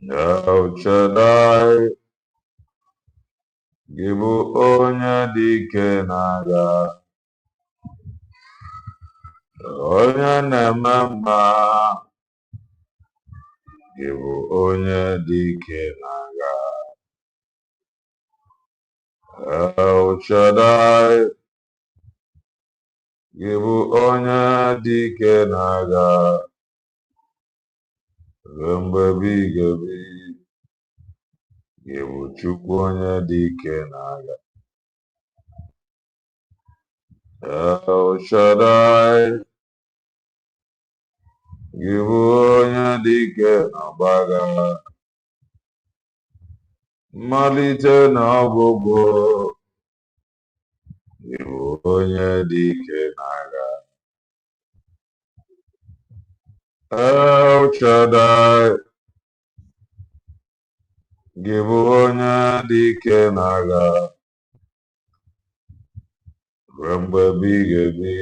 El Shaddai, gị bụ onye dị ike n'agha, onye na-eme mma, gị bụ onye dị ike n'agha. El Shaddai, gị bụ onye dị ike n'agha, ruo mgbe ebighị ebi, gị bụ Chukwu onye dị ike n'agha. El Shaddai, gị bụ onye dị ike n'ọgbagha, mmalite na ọgwụgwụ, gị bụ onye dị ike n'agha. El Shaddai, gị bụ onye dị ike n'agha, ruo mgbe ebighị ebi,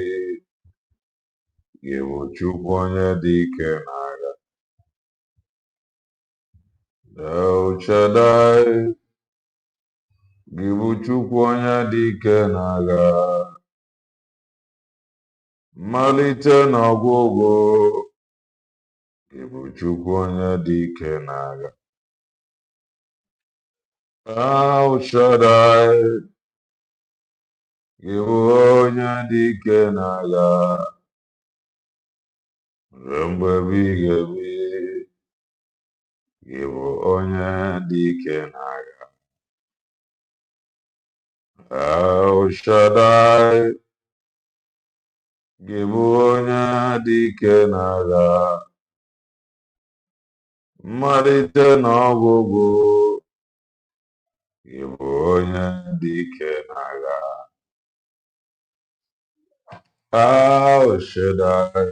gị bụ Chukwu onye dị ike n'agha. El Shaddai, gị bụ Chukwu onye dị ike n'agha, mmalite na ọgwụgwụ, gị bụ Chukwu onye dị ike n'agha. El Shaddai, gị bụ onye dị ike n'agha, ruo mgbe ebighị ebi, gị bụ onye dị ike n'agha. El Shaddai, gị bụ onye dị ike n'agha, mmalite na ọgwụgwụ, gị bụ onye dị ike n'agha. El Shaddai,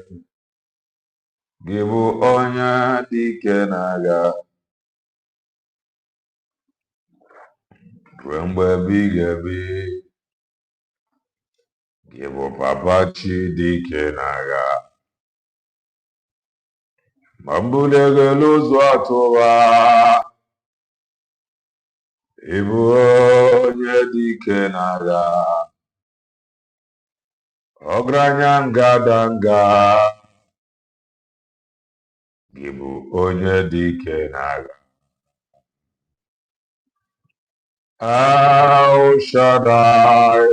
gị bụ onye dị ike n'agha, ruo mgbe ebighị ebi, gị bụ Papa Chi dị ike n'agha. Ma mbuli elu ụzọ atụba, ị bụ onye dị ike n'agha. Ọgaranya ngadanga, gị bụ onye dị ike n'agha. El Shaddai,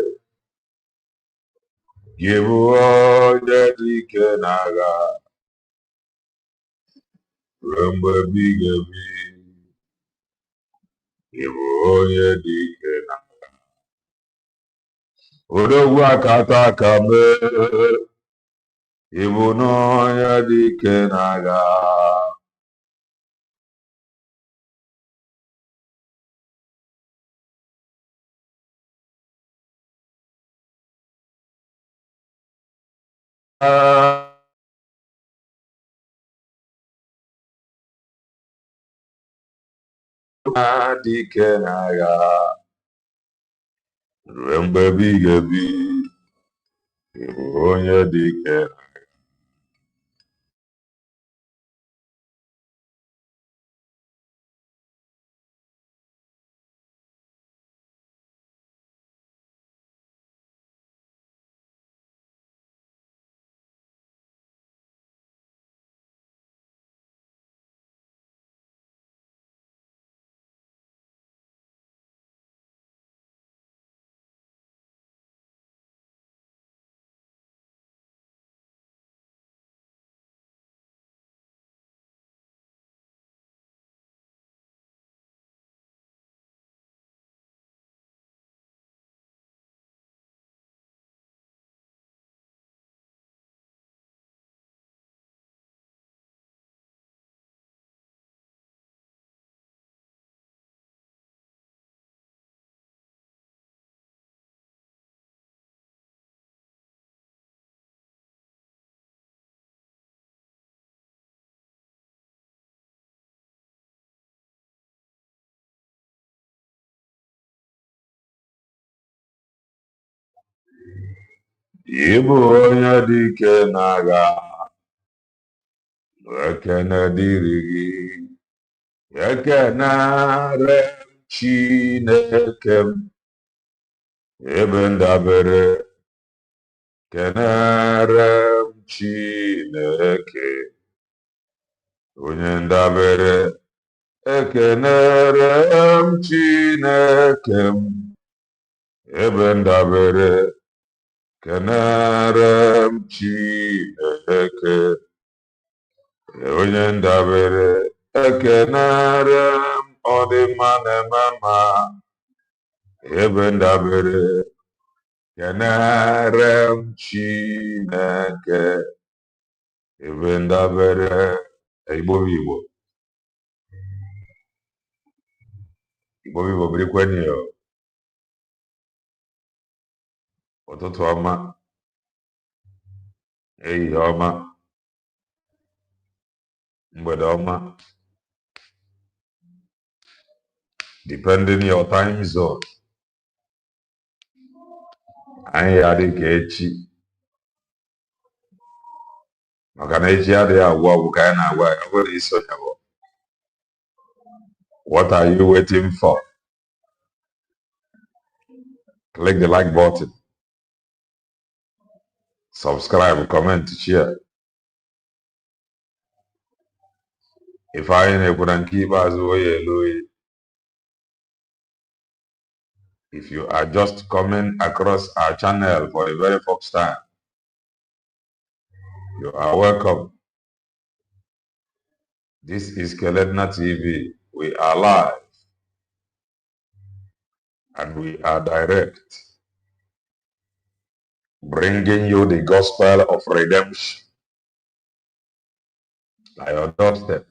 gị bụ onye dị ike n'agha, ruo mgbe ebighị ebi, gị bụ onye dị ike n'agha. Odogwu akata aka mee, ị bụ n'onye dị ike n'agha. Dị ike n'agha, ruo mgbe ebighị ebi, gị bụ onye dị ike n'agha. Ị bụ onye dị ike n'agha, ekene dịrị gị. Ekenere Chineke ebe ndabere kenere Chineke onye ndabere ekenere Chineke ebe ndabere kenere Chineke onye ndabere ekenere ọdịmma na-eme mma ebe ndabere kenere Chineke ebe ndabere Igbo Igbo birikweni yo ụtụtụ ọma ehihie ọma mgbede ọma depending your time zone anyị adị ka echi maka na echi adịghị agwụ ọgwụ ka anyị na-agwa ya ọ bụrụ isonyebụ what are you waiting for? Click the like button, subscribe, comment, share. If anyị na-ekwu na nke ikpeazụ oyi elu oyi. If you are just coming across our channel for the very first time, you are welcome. This is Keledna TV. We are live and we are direct, bringing you the gospel of redemption at your doorstep.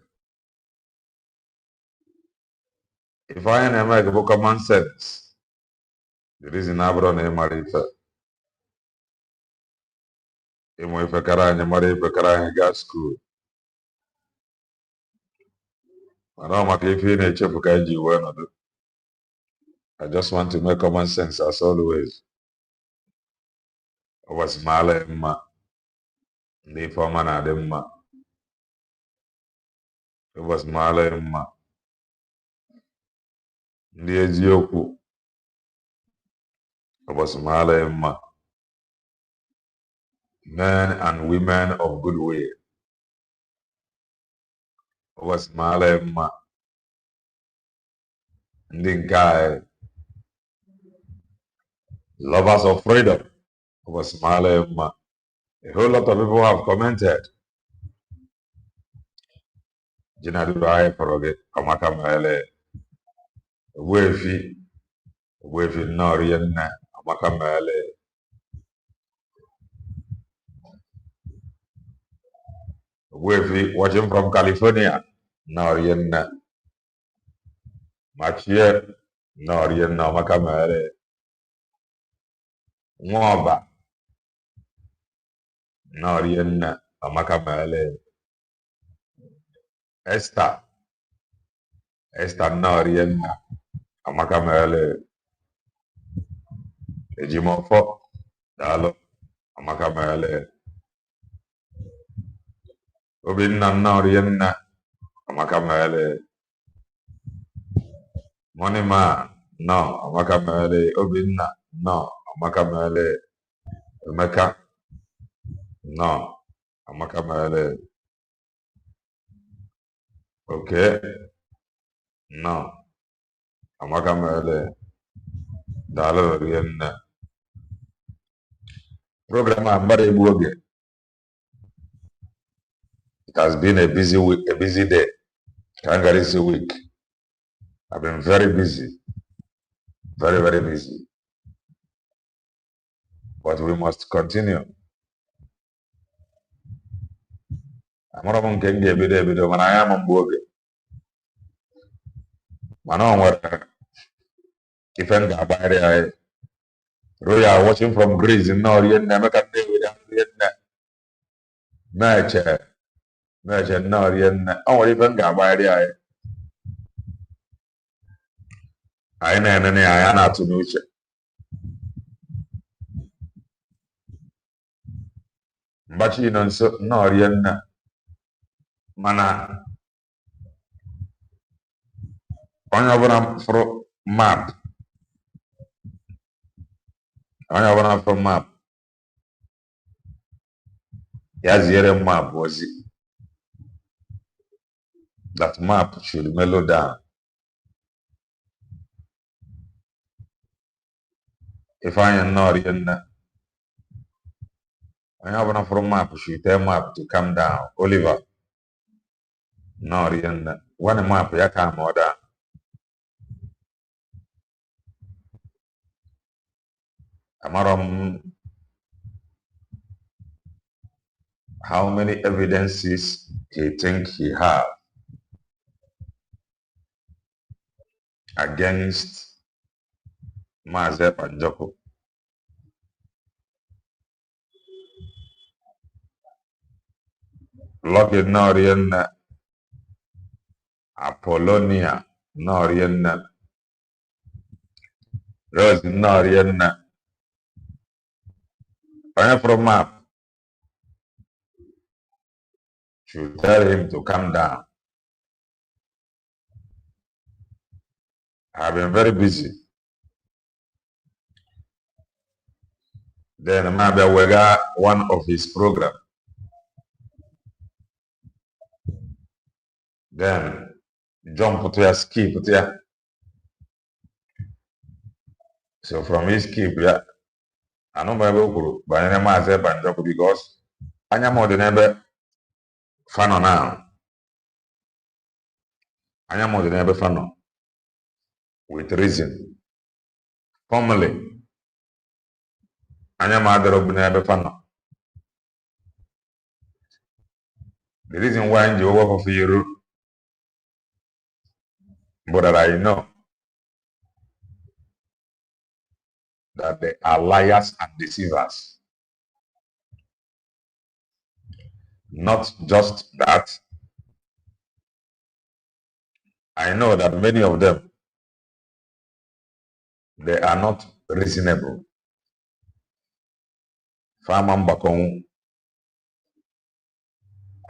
If I am a common sense, the reason I brought a marita. If I can gas school. I know my I just want to make common sense as always. I was Malema, the former Adema. It was Malema. Ndị eziokwu ụbọchị mara mma, men and women of goodwill ụbọchị mara mma, ndị nke anyị lovers of freedom ụbọchị mara mma. A whole lot of people have commented. Jinadu anyị fọrọ gị Amaka Mele Ogbuefi nnọọ rie nne Amaka Mele Ogbuefi watching from California nnọọ rie nne Machie nnọọ rie nne Amaka Mele Nwaọba nnọọ rie nne Amaka Mele Esther nnọọ rie nne Amaka Mele Ejimofo daalụ Amaka Mele Obinna nnọọ rie nne Amaka Mele Monima nnọọ Amaka Mele Obinna nnọọ Amaka Mele Emeka nnọọ Amaka Mele Okay nnọọ Amaka Mele daalụ rie nne. Program a mgbada egbu oge. It has been a busy week, a busy day. Kangarisi week. I've been very busy. Very, very busy. But we must continue. Amara m nke m ga-ebido mana anya m mgbe oge. Mana o nwere ife m ga-agbagharị anyị. Royal watching from Greece nnọọ rie nne Emeka Nnewi rie nne meche nnọọ rie nne o nwere ife m ga-agbagharị anyị. Anyị na-enene ya anya na-atụ n'uche. Mgbachi nọ nso nnọọ rie nne mana onye ọbụla fụrụ map onye ọbụla fụrụ map ya ziere map ozi that map should mellow down. Ifeanyi nnọọ rinne onye ọbụla fụrụ map should tell map to calm down. Oliver nnọọ rinne gwa map ya calm ọ down. Amarọ m how many evidences he think he have against Maazị Ebanjoko. Lucky Norienne, Apollonia Norienne, Rose Norienne. Onye from map should tell him to calm down. I've been very busy. Then maybe we got one of his program. Then jump to a skip there. So from his skip, yeah. I know my book, but I never said Banjoko because I am more than ever fan now. I am more than ever fan with reason. Formally, I am other of never fan. The reason why you work for you, but that I know that they are liars and deceivers. Not just that, I know that many of them, they are not reasonable. And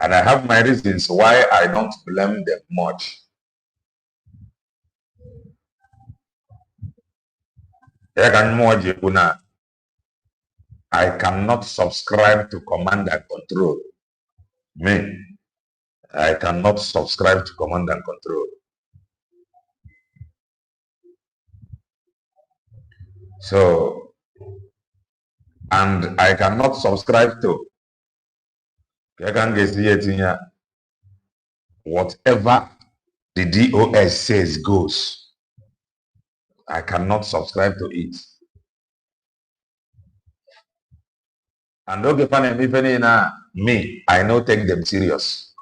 I have my reasons why I don't blame them much. I cannot subscribe to command and control. Me, I cannot subscribe to command and control. So, and I cannot subscribe to whatever the DOS says goes. I cannot subscribe to it. And okay, me, I don't take them serious.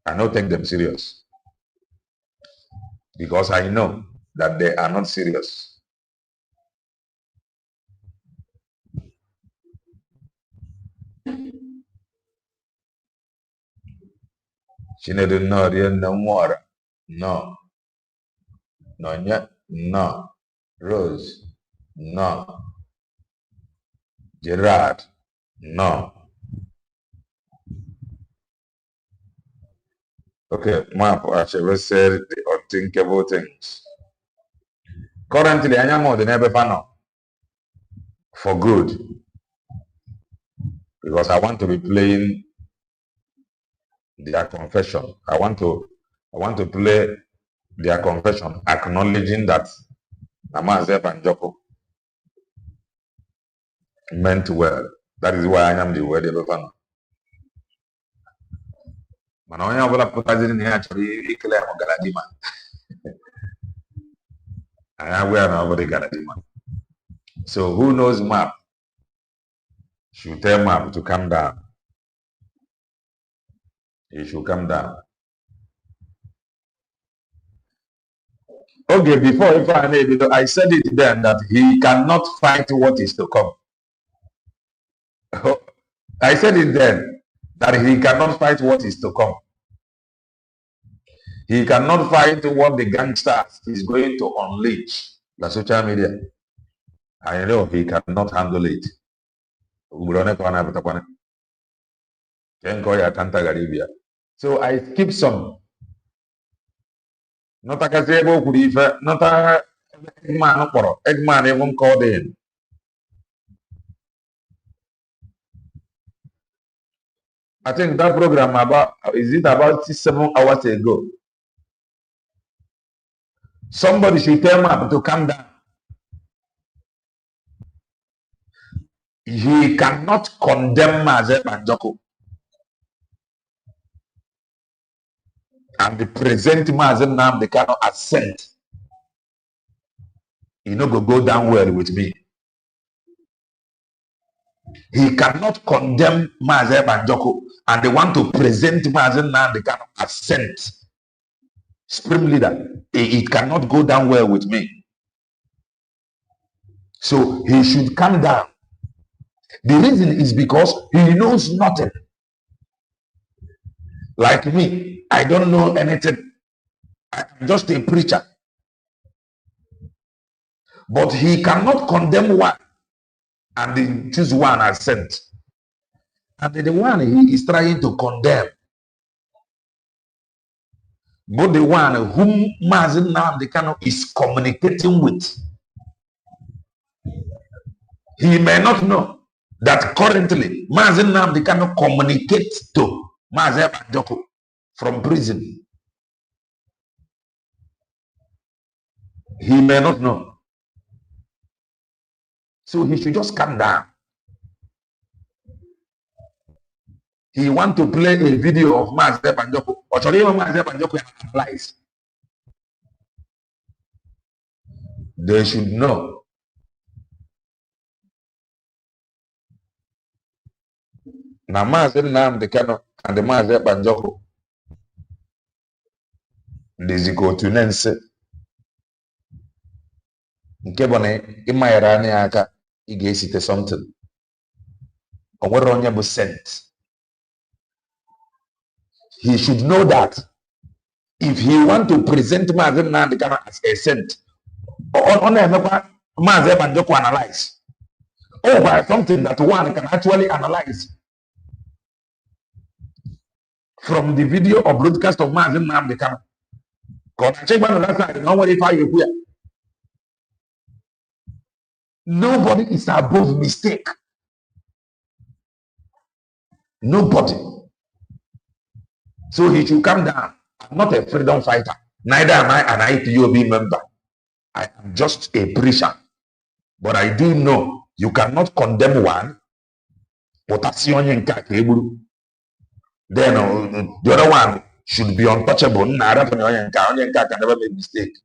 I don't take them serious. Because I know that they are not serious. Chinedu no, no more. No. Nonya, no. Rose, no. Gerard, no. Okay, map, as I said, the unthinkable things. Currently, I am more than ever fan for good. Because I want to be playing their confession. I want to play their confession, acknowledging that Maazị Ebanjoko meant well. That is why I am the word Ebefano. Mana onye ọbụla pụtaziri na ya chọrọ ikele ahụ Galadima. Anyị agwa na ọbụla Galadima. So who knows map should tell map to calm down. He should calm down. Okay, before I said it then that he cannot fight what is to come. I said it then that he cannot fight what is to come. He cannot fight what the gangsters is going to unleash the social media. I know he cannot handle it. So I skip some Not a casebo could if not a man or Eggman even called in. I think that program about is it about 7 hours ago? Somebody should tell him to calm down. He cannot condemn Mazen Banjoko and present Mazen Nnamdi Kanu as sent. He no go down well with me. He cannot condemn Mazen Banjoko and they want to present Mazen Nnamdi Kanu as sent. Supreme leader. It cannot go down well with me. So he should calm down. The reason is because he knows nothing. Like me, I don't know anything. I'm just a preacher. But he cannot condemn one and then choose one as sent. And the one he is trying to condemn, but the one whom Mazen Nnamdi Kanu is communicating with, he may not know that currently Mazen Nnamdi Kanu communicates to Mazen Banjoko from prison. He may not know. So he should just calm down. He want to play a video of Mazen Banjoko. Or should even Mazen Banjoko analyze? They should know. Now Mazen Nnamdi Kanu and the Mazen Banjoko, they go to Nense. Nkebone imayara ni aka igesite something. Onwere onye bụ sent. He should know that if he want to present Mazen Nnamdi Kanu as a sent, on Mazen Banjoko analyze. Over something that one can actually analyze. From the video or broadcast of Mazen Nnamdi Kanu. Nobody is above mistake. Nobody. So he should calm down. I'm not a freedom fighter. Neither am I an IPOB member. I am just a preacher. But I do know you cannot condemn one. Then the other one should be untouchable. Can never make mistake.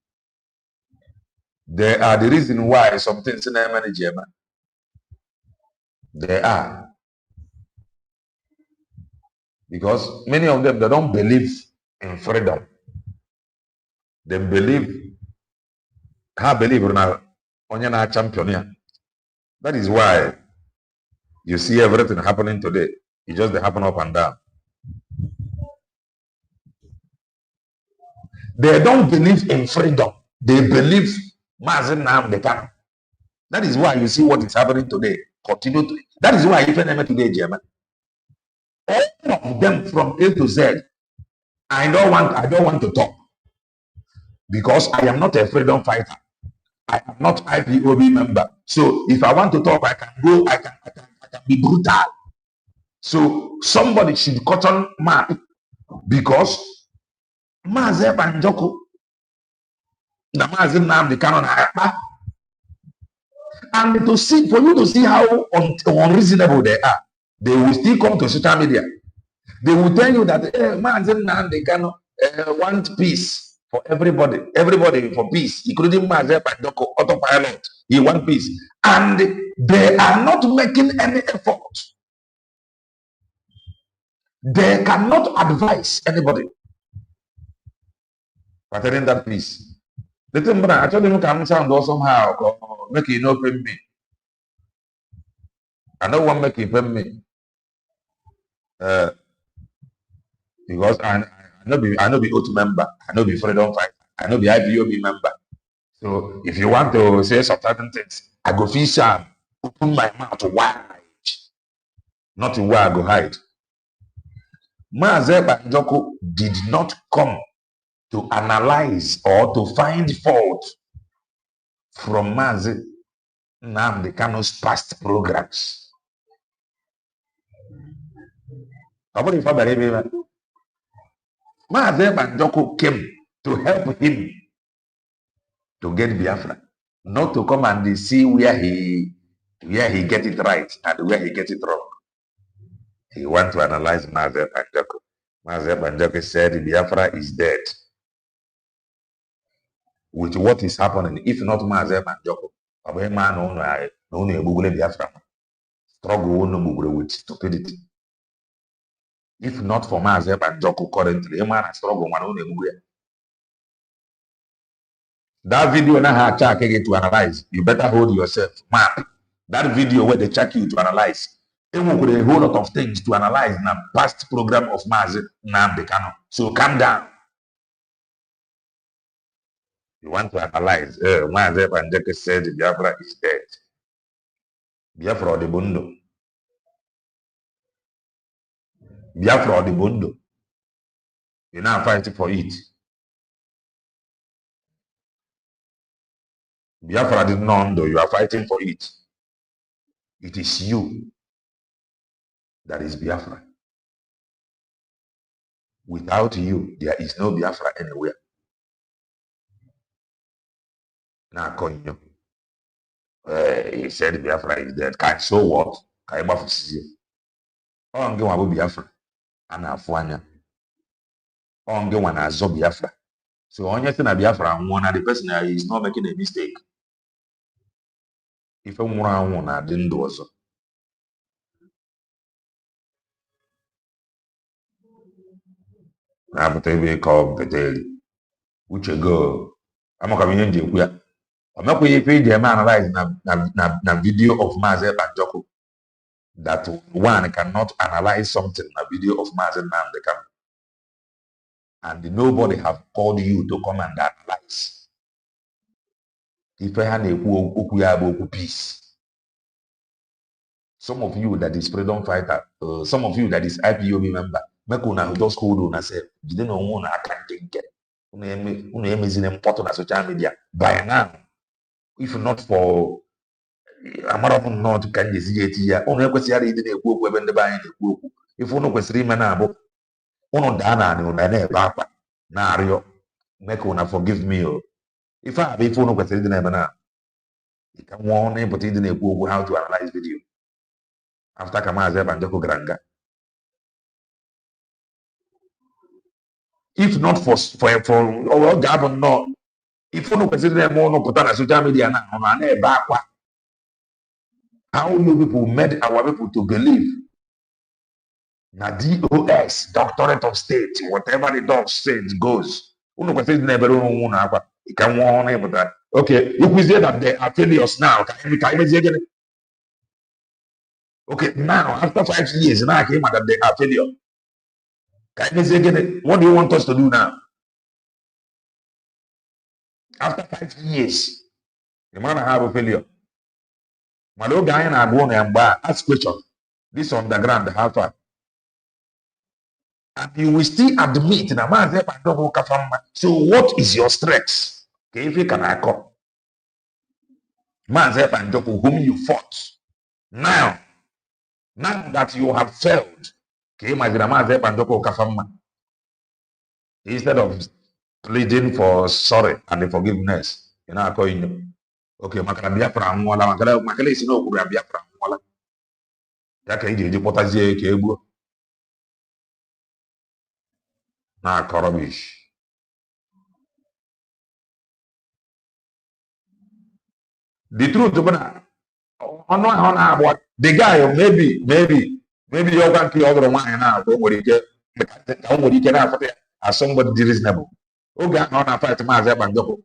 There are the reason why some things in management. There are. Because many of them, they don't believe in freedom. They believe, can't believe in a champion. That is why you see everything happening today. It just happen up and down. They don't believe in freedom. They believe Mazen Nnamdi Kanu. That is why you see what is happening today. Continue to. That is why even today, German. All of them from A to Z. I don't want to talk because I am not a freedom fighter. I am not IPOB member. So if I want to talk, I can go. I can be brutal. So somebody should cotton man because Mazen Banjoko, the Mazen Nnamdi Kanu, and to see for you to see how unreasonable they are, they will still come to social media. They will tell you that Mazen Nnamdi Kanu want peace for everybody. Everybody for peace, including Mazen Banjoko, autopilot. He want peace, and they are not making any effort. They cannot advise anybody pertaining that peace. The thing, but I told him can sound somehow make it no pay me. I don't want make it pay me. Because I know be oath member, I know be freedom fighter, I know be IPOB member. So if you want to say some certain things, I go fish and open my mouth wide, not where I go hide. Mazen Banjoko did not come to analyze or to find fault from Mazi Nnamdi Kanu's past programs. Mazi Banjoko came to help him to get Biafra, not to come and see where he get it right and where he get it wrong. He want to analyze Mazi Banjoko. Mazi Banjoko said Biafra is dead. With what is happening, if not Mazi Banjoko, struggle with stupidity. If not for Mazi Banjoko currently, a man struggle. That video now check to analyze. You better hold yourself. Map. That video where they check you to analyze. It will be a whole lot of things to analyze in a past program of Mazi Nnamdi Kanu. So calm down. You want to analyze. Mazi Banjoko said Biafra is dead. Biafra or the Bundo. Biafra or the Bundo. You're now fighting for it. Biafra did not know you are fighting for it. It is you that is Biafra. Without you, there is no Biafra anywhere. Now, he said Biafra is dead. So what? Biafra. And Afwanya. Biafra. So only thing Biafra one the person is not making a mistake. If I want I didn't do so. Now but we call Peteli. Which go. I'm not coming in here. I'm not going to analyze na video of Mazi Banjoko. That one cannot analyze something a video of Mazi Nnamdi Kanu. And nobody have called you to come and analyze. If I had a peace. Some of you that is freedom fighter, some of you that is IPOB member, make just hold on and say, you don't know I can't think it. Is important on social media by now. If not for I'm not can you see it here? Only question I didn't go when the buying the book. If one of us remember, one dana no na papa na rio make una forgive me. If I be phone of question na you can warn him, but he didn't go how to analyze video. After Mazi Banjoko Granga. If not for government, no. If you no consider more no put on social media now, on back. How you people made our people to believe na DOS, Doctorate of State, whatever the dog says goes. You no consider never you can warn him that. Okay, if we say that they are failures now, can you say again? Okay, now after 5 years, now I came out that they are failure. Can you say again? What do you want us to do now? After 5 years, the man have a failure. Malo guy and I go and ask question. This underground, how far? And you will still admit that man so what is your strength? Okay, if you can I come. Man whom you fought. Now that you have failed, okay, instead of pleading for sorry and forgiveness, you know, I call you. Okay, Biafra makala is no Biafra. Na rubbish. The truth, the guy, maybe you're going to other one now. Don't worry, as somebody reasonable. Okay, on a fight Mazi Banjoko.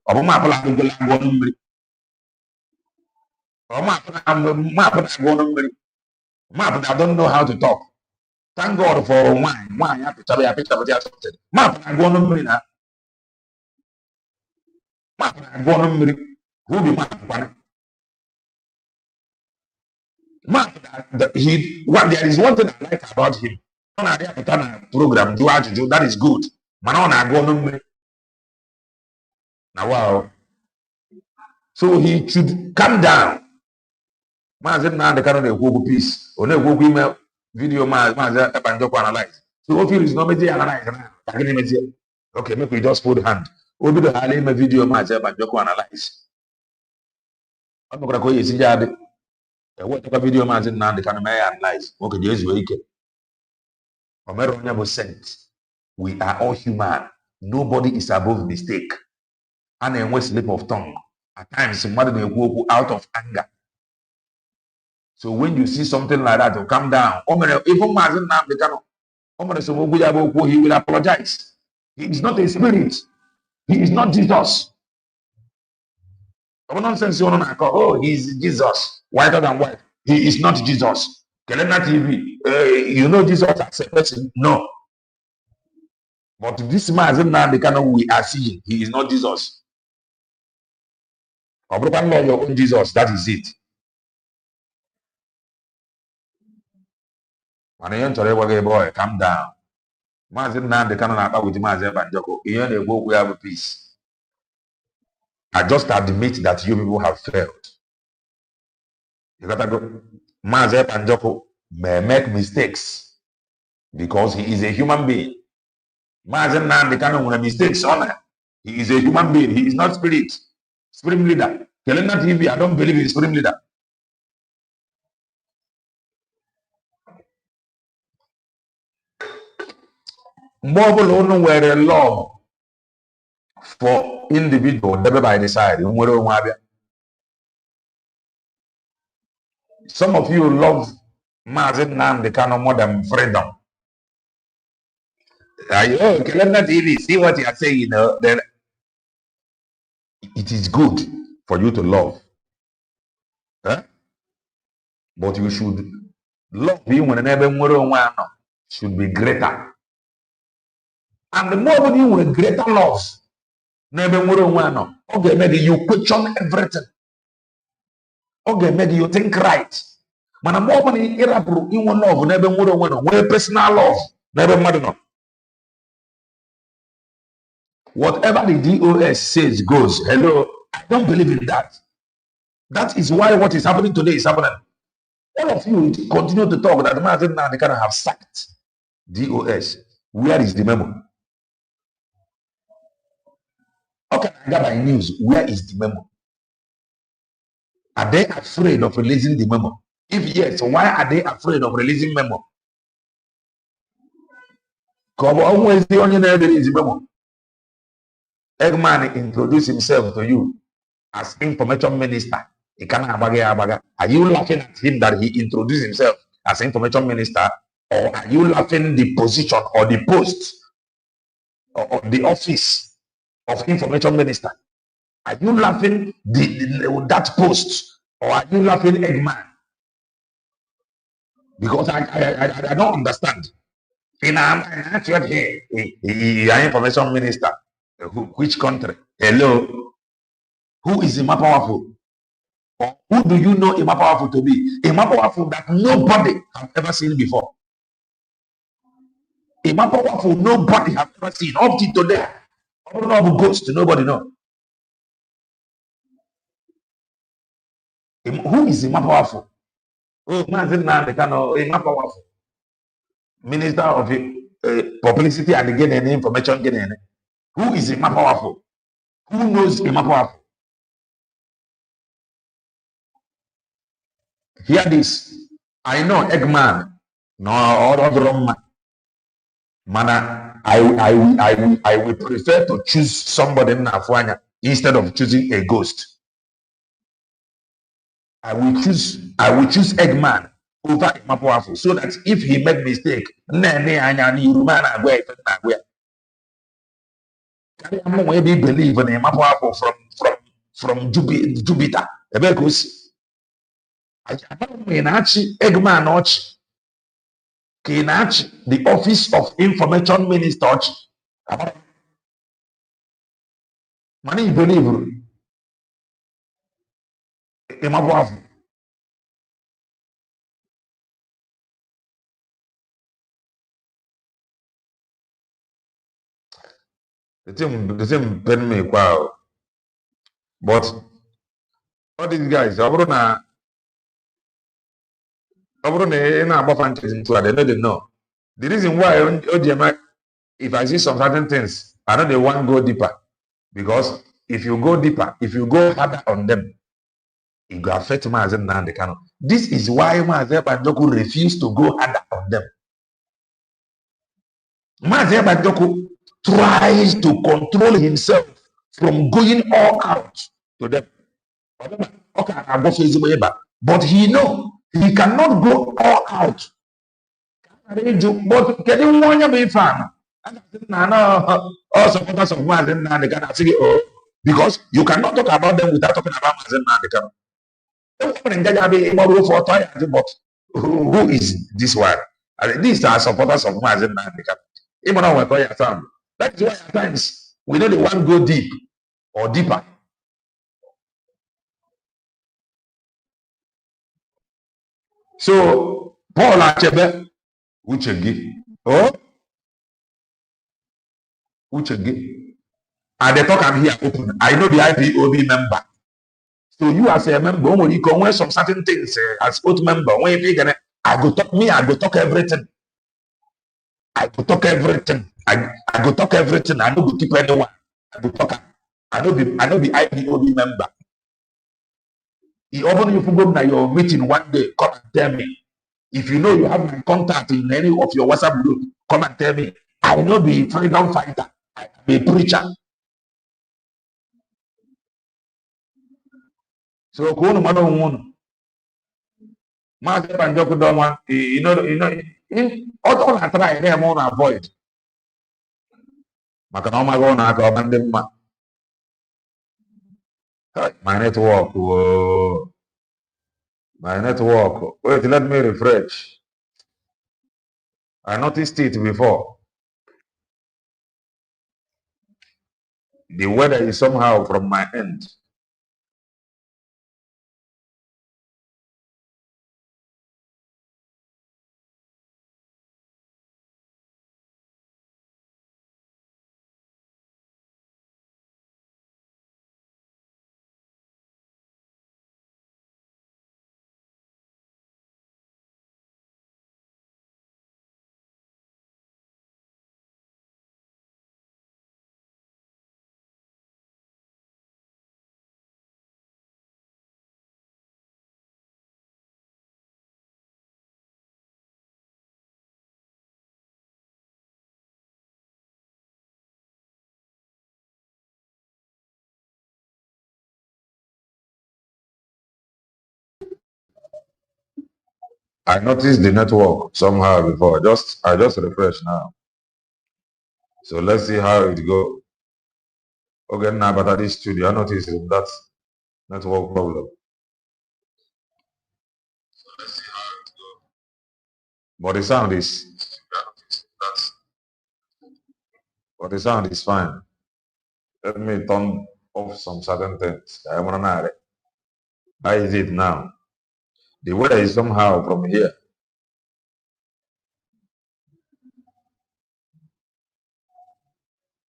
Map, I don't know how to talk. Thank God for wine. Wine, I picked up something. Map, I'm going to now. Map, I'm going to who be map. Map, there is one thing I like about him. On a program, that is good. Man, on a go Now, wow. So he should calm down. Mazen na the kind of go peace. Or no go email video mazen Ebanjoko analyze. So if is not analyze now. Okay, maybe we just put hand. Obi do hali me video mazen Ebanjoko analyze. I'm not going to see jade. What video mazen na the kind of analyze. Okay, just wait. Omeronya was sent. We are all human. Nobody is above mistake. And then we slip of tongue. At times, somebody may go out of anger. So when you see something like that, you calm down. Even Mazen Namdekano, he will apologize. He is not a spirit. He is not Jesus. Nonsense, oh, he is Jesus. Whiter than white. He is not Jesus. Kelena TV, you know Jesus as a person? No. But this Mazen Namdekano we are seeing, he is not Jesus. Your own Jesus, that is it. And boy, calm down. Mazin Nan, the canon with Mazin Banjoko, we have a peace. I just admit that you people have failed. You gotta go. Mazin Banjoko may make mistakes because he is a human being. Mazin Nan, the canon with mistakes on it. He is a human being. He is not spirit. Spirit leader. Kelena TV, I don't believe in spirit leader. Mobile only were a law for individual, by the side. Some of you love Mazin Nan, the canon more than freedom. Kelena TV, see what you are saying, then it is good for you to love. Huh? But you should love you when should be greater. And the more you with greater love, okay, maybe you question everything. Okay, maybe you think right. Man, more money you want love, never more personal love, never matter. Whatever the DOS says goes. Hello, I don't believe in that. That is why what is happening today is happening. All of you continue to talk that the man now they kind of have sacked DOS. Where is the memo? Okay, I got my news. Where is the memo? Are they afraid of releasing the memo? If yes, why are they afraid of releasing memo? Come always the only release memo. Eggman introduced himself to you as information minister. Are you laughing at him that he introduced himself as information minister? Or are you laughing the position or the post or the office of information minister? Are you laughing that post or are you laughing Eggman? Because I don't understand. In actual here, information minister, which country? Hello, who is Ima Powerful? Or who do you know Ima Powerful to be? Ima Powerful that nobody have ever seen before. Ima Powerful nobody have ever seen up to today. I don't know about ghost, nobody know. Who is Ima Powerful? Oh, Ima Powerful. Minister of Publicity and again information. Who is Ima Powerful? Who knows Ima Powerful? Hear this. I know Eggman. No, other man. I will prefer to choose somebody in Afwanya instead of choosing a ghost. I will choose Eggman over Ima Powerful so that if he make mistake, maybe believe in Ima Powerful from Jupiter. Eggman the office of information minister. Money believe Ima Powerful. The same pen me wow. But all these guys, ọ bụrụ na ị na-agbafa ntị into they know they know. The reason why OGM, if I see some certain things, I know they want to go deeper. Because if you go deeper, if you go harder on them, it will affect Mazen Nnamdi Kanu. This is why Mazen Banjoku refused to go harder on them. Mazen Banjoku tries to control himself from going all out to them. But he know he cannot go all out. But can you want to be fan? Also, supporters of Mazen Nnamdi Kanu say, oh, because you cannot talk about them without talking about Mazen Nnamdi Kanu. But who is this one? These are supporters of Mazen Nnamdi Kanu. That is why at times we know they want to go deep or deeper. So Paul Achebe, Uchegi, oh, Uchegi, and they talk I'm here open. I know the IPOB member. So you as a member, when you come with some certain things as oath member, when you gonna, I go talk everything. I go talk everything. I go talk everything. I don't go keep anyone. I go talk. I know the IPOB member. Even if you go to your meeting one day, come and tell me. If you know you have my contact in any of your WhatsApp group, come and tell me. I will not be a freedom fighter. I am a preacher. So go no matter one. Master Banjoku don't want, all I try, they want to avoid. Makanoma go na go mandem ma. My network, whoa. My network. Wait, let me refresh. I noticed it before. The weather is somehow from my end. I noticed the network somehow before. I just refresh now. So let's see how it go. Okay, now but at this studio, I noticed that network problem. But the sound is fine. Let me turn off some certain things. I want to know. How is it now? The weather is somehow from here.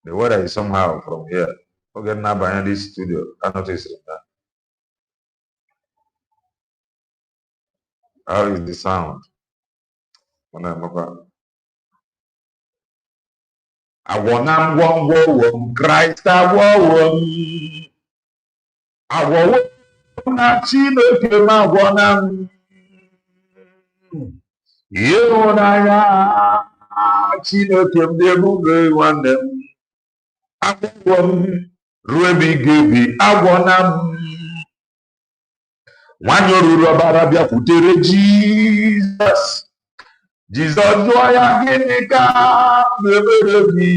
The weather is somehow from here. Okay, now by this studio, I noticed that. How is the sound? I want one Christ, I want na Chineke ma gwọna m ịhụnanya Chineke m na-ebube nwanne m agwọ m ruo ebe ị ga-ebi agwọna m nwanyị oruru ọbara bịakwutere Jizọs jụọ ya gịnị ka na-emere gị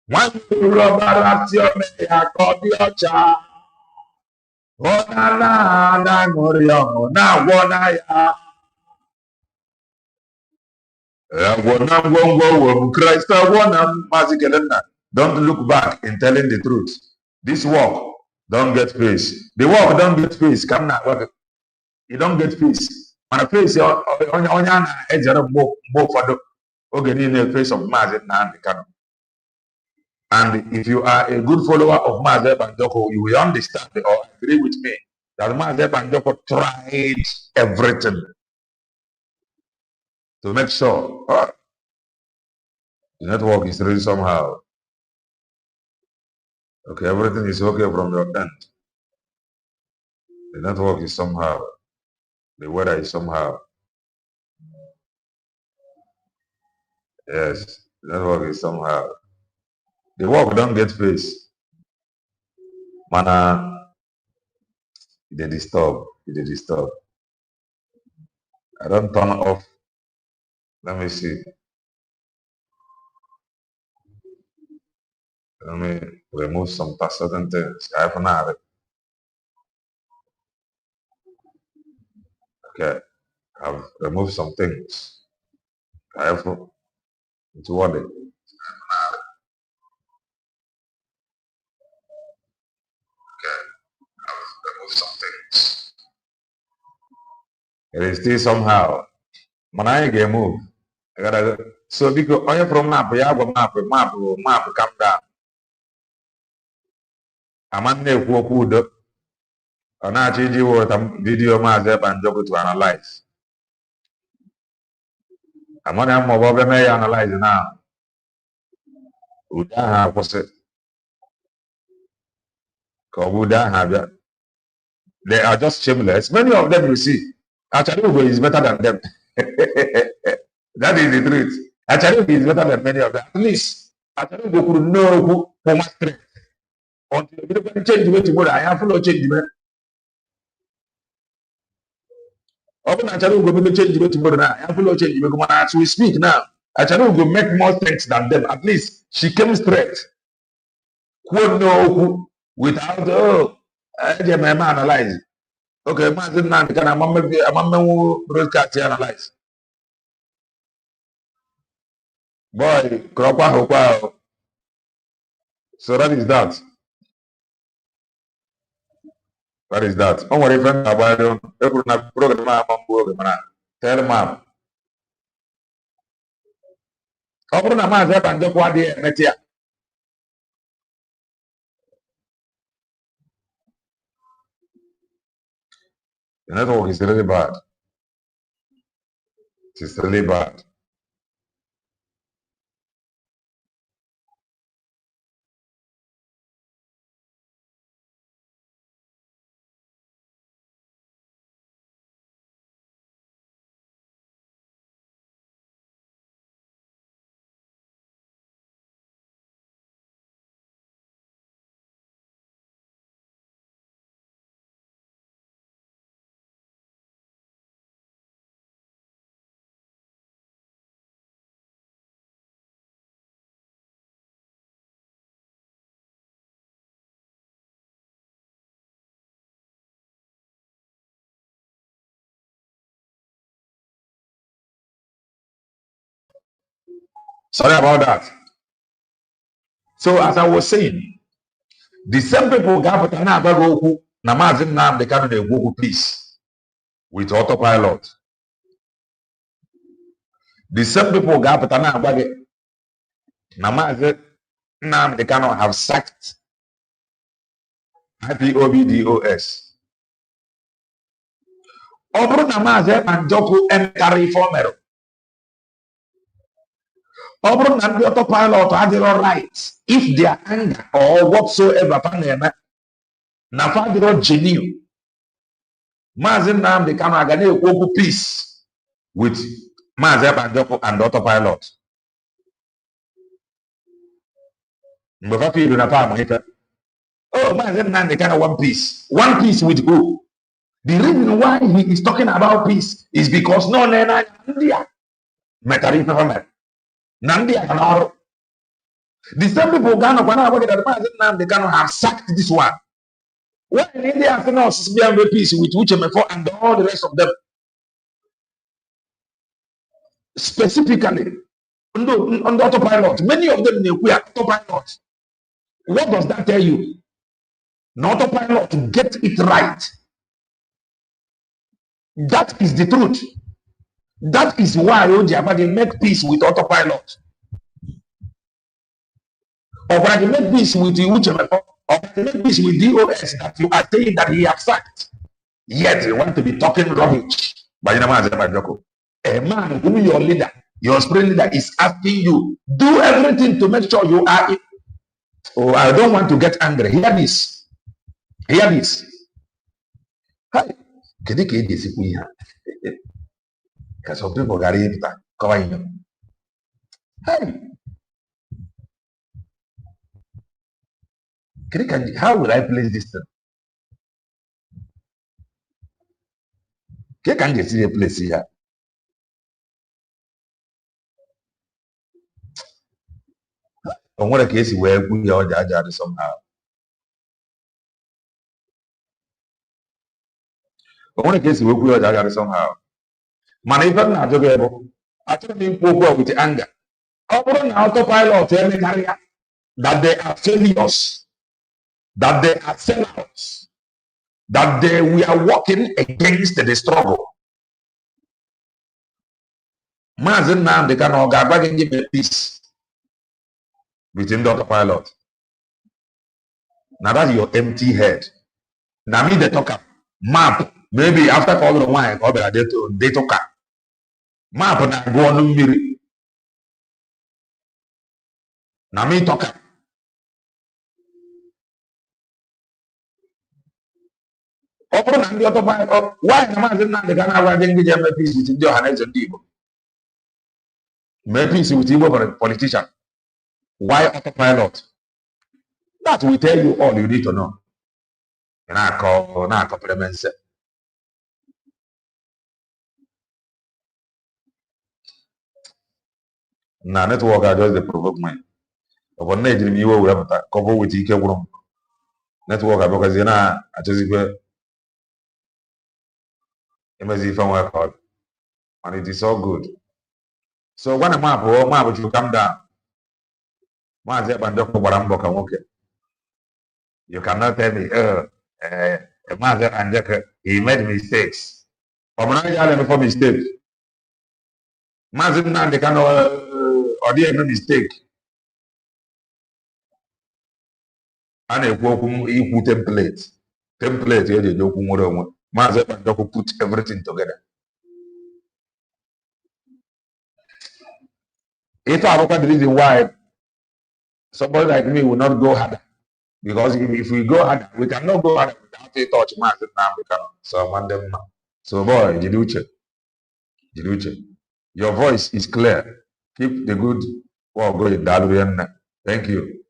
nwanyị oruru ọbara si ome ya ka ọ dị ọcha ọ na-aṅụrị ọṅụ na-agwọ na ya agwọna ngwongwo Christ agwọna m. Maazị Kelenna, don't look back in telling the truth. This work don't get face. The work don't get face. Come now, you don't get face. Mana face onye a na-ejere mgbe ụfọdụ oge niile face of Maazị Nnamdi Kanu. And if you are a good follower of Mazi Banjoko, you will understand or agree with me that Mazi Banjoko tried everything to make sure the network is ready somehow. Okay, everything is okay from your end. The network is somehow. The weather is somehow. Yes, the network is somehow. The work don't get face. Mana, they disturb. They disturb. I don't turn off. Let me see. Let me remove some certain things. I have now. Okay, I've removed some things. I have to what it. Okay, I've removed some things. It is still somehow. When I get move, I gotta go. So because only from map, you have a map, come down. I'm on the walk. I'm not changing what video Mazi Banjoko to analyze. I'm on a mobile analyze now. Udah was it? Udah have they are just shameless. Many of them you see. Acharugo is better than them. That is the truth. Acharugo is better than many of them. At least Acharugo could know who much strength. Until you can change the way to go, I have to change the way. Often Acharugo will change the way to go. I have to change the way. As we speak now, Acharugo will make more strength than them. At least she came straight. Who know without analyze. Okay, imagine now can I'm broadcast analyze. Boy, so that is that. That is that. On what different about every program tell map. Open a mass up and just what they met here. The network is really bad. It is really bad. Sorry about that. So as I was saying, the same people got na Goku, Namazin Nam, they can't Goku peace with autopilot. The same people got na Namazin Nam, they cannot have sacked IPOBDOS. Obro Namazin and Joku and carry former. Obro and the autopilot had their rights. If their anger or whatsoever, na fadiro genuine. Mazin Nam, they cannot get Goku peace with Mazep and Joko and autopilot. Oh, Mazep Nam, they kind one piece. One piece with who? The reason why he is talking about peace is because no Nandia. Metari Peppermint. Nandia can. The same people Ghana that Mazep Nam, they cannot have sacked this one. When in India cannot be peace with Uchemefo and all the rest of them. Specifically, on the autopilot, many of them we are autopilot. What does that tell you? Not autopilot to get it right. That is the truth. That is why Ojabadi make peace with autopilot. Or when you make peace with you, or make peace with DOS that you are saying that he has sacked. Yet you want to be talking rubbish. But you know what I'm a man who your leader, your spirit leader is asking you, do everything to make sure you are in. Oh, I don't want to get angry. Hear this. Hear this. Hi. Can you get this? Because some people got it. Hey. How will I place this thing? Can you see a place here? On what case where we are judged somehow. On what case we are judged somehow. Man, even not available. I told him with anger. Open autopilot every career that they are failures, that they are sellouts, that we are working against the struggle. Mazin now they can all get back and give a peace within the autopilot. Now that's your empty head. Now me they talk up map. Maybe after all the wine, or they talk up map na go on mmiri. Now me talk up. Open and the autopilot. Why am I not the kind of thing to make peace with your hands and people? Make peace with you for a politician. Why autopilot? That will tell you all you need to know. And I call compliments. Now network I just they provoke me. Upon nature me will have cover with EK room. Network because you know I just go MSC from work out. And it is so good. So when a map you come down. You cannot tell me, Master and he made mistakes. From now before mistake. Master now they can or they make mistake. And a equal template. Template here they do Master and put everything together. If I look at the reason why somebody like me will not go harder. Because if we go harder, we cannot go harder without a touch Master now. So man them now. So boy, Jiduche. Your voice is clear. Keep the good work going. Dalu. Thank you.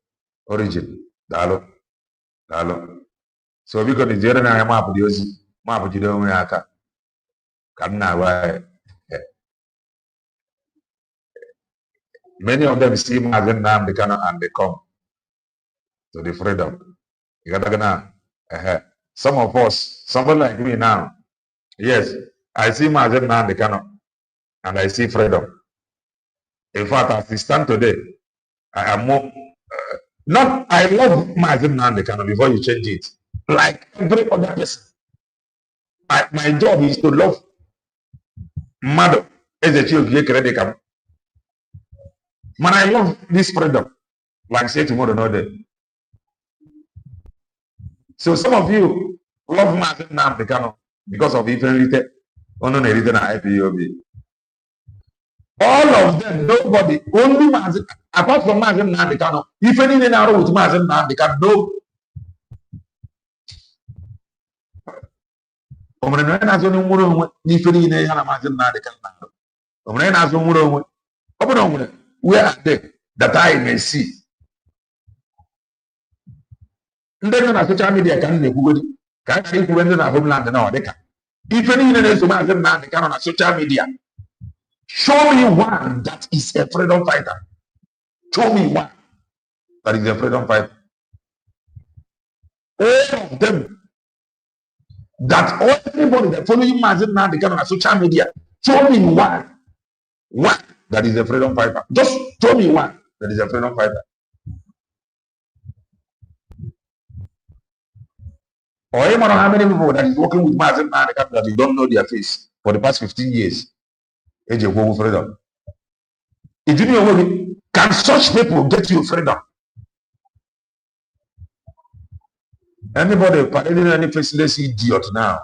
Origin. Dalu. So because the journey I am up with you, map you don't aka. Many of them see Mazen Nam and they come to the freedom. You got some of us, somebody like me now. Yes, I see Mazen Nam and I see freedom. In fact, as we stand today, I am more I love Mazen Nam before you change it. Like every other person. My job is to love Mado as a child. Man, I love this freedom. Like say tomorrow, no day. So some of you love Mazen Nam because of even IPOB. All of them, nobody, only Mazen, apart from Mazen Nam if any in our with Mazen Nam no. Where are they that I may see? And then on social media can't see when in homeland now. If any man can on social media, show me one that is a freedom fighter. Show me one that is a freedom fighter. All of them. That everybody that following Mazen now they can on social media. Show me one that is a freedom fighter. Just show me one that is a freedom fighter. Or even how many people that is working with Mazen now that you don't know their face for the past 15 years. Age of freedom. If you know can such people get you freedom? Anybody parading any faceless idiot now,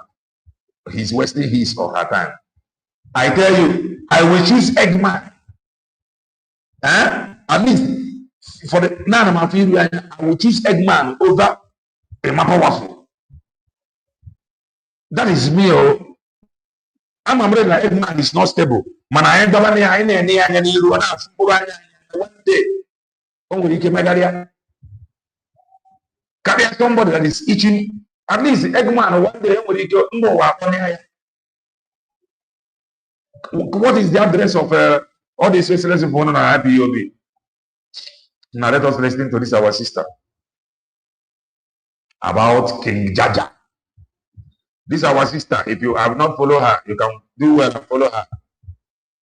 he's wasting his or her time. I tell you, I will choose Eggman. At least for the none of my feel, I will choose Eggman over a Mapa Waffle. That is me. Oh, I'm afraid that Eggman is not stable. Man, I ain't one day. Oh, you can make somebody that is itching. At least Eggman one day when you go, what is the address of all these faceless phone on IPOB? Now let us listen to this our sister about King Jaja. This our sister. If you have not followed her, you can do well and follow her.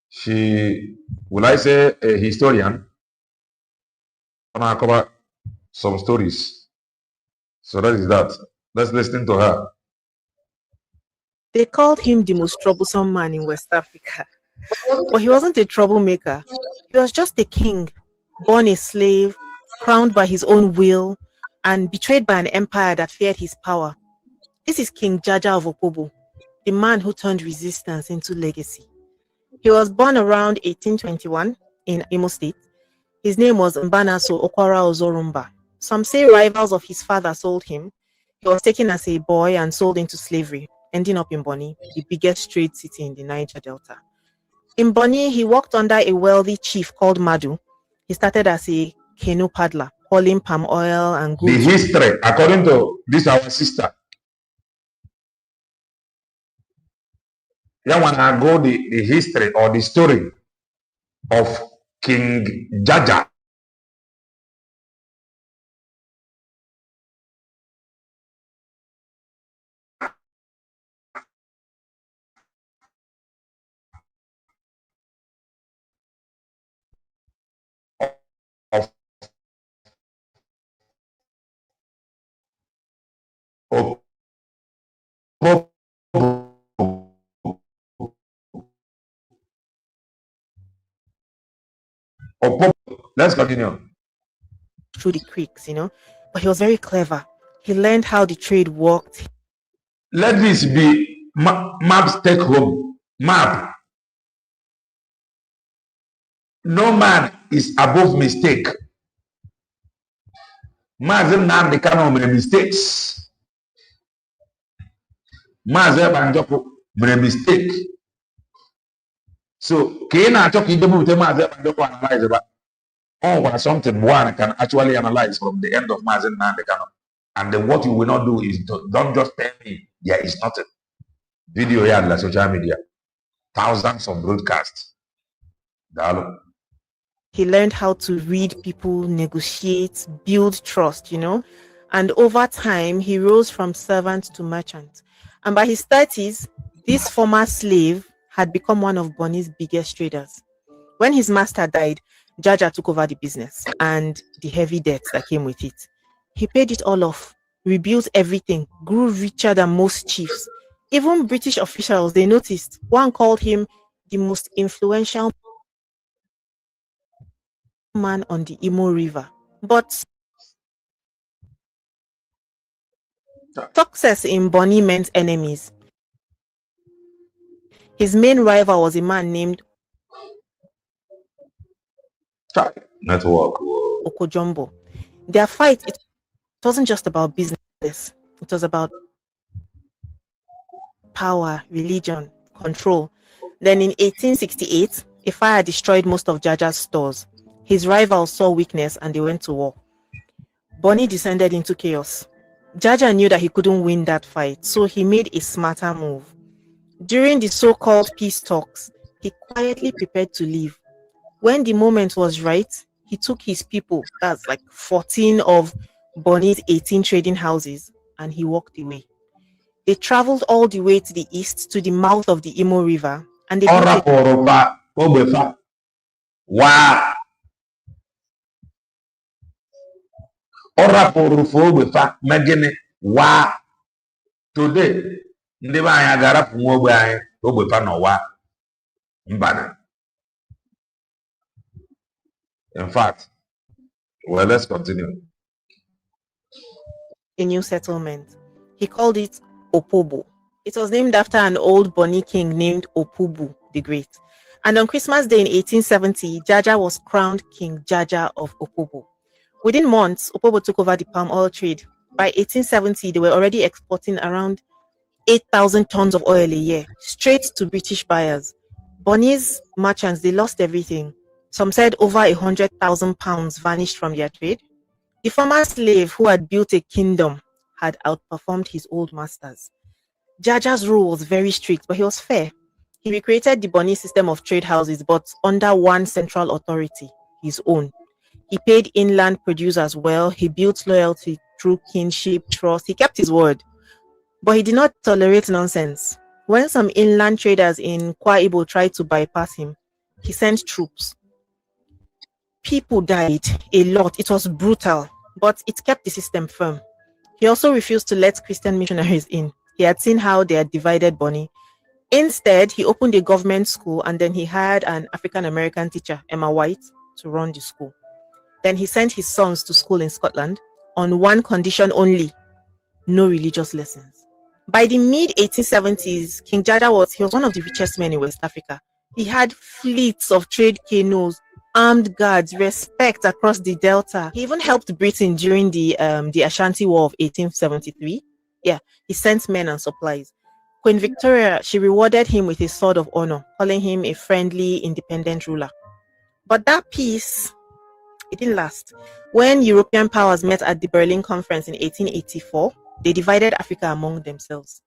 She, will I say, a historian. I'm gonna cover some stories. So that is that. Let's listen to her. They called him the most troublesome man in West Africa. But he wasn't a troublemaker. He was just a king, born a slave, crowned by his own will, and betrayed by an empire that feared his power. This is King Jaja of Opobo, the man who turned resistance into legacy. He was born around 1821 in Imo State. His name was Mbanaso Okwara Ozorumba. Some say rivals of his father sold him. He was taken as a boy and sold into slavery, ending up in Bonny, the biggest trade city in the Niger Delta. In Bonny, he worked under a wealthy chief called Madu. He started as a canoe paddler, hauling palm oil and goods. The history, according to this our sister. Yeah, when I go the history or the story of King Jaja. Let's continue. Through the creeks, but he was very clever. He learned how the trade worked. Let this be Map's take home. Map. No man is above mistake. Mazem Nam the canon of mistakes. Mazem and Joko mistake. So, Kena talking about Mazem and Joko analyze about something one can actually analyze from the end of Mazem Nam the canon. And then what you will not do is don't just tell me there is nothing. Video here on social media. Thousands of broadcasts. He learned how to read people, negotiate, build trust, And over time, he rose from servant to merchant. And by his 30s, this former slave had become one of Bonny's biggest traders. When his master died, Jaja took over the business and the heavy debts that came with it. He paid it all off, rebuilt everything, grew richer than most chiefs. Even British officials, they noticed. One called him the most influential man on the Imo River. But success in Bonny meant enemies. His main rival was a man named Okojombo. Their fight, it wasn't just about business. It was about power, religion, control. Then in 1868, a fire destroyed most of Jaja's stores. His rivals saw weakness and they went to war. Bonny descended into chaos. Jaja knew that he couldn't win that fight, so he made a smarter move. During the so-called peace talks, he quietly prepared to leave. When the moment was right, he took his people, that's like 14 of Bonny's 18 trading houses, and he walked away. They traveled all the way to the east to the mouth of the Imo River, and they today ndị be anyị ga-arapụ nwa ogbe anyị ogbefa n'ụwa mbana. In fact, well, let's continue. a new settlement. He called it Opobo. It was named after an old Bonny king named Opubu the Great. And on Christmas Day in 1870, Jaja was crowned King Jaja of Opobo. Within months, Opobo took over the palm oil trade. By 1870, they were already exporting around 8,000 tons of oil a year, straight to British buyers. Bonny's merchants, they lost everything. Some said over £100,000 vanished from their trade. The former slave who had built a kingdom had outperformed his old masters. Jaja's rule was very strict, but he was fair. He recreated the Bonny system of trade houses, but under one central authority, his own. He paid inland producers well. He built loyalty through kinship, trust. He kept his word. But he did not tolerate nonsense. When some inland traders in Kwa Ibo tried to bypass him, he sent troops. People died a lot. It was brutal, but it kept the system firm. He also refused to let Christian missionaries in. He had seen how they had divided Bonny. Instead, he opened a government school and then he hired an African American teacher, Emma White, to run the school. Then he sent his sons to school in Scotland on one condition only: no religious lessons. By the mid 1870s, King Jaja was one of the richest men in West Africa. He had fleets of trade canoes, armed guards, respect across the Delta. He even helped Britain during the Ashanti War of 1873. Yeah, he sent men and supplies. Queen Victoria, she rewarded him with a sword of honor, calling him a friendly, independent ruler. But that peace, it didn't last. When European powers met at the Berlin Conference in 1884, they divided Africa among themselves.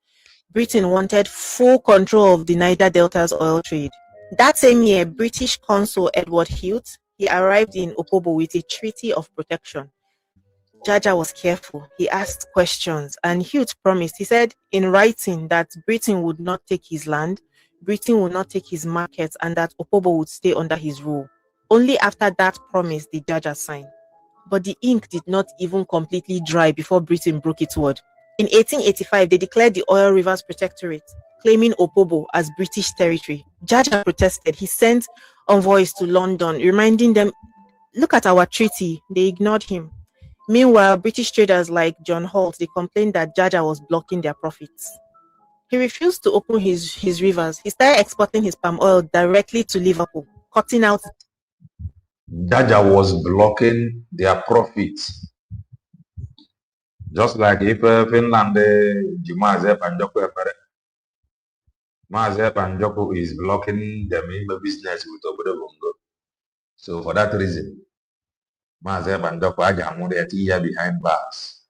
Britain wanted full control of the Niger Delta's oil trade. That same year, British consul Edward Heath, he arrived in Opobo with a treaty of protection. Jaja was careful. He asked questions, and Heath promised. He said in writing that Britain would not take his land, Britain would not take his markets, and that Opobo would stay under his rule. Only after that promise did Jaja sign. But the ink did not even completely dry before Britain broke its word. In 1885, they declared the Oil Rivers Protectorate, claiming Opobo as British territory. Jaja protested. He sent envoys to London, reminding them, look at our treaty. They ignored him. Meanwhile, British traders like John Holt, they complained that Jaja was blocking their profits. He refused to open his rivers. He started exporting his palm oil directly to Liverpool, cutting out. Jaja was blocking their profits. Just like if Finland, Maazị Panjoko is blocking them in the business with Obodo Bongo. So for that reason, Maazị Panjoko Ajamu here behind bars.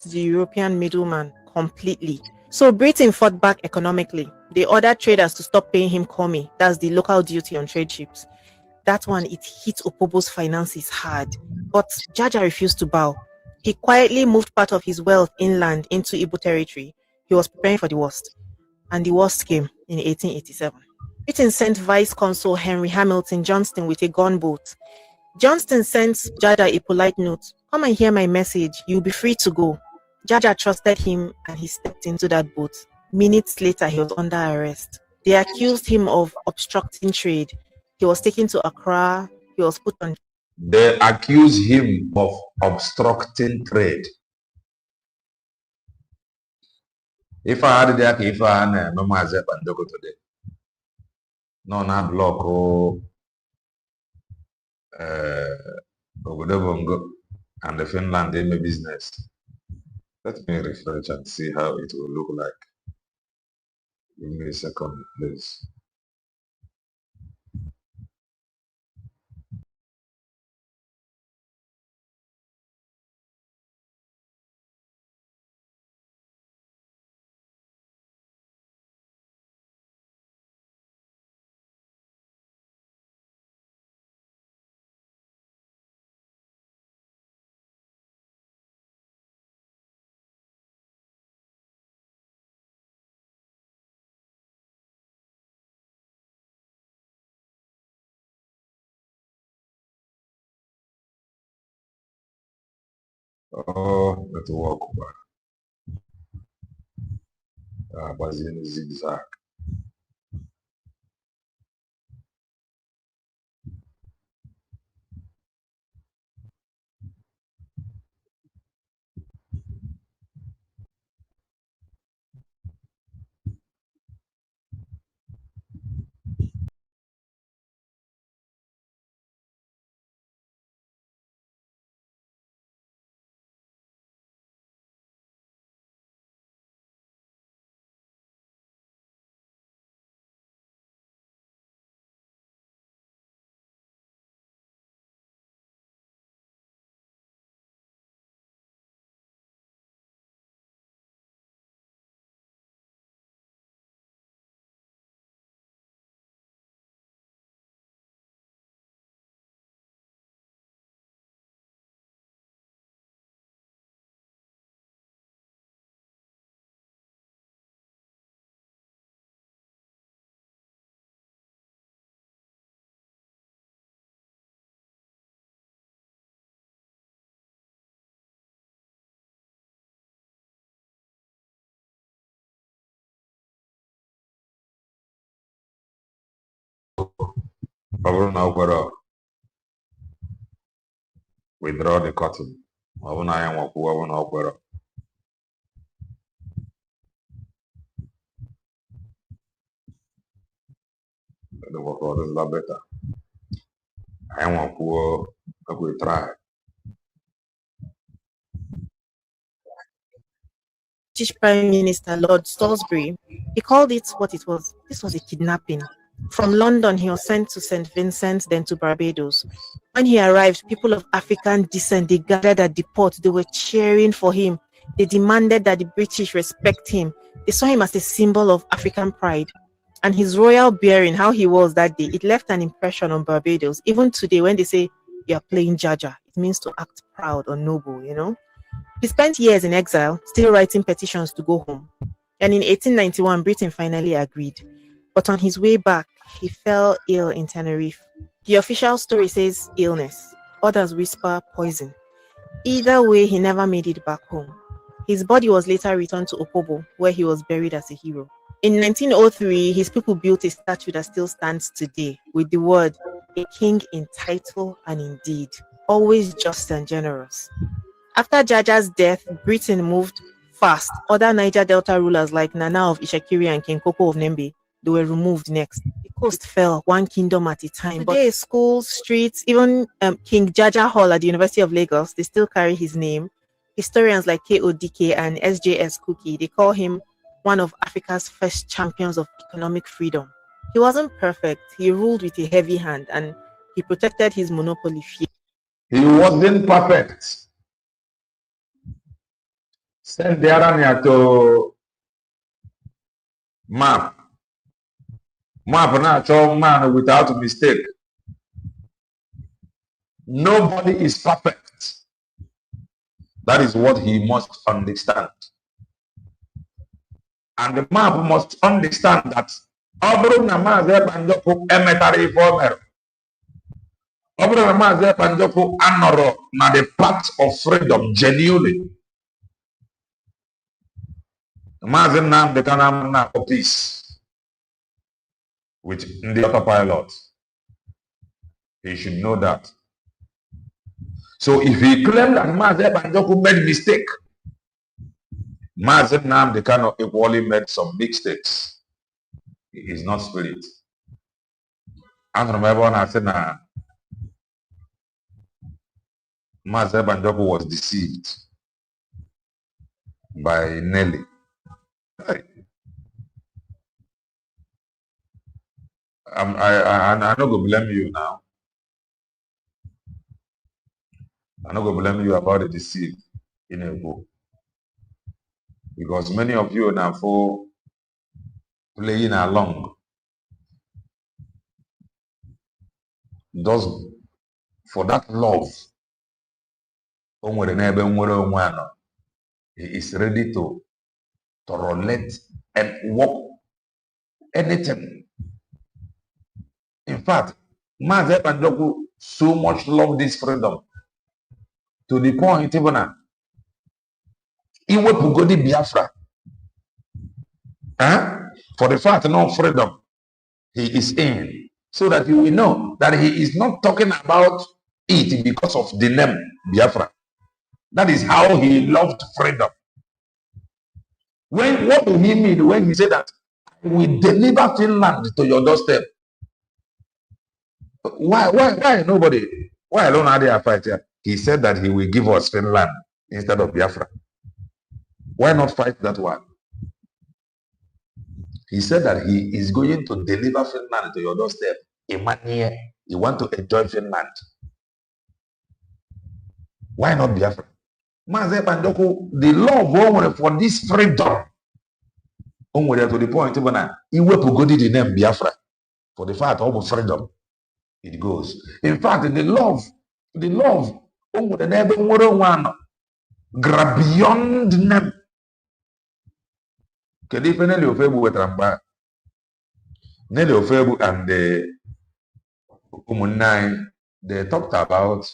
The European middleman completely. So Britain fought back economically. They ordered traders to stop paying him komi, that's the local duty on trade ships. That one, it hit Opobo's finances hard, but Jaja refused to bow. He quietly moved part of his wealth inland into Igbo territory. He was preparing for the worst, and the worst came in 1887. Britain sent Vice Consul Henry Hamilton Johnston with a gunboat. Johnston sent Jaja a polite note: come and hear my message, you'll be free to go. Jaja trusted him and he stepped into that boat. Minutes later, he was under arrest. They accused him of obstructing trade. He was taken to Accra. He was put on. They accused him of obstructing trade. If I had that, if I had no Maazị Panjoko today, no, not block Obodo Bongo and the Finland in the business. Let me refresh and see how it will look like. Give me a second, please. Oh, it will work. Was in zigzag. withdraw the cotton. The work orders are better. I want to try. British Prime Minister Lord Salisbury, he called it what it was. This was a kidnapping. From London, he was sent to St. Vincent, then to Barbados. When he arrived, people of African descent, they gathered at the port. They were cheering for him. They demanded that the British respect him. They saw him as a symbol of African pride. And his royal bearing, how he was that day, it left an impression on Barbados. Even today, when they say you're playing Jaja, it means to act proud or noble, you know. He spent years in exile, still writing petitions to go home. And in 1891, Britain finally agreed. But on his way back, he fell ill in Tenerife. The official story says illness. Others whisper poison. Either way, he never made it back home. His body was later returned to Opobo, where he was buried as a hero. In 1903, his people built a statue that still stands today with the word, "A king in title and in deed, always just and generous." After Jaja's death, Britain moved fast. Other Niger Delta rulers like Nana of Ishakiri and King Koko of Nembe, they were removed next. The coast fell one kingdom at a time. Today, schools, streets, even King Jaja Hall at the University of Lagos, they still carry his name. Historians like KODK and SJS Cookie, they call him one of Africa's first champions of economic freedom. He wasn't perfect. He ruled with a heavy hand and he protected his monopoly. He wasn't perfect. Send the Arania to map. Map now show man without mistake. Nobody is perfect. That is what he must understand. And the map must understand that Obru Namaze Panjoku emetari former. Obru Namaze Panjoku anoro na the path of freedom genuinely. Imagine now they can have peace with the autopilot. He should know that. So if he claimed that Mazen Banjoku made mistake, Mazen Nnamdi Kanu equally made some mistakes. He is not spirit. And remember when I said that Mazen Banjoku was deceived by Nelly. I not going to blame you now. I'm not going to blame you about the deceit in a book. Because many of you are now for playing along. Those for that love, he is ready to tolerate and walk anything. In fact, Mazen Banjoku so much love this freedom to the point even now. Iwe Pugodi Biafra. For the fact no freedom he is in, so that you will know that he is not talking about it because of the name Biafra. That is how he loved freedom. What do he mean when he said that we deliver Finland to your doorstep? Why nobody? Why alone are they fight here? He said that he will give us Finland instead of Biafra. Why not fight that one? He said that he is going to deliver Finland to your doorstep. Emmanuel, you want to enjoy Finland. Why not Biafra? Mazen Banjoku, the love for this freedom. To the point even now, he will go the name Biafra for the fact of freedom. It goes. In fact, the love, the neighbor one grab beyond them. Nelly Ofebu and the Umunai, they talked about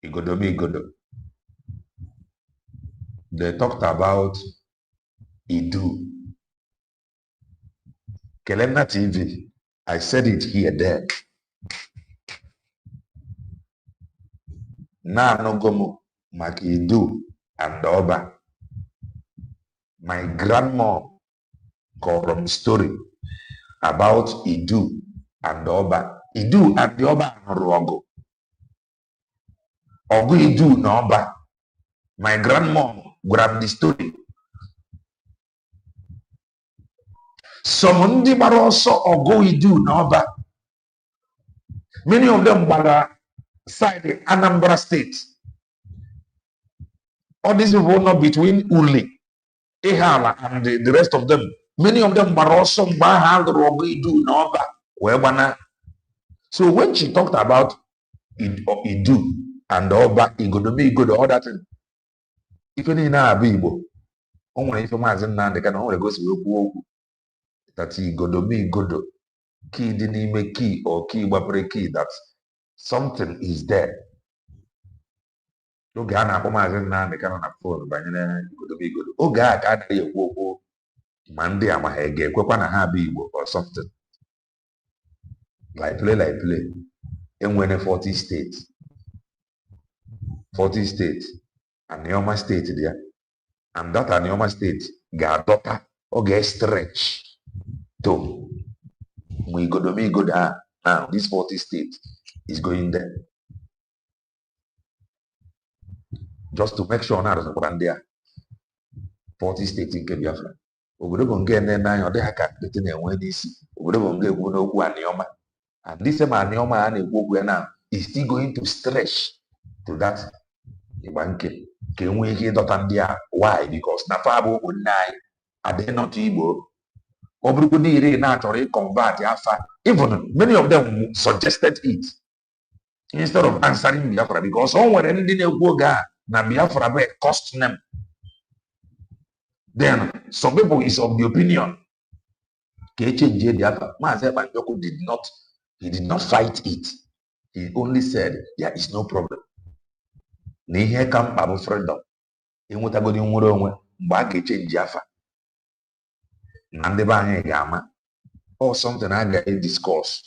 Igodo. They talked about Idu. Kelena TV, I said it here, there. Now no gomo Makidu and Oba. My grandma called a story about Idu and Oba. Idu and the Oba and Rogo. Ogu Idu na Oba. My grandma grabbed the story. Some ndị gbara ọsọ Ogu Idu na Oba. Many of them gbara side Anambra State. All these people not between Uli, Ehala, and the rest of them. Many of them gbara ọsọ mgbe ha lụrụ Ogu Idu na Oba wee gbana. So when she talked about Idu and Oba, Igodo, all that thing, ife niile na-abụ Igbo, o nwere ife Maazị Nnamdi Kanu, o nwere gosi okwu that Igodo, key dị n'ime key or key gbapere key, that something is there. Oge a na-akpọ Maazị Nnamdi Kanu na phone banyere Igodo. Oge a ka a naghị ekwu okwu ma ndị ama ha ga-ekwekwa na ha bụ Igbo or something. Like play. Enwere 40 states. 40 states. Anioma state there. And that Anioma state ga-adọta or ga-stretch to Igodo. Now this 40 states is going there. Just to make sure now there's there. 40 states in Biafra. Obodo bụ nke na-eme anya ọ dịghị ka nkịtị na-enwe n'isi. Obodo bụ nke ekwu n'okwu Anioma. And this same Anioma a na-ekwu okwu ya now is still going to stretch to that Igbanke. Ka enwee ike ịdọta ndị a. Why? Because na fa bụ ụmụnne anyị adịghị n'otu Igbo. Ọ bụrụkwa ndị iri na-achọrọ ịconvert afa. Even many of them suggested it instead of answering Biafra, because o nwere ndị na-ekwu oge a na Biafra bụ cost name. Then some people is of the opinion Keche Biafra. Maazị Ekpanjọkụ did not fight it. He only said there is no problem. Na ihe ka mkpa bụ freedom. Enwetagodi nwere onwe mgbe a ga-echenji Biafra. Na ndị be anyị ga-ama or something I get discuss.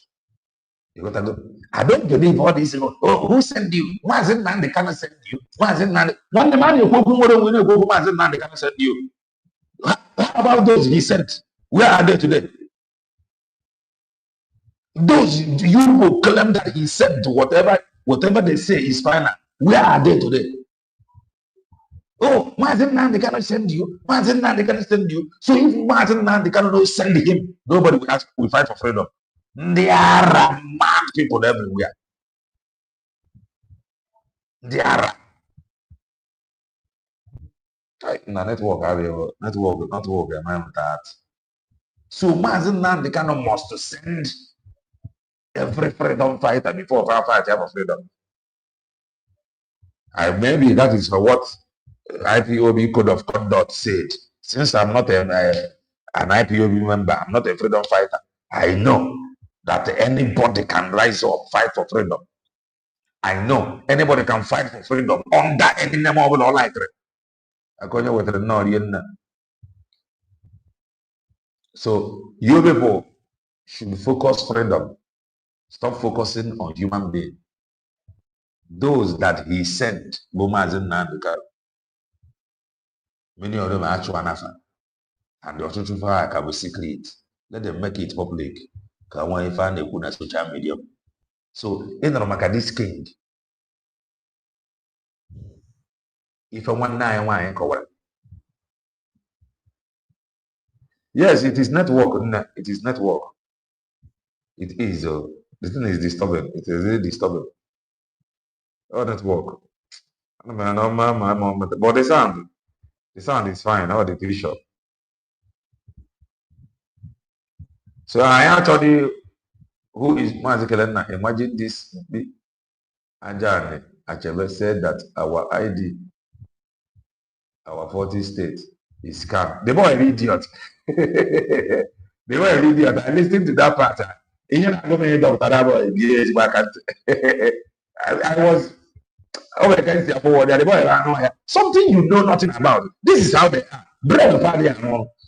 You got to go. I don't believe all these. Oh, who sent you? Maazị Nnamdi Kanu send you. Maazị Nnamdi. One man you go Maazị Nnamdi Kanu send you. How about those he sent? Where are they today? Those you will claim that he said whatever they say is final. Where are they today? Oh, Maazị Nnamdi Kanu send you. Maazị Nnamdi Kanu send you. So if Maazị Nnamdi Kanu don't send him, nobody will ask. We fight for freedom. There are mad people everywhere. There are. Na network, am that. So Maazị Nnamdi Kanu must send every freedom fighter before our fight have freedom. Maybe that is what IPOB Code of Conduct said. Since I'm not an IPOB member, I'm not a freedom fighter, I know that anybody can rise up, fight for freedom. I know anybody can fight for freedom under any name of law like that. So you people should focus freedom. Stop focusing on human being. Those that he sent, Maazị Nnamdi Kanu, many of them are actual anafa, and the Ọchụchụ Fire can be secret. Let them make it public. Ka nwa ife a na-ekwu na social media. So in maka this king, ife nwanne anyị nwaanyị kọwara. Yes, it is network. It is network. It is. The thing is disturbing. It is really disturbing. Oh, network. But the sound is fine. Oh, the picture. So I actually, who is Maazị Kelena? Imagine this. Ajani Achebe said that our ID, our 40 state is scam. The boy an idiot. The boy an idiot. I listened to that part. I was against the forward. The boy something you know nothing about. This is how they are.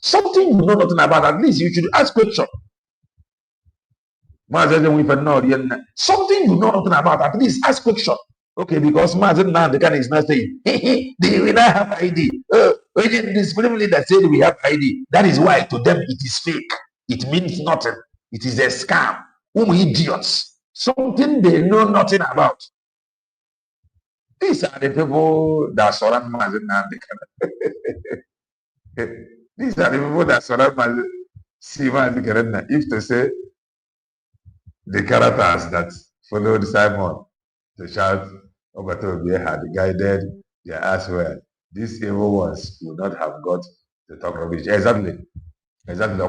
Something you know nothing about. At least you should ask questions. Something you know nothing about, at least ask question. Okay, because Mazen now the kind is not saying, we don't have ID. This family that said we have ID. That is why to them it is fake. It means nothing. It is a scam. Idiots. Something they know nothing about. These are the people that surround Mazen now. These are the people that surround Mazen. See Mazen if to say the characters that followed Simon to shout, Obatobi had guided their ass well. These evil ones would not have got to talk rubbish. Exactly. Exactly.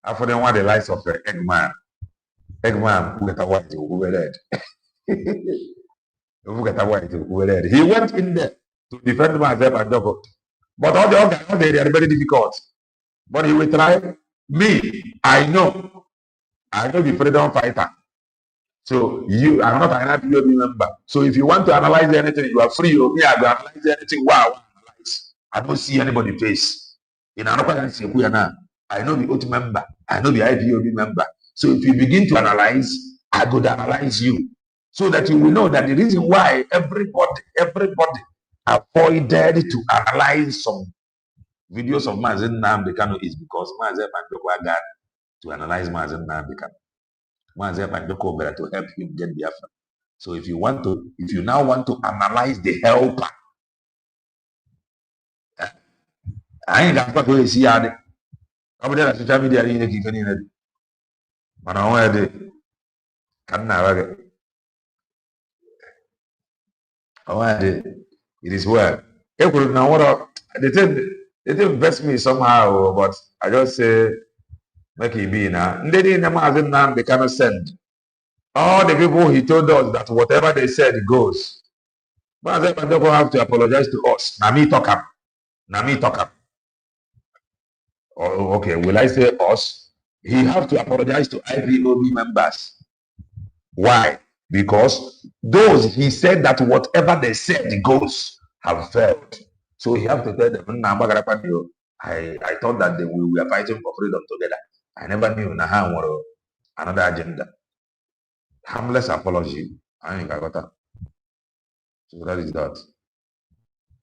After them, want the lives of Eggman. Eggman, who get a white, who were dead. Who get a white, who were dead. He went in there to defend myself and Joko. But all the other guys, they are very difficult. But he will try. Me, I know the freedom fighter. So I'm not an IPOB member. So if you want to analyze anything, you are free. Me, I will analyze anything. Wow, analyze. I don't see anybody face. In another I know the OT member. I know the IPOB member. So if you begin to analyze, I go to analyze you. So that you will know that the reason why everybody avoided to analyze some videos of Mazen Nnamdi Kanu is because Mazen Banjoko got to analyze Mazen Nnamdi Kanu. Mazen Banjoko better to help him get Biafra. So if you now want to analyze the helper, I ain't got to see how over there social media in it is well. They didn't best me somehow, but I just say make it be now. They they cannot send. All the people he told us that whatever they said goes. But I don't have to apologize to us. Nami talk up. Oh, okay, will I say us? He have to apologize to IPOB members. Why? Because those he said that whatever they said goes have failed. So he have to tell them, I thought that we were fighting for freedom together. I never knew another agenda. Harmless apology. I think I got that. So that is that.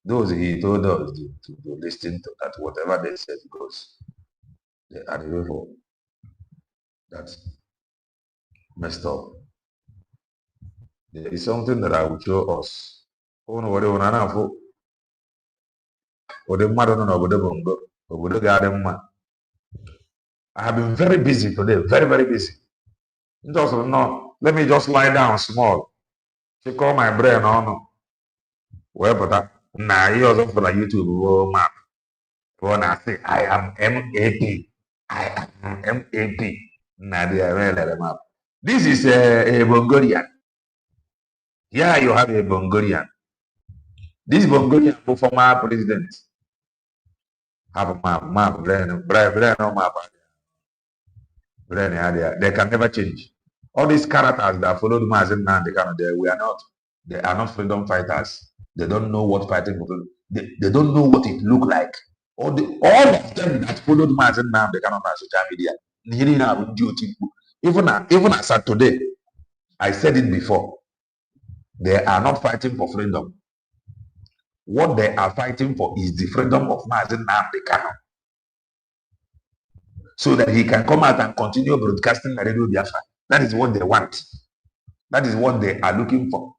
Those he told us to listen to that whatever they said goes. They are the way for that messed up. There is something that I will show us. I have been very busy today, very, very busy. Just no, let me just lie down small. She call my brain on. Well, but now you also for the YouTube map. When I say I am MAP, I am MAP. Nadia map. This is a Bongolian. Here you have a Bongolian. This Bongolian former president have a map, brain map. They can never change. All these characters that followed Mazen Nnamdi Kanu, they are not freedom fighters. They don't know what fighting for freedom. They don't know what it look like. All of them that followed Mazen Nnamdi Kanu on social media, even as of today, I said it before. They are not fighting for freedom. What they are fighting for is the freedom of Mazen Nnamdi Kanu, so that he can come out and continue broadcasting the Radio Biafra. That is what they want. That is what they are looking for.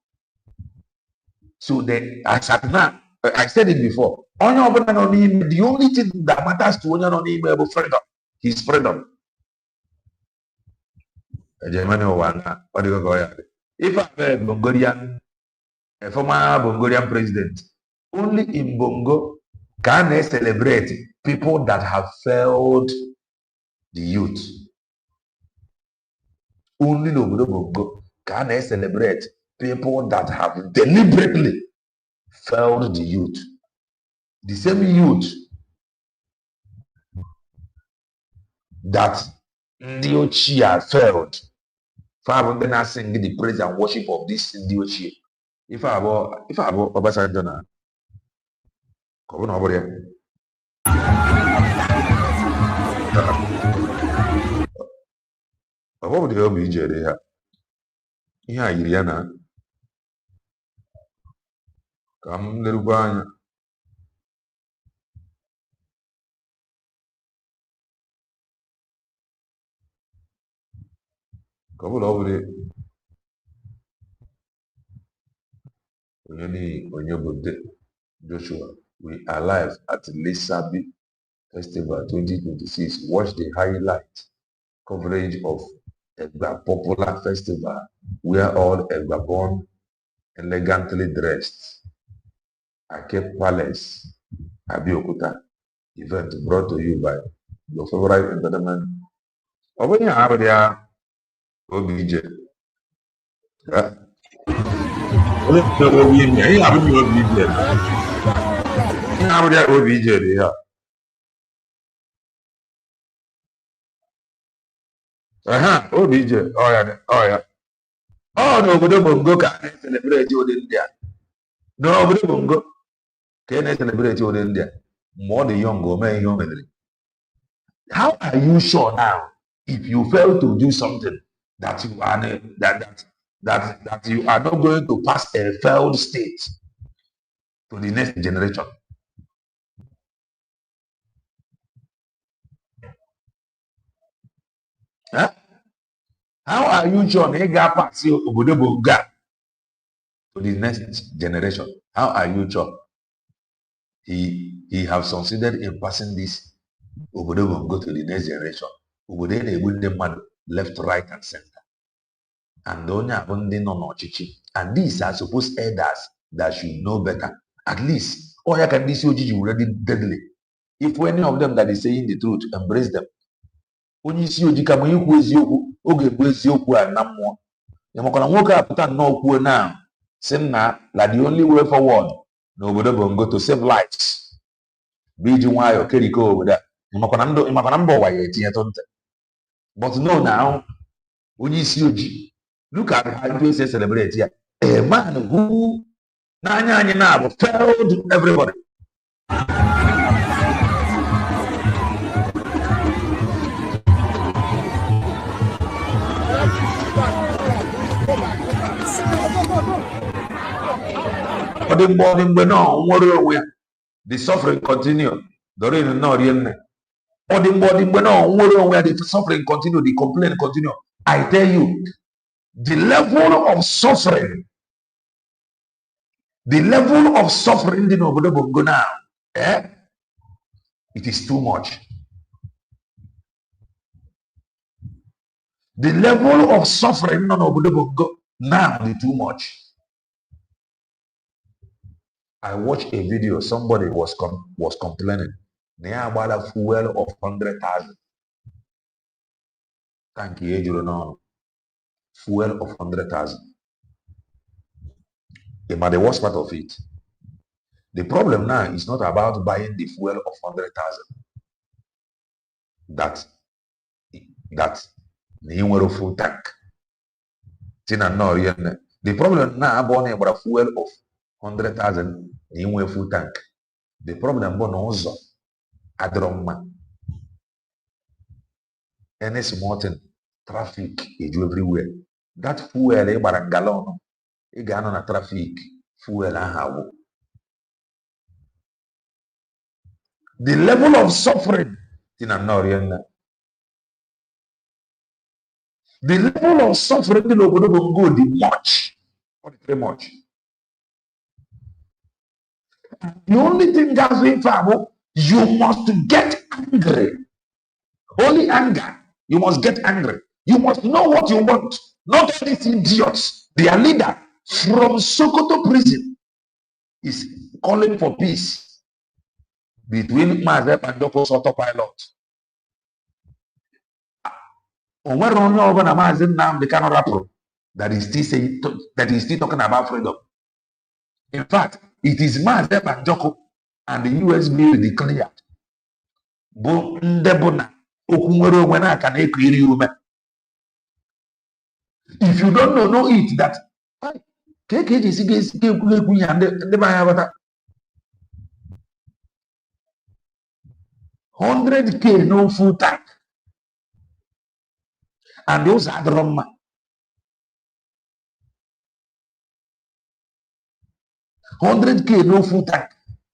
So as at now, I said it before. The only thing that matters to Onyan is freedom. His freedom. If I'm a former Bongolian president, only in Bongo can they celebrate people that have failed the youth. Only in Bongo can they celebrate people that have deliberately failed the youth. The same youth that Ndiochia failed. Father, then I sing the praise and worship of this Ndiochia. If I were Obasanjo, come on over here. Ọ bụ dị obi ijere ha ihe a yiri ya na ka m lerukwa anya ka ọ bụla ọ bụrụ onye bụ Joshua. We are live at Lesabi Festival 2026. Watch the highlight coverage of Egba popular festival where all Egba born elegantly dressed. Ake Palace, Abeokuta. Event brought to you by your favorite entertainment. Open your app there, OBJ. OBJ there. OBJ. Oh yeah. Oh no, obodo Bongo ka na-celebrate ode ndị a. No, obodo Bongo ka na-celebrate ode ndị a. Mgbe ọ dị young, o mee ihe o mere. How are you sure now if you fail to do something that you are that you are not going to pass a failed state to the next generation? Huh? How are you sure na ị ga-pass obodo Bongo to the next generation? How are you sure he have succeeded in passing this obodo Bongo to the next generation? Obodo na-egbu ndị mmadụ left, right, and center. And onye abụ ndị nọ n'ọchịchị. And these are supposed elders that should know better. At least, all ya can isi ojiji already deadly. If any of them that is saying the truth, embrace them. Onye isi ojii ka ma ikwu eziokwu, oge bụ eziokwu a na mmụọ. Ya makwana nwoke apụta nnọọ kwuo na sị na the only way forward n'obodo Bongo to save lives bụ iji nwayọọ kerikọ obodo a. Ịmakwana mba ụwa ya etinyetụ ntị. But no, now onye isi ojii, look at how they say celebrate here. A man who n'anya anyị na-abụ failed everybody. Ọ dị mgbe nọ nwere onwe ya, the suffering continue. Doreen nọ rie nne. Ọ dị mgbe nọ nwere onwe ya, the suffering continue, the complaint continue. I tell you, the level of suffering in obodo Bongo now, it is too much. The level of suffering in obodo Bongo now is too much. I watched a video, somebody was complaining. They about a fuel of 100,000. Thank you, fuel of 100,000. But the worst part of it, the problem now is not about buying the fuel of 100,000. That the full tank. The problem now about a fuel of 100,000 in full tank. The problem also adroma. Any small thing, traffic is everywhere. That fuel a gallon, a gallon of traffic, fuel and how. The level of suffering in Anorian. The level of suffering in Obodo Bongo the much. Very much. The only thing that's in favor, you must get angry. Only anger. You must get angry. You must know what you want. Not all these idiots. Their leader from Sokoto prison is calling for peace between Mazep and Doko autopilot. That is still saying that is still talking about freedom. In fact, it is Mazep and Joko and the US bill declared. If you don't know it that 100K no full tank. And those are the wrong man. 100K no full tank.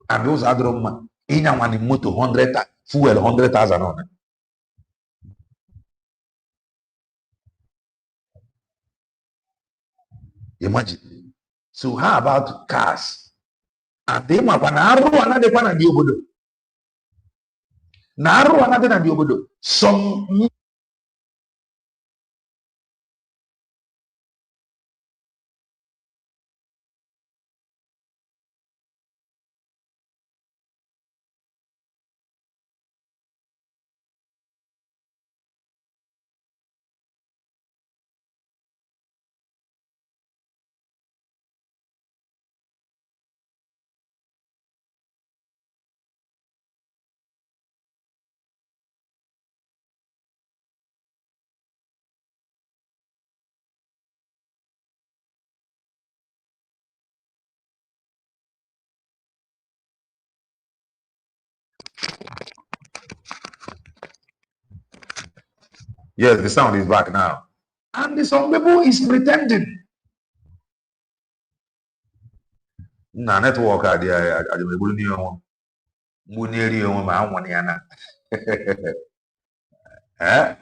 And those are the wrong man. In a one motor 100 fuel 100,000 on it. Imagine. So how about cars? And they might another one and the obodo. Naru another than the obodo. Some yes, the sound is back now. And some people is pretending. Na network I eh?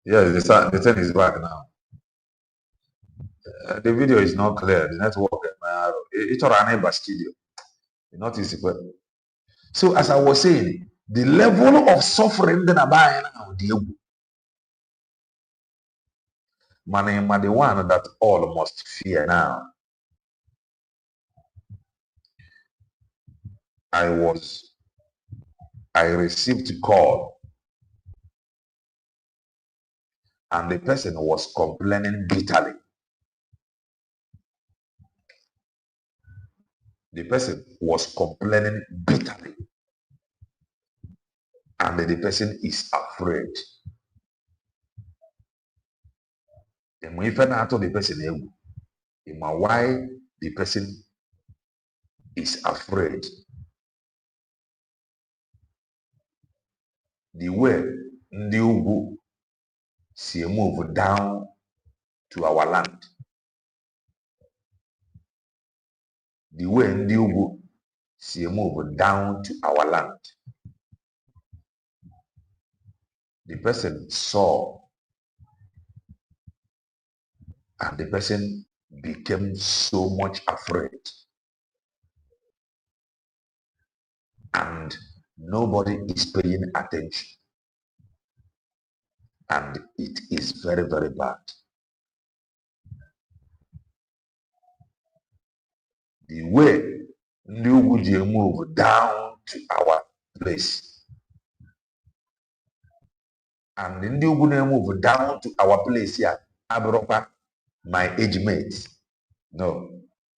Yes, the thing is back now. The video is not clear. The network, it's on a studio. Not easy. So as I was saying, the level of suffering that I'm buying now, the one that all must fear now. I received a call, and the person was complaining bitterly. The person was complaining bitterly, and the person is afraid. And when you find out the person, why the person is afraid. The way ndị ugwu si move down to our land. The way ndị ugwu si move down to our land. The person saw, and the person became so much afraid. And nobody is paying attention. And it is very, very bad. The way ndị ugwu ji move down to our place. And ndị ugwu move down to our place here. Abropa, my age mate. No,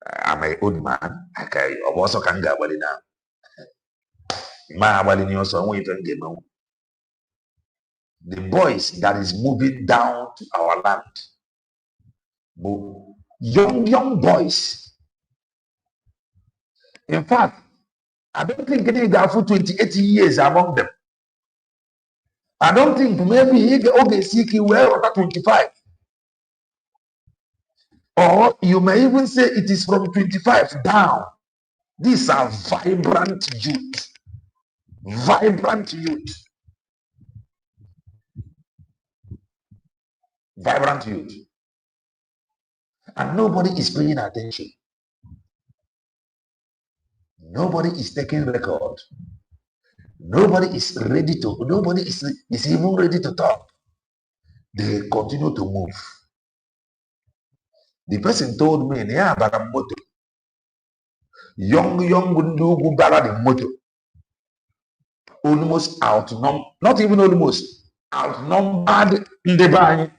I'm an old man. Okay, I'm also can go now. The boys that is moving down to our land. Young boys. In fact, I don't think any guy for 28 years among them. I don't think maybe he well 25. Or you may even say it is from 25 down. These are vibrant youth. Vibrant youth. Vibrant youth. And nobody is paying attention. Nobody is taking record. Nobody is even ready to talk. They continue to move. The person told me, yeah, but I'm moto. Young Ndugu bara the moto. Almost outnumbered, not even almost, outnumbered Ndebani.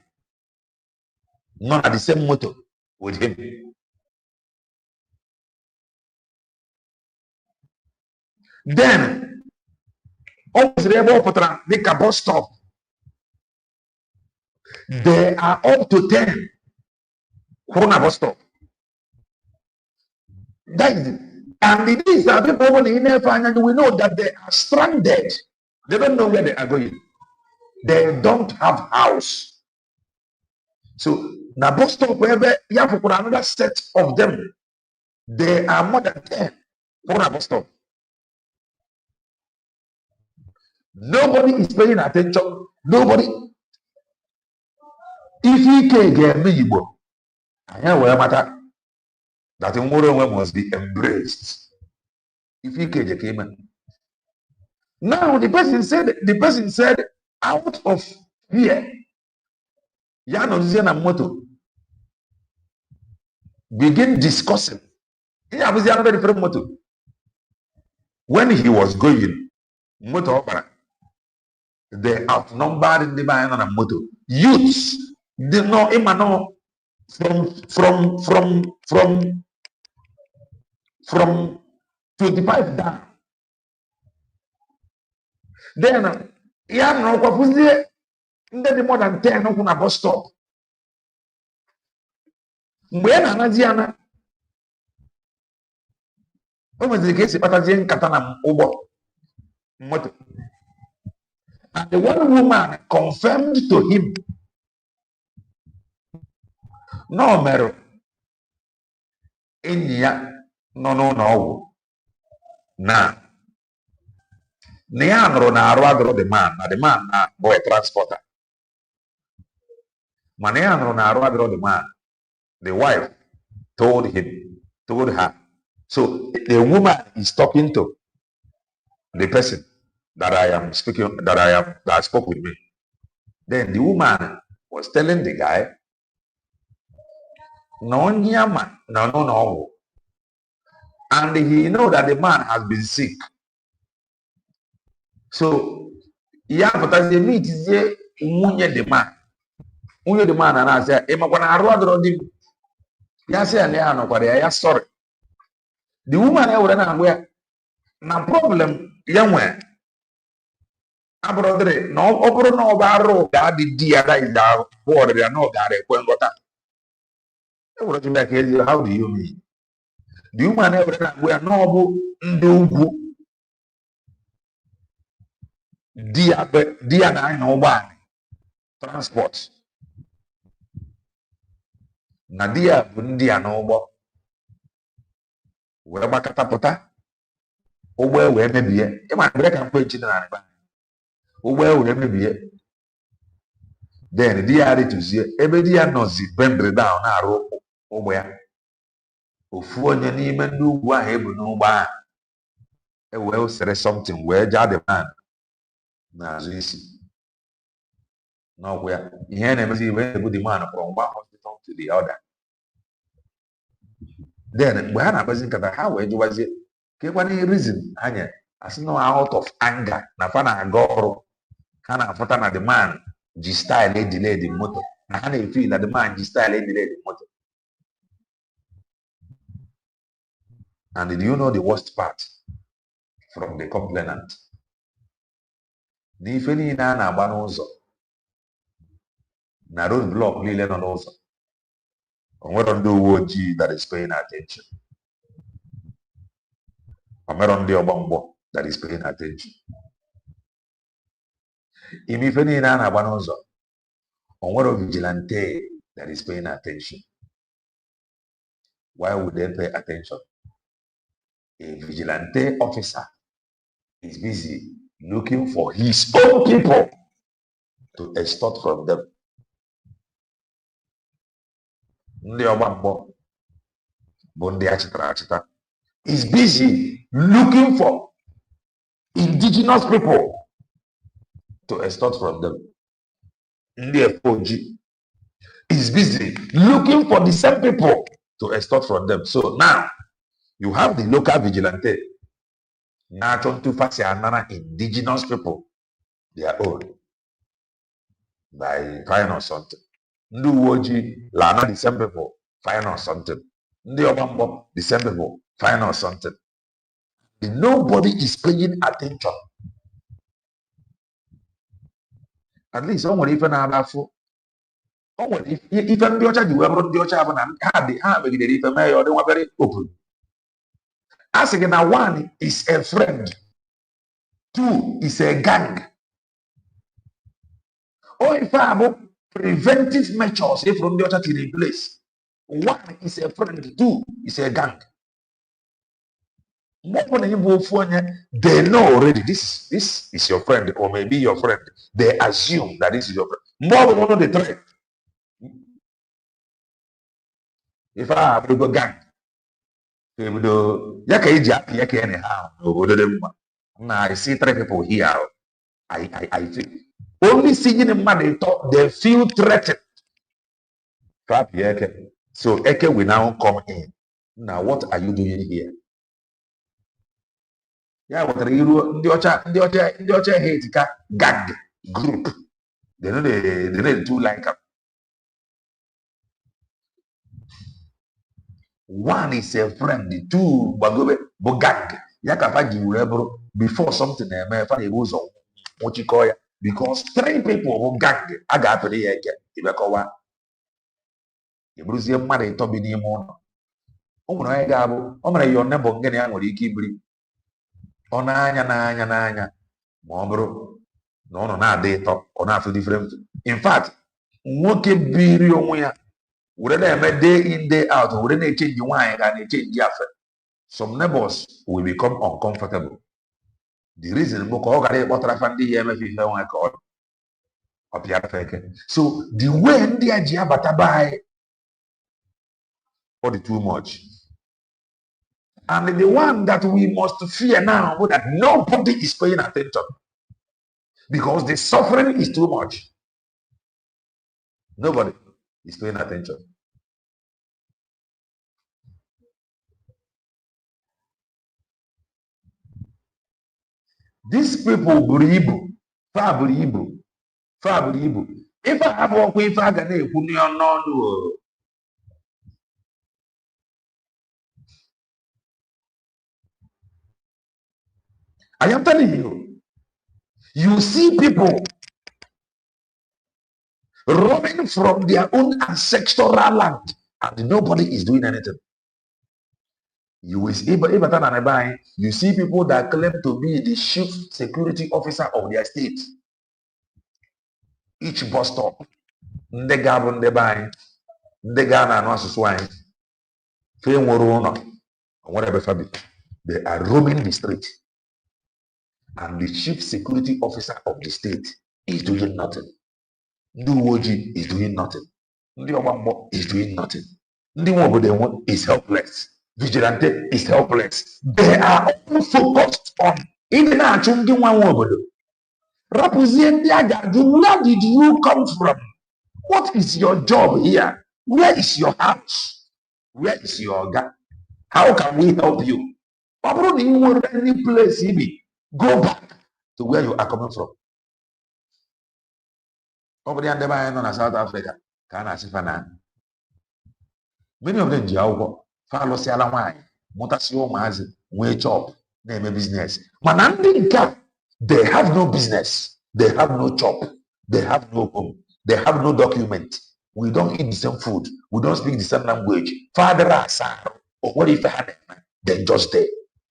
Not at the same moto with him. Then, almost able to make a bus stop. There are up to 10 Corona bus stop. That is it. And these are people in and we know that they are stranded. They don't know where they are going. They don't have house. So now bus stop wherever you have for another set of them. There are more than 10 Corona bus stop. Nobody is paying attention. Nobody. If he can get me, I know where matter that tomorrow must be embraced. If he can get me. Now the person said, out of fear, begin discussing. When he was going, motor, they outnumbered in the buying on a motor. Youths, they know him from 25 down. Then, the more than 10 on a bus stop. When Anaziana, what was the case? Patazian Katana Obo motor. And the one woman confirmed to him, no, Mero, India, no. Now, Neanro na arwadro the man na boy transporter. Maneanro na arwadro the man, the wife told her. So the woman is talking to the person that I am speaking, that spoke with me. Then the woman was telling the guy, no. And he know that the man has been sick. So, but as they meet, the man. The man and I say, sorry. The woman I na problem young brother no opero no baro that the dear that is our board they are not that how do you mean? The woman we are no ndugu dear na no one transport na dia bundia no bo we ba katapota ogbe we mebie e ma break am page na ba ogbe we mebie then dia re to see ebe dia no zi bendre down na aro ogbe ya ofu onye n'ime ndị ugwu ahụ ebu n'ụgbọ ahụ e wee sere something wee jaa the man n'azụ isi n'ọgwụ ya ihe na-emezi wee ebu the man from one hospital to the other. Then mgbe ha na-akpazi nkata ha wee jụwazie kekwana reason ha nyere asị na out of anger na fa na-aga ọrụ ha na-afụta na the man ji style edile the motor na ha na-efeel na the man ji style edile the motor. And do you know the worst part from the complainant? N'ife niile a na-agba n'ụzọ na road block niile nọ n'ụzọ onwero ndị uwe ojii that is paying attention. Onwero ndị ọgba mgbọ that is paying attention. Ime ife niile a na-agba n'ụzọ onwero vigilante that is paying attention. Why would they pay attention? A vigilante officer is busy looking for his own people to extort from them. Ndị ọgba mgbọ bụ ndị achịtara achịta is busy looking for indigenous people to extort from them. The FOG is busy looking for the same people to extort from them. So now you have the local vigilante natural to face another indigenous people their own by fine or something. Ndị uwe ojii lana the same people fine or something. Ndị ọgbambọ the same people fine or something. Nobody is paying attention. At least o nwere ife na-aba afọ. O nwere ife ndị ọcha ji wee bụrụ ndị ọcha bụ na ha megidere ife mee ya ọ dị nwa very open. A sị gị na one is a friend, two is a gang. O ife a bụ preventive measures if ndị ọcha tiri in place. One is a friend, two is a gang. They know already this is your friend or maybe your friend. They assume that this is your friend. More than one of the three. If I have to go gang, I see three people here. I think only seeing them they thought they feel threatened. So Eke will now come in. Now what are you doing here? Yeah, what are you doing? The Ocha hate gang group. They know they do like them. One is a friend, two gang. Before something goes on. What you call it? Because three people who gang I got to the egg. You bruise your money to be near one. Oh, my God, oh, my, your number getting on with you keep breathing. On anya, Mombro. No, not they talk on after different. In fact, what can be real way? Would they day in, day out, wouldn't they change the wine and they change the effort? Some neighbors will become uncomfortable. The reason book all got what I found the MF if I want to call up the so the way the idea but I buy for the too much. And the one that we must fear now that nobody is paying attention because the suffering is too much. Nobody is paying attention. These people buribu, far buribu. If I have walk with Fagane, who you know. I am telling you, you see people roaming from their own ancestral land and nobody is doing anything. You will see, you see people that claim to be the chief security officer of their state. Each bus stop, they are roaming the street. And the chief security officer of the state is doing nothing. Nduwoji is doing nothing. Ndiobambo is doing nothing. Ndiwobodewo is helpless. Vigilante is helpless. They are all focused on even achungi wanwobodo. Where did you come from? What is your job here? Where is your house? Where is your God? How can we help you? Any place you be. Go back to where you are coming from. Over there, in South Africa, many of them follow Salamai, Motasio Mazi, way job, name a business. Manandinka, they have no business, they have no job, they have no home, they have no document. We don't eat the same food, we don't speak the same language. Father, or what if I had then just there?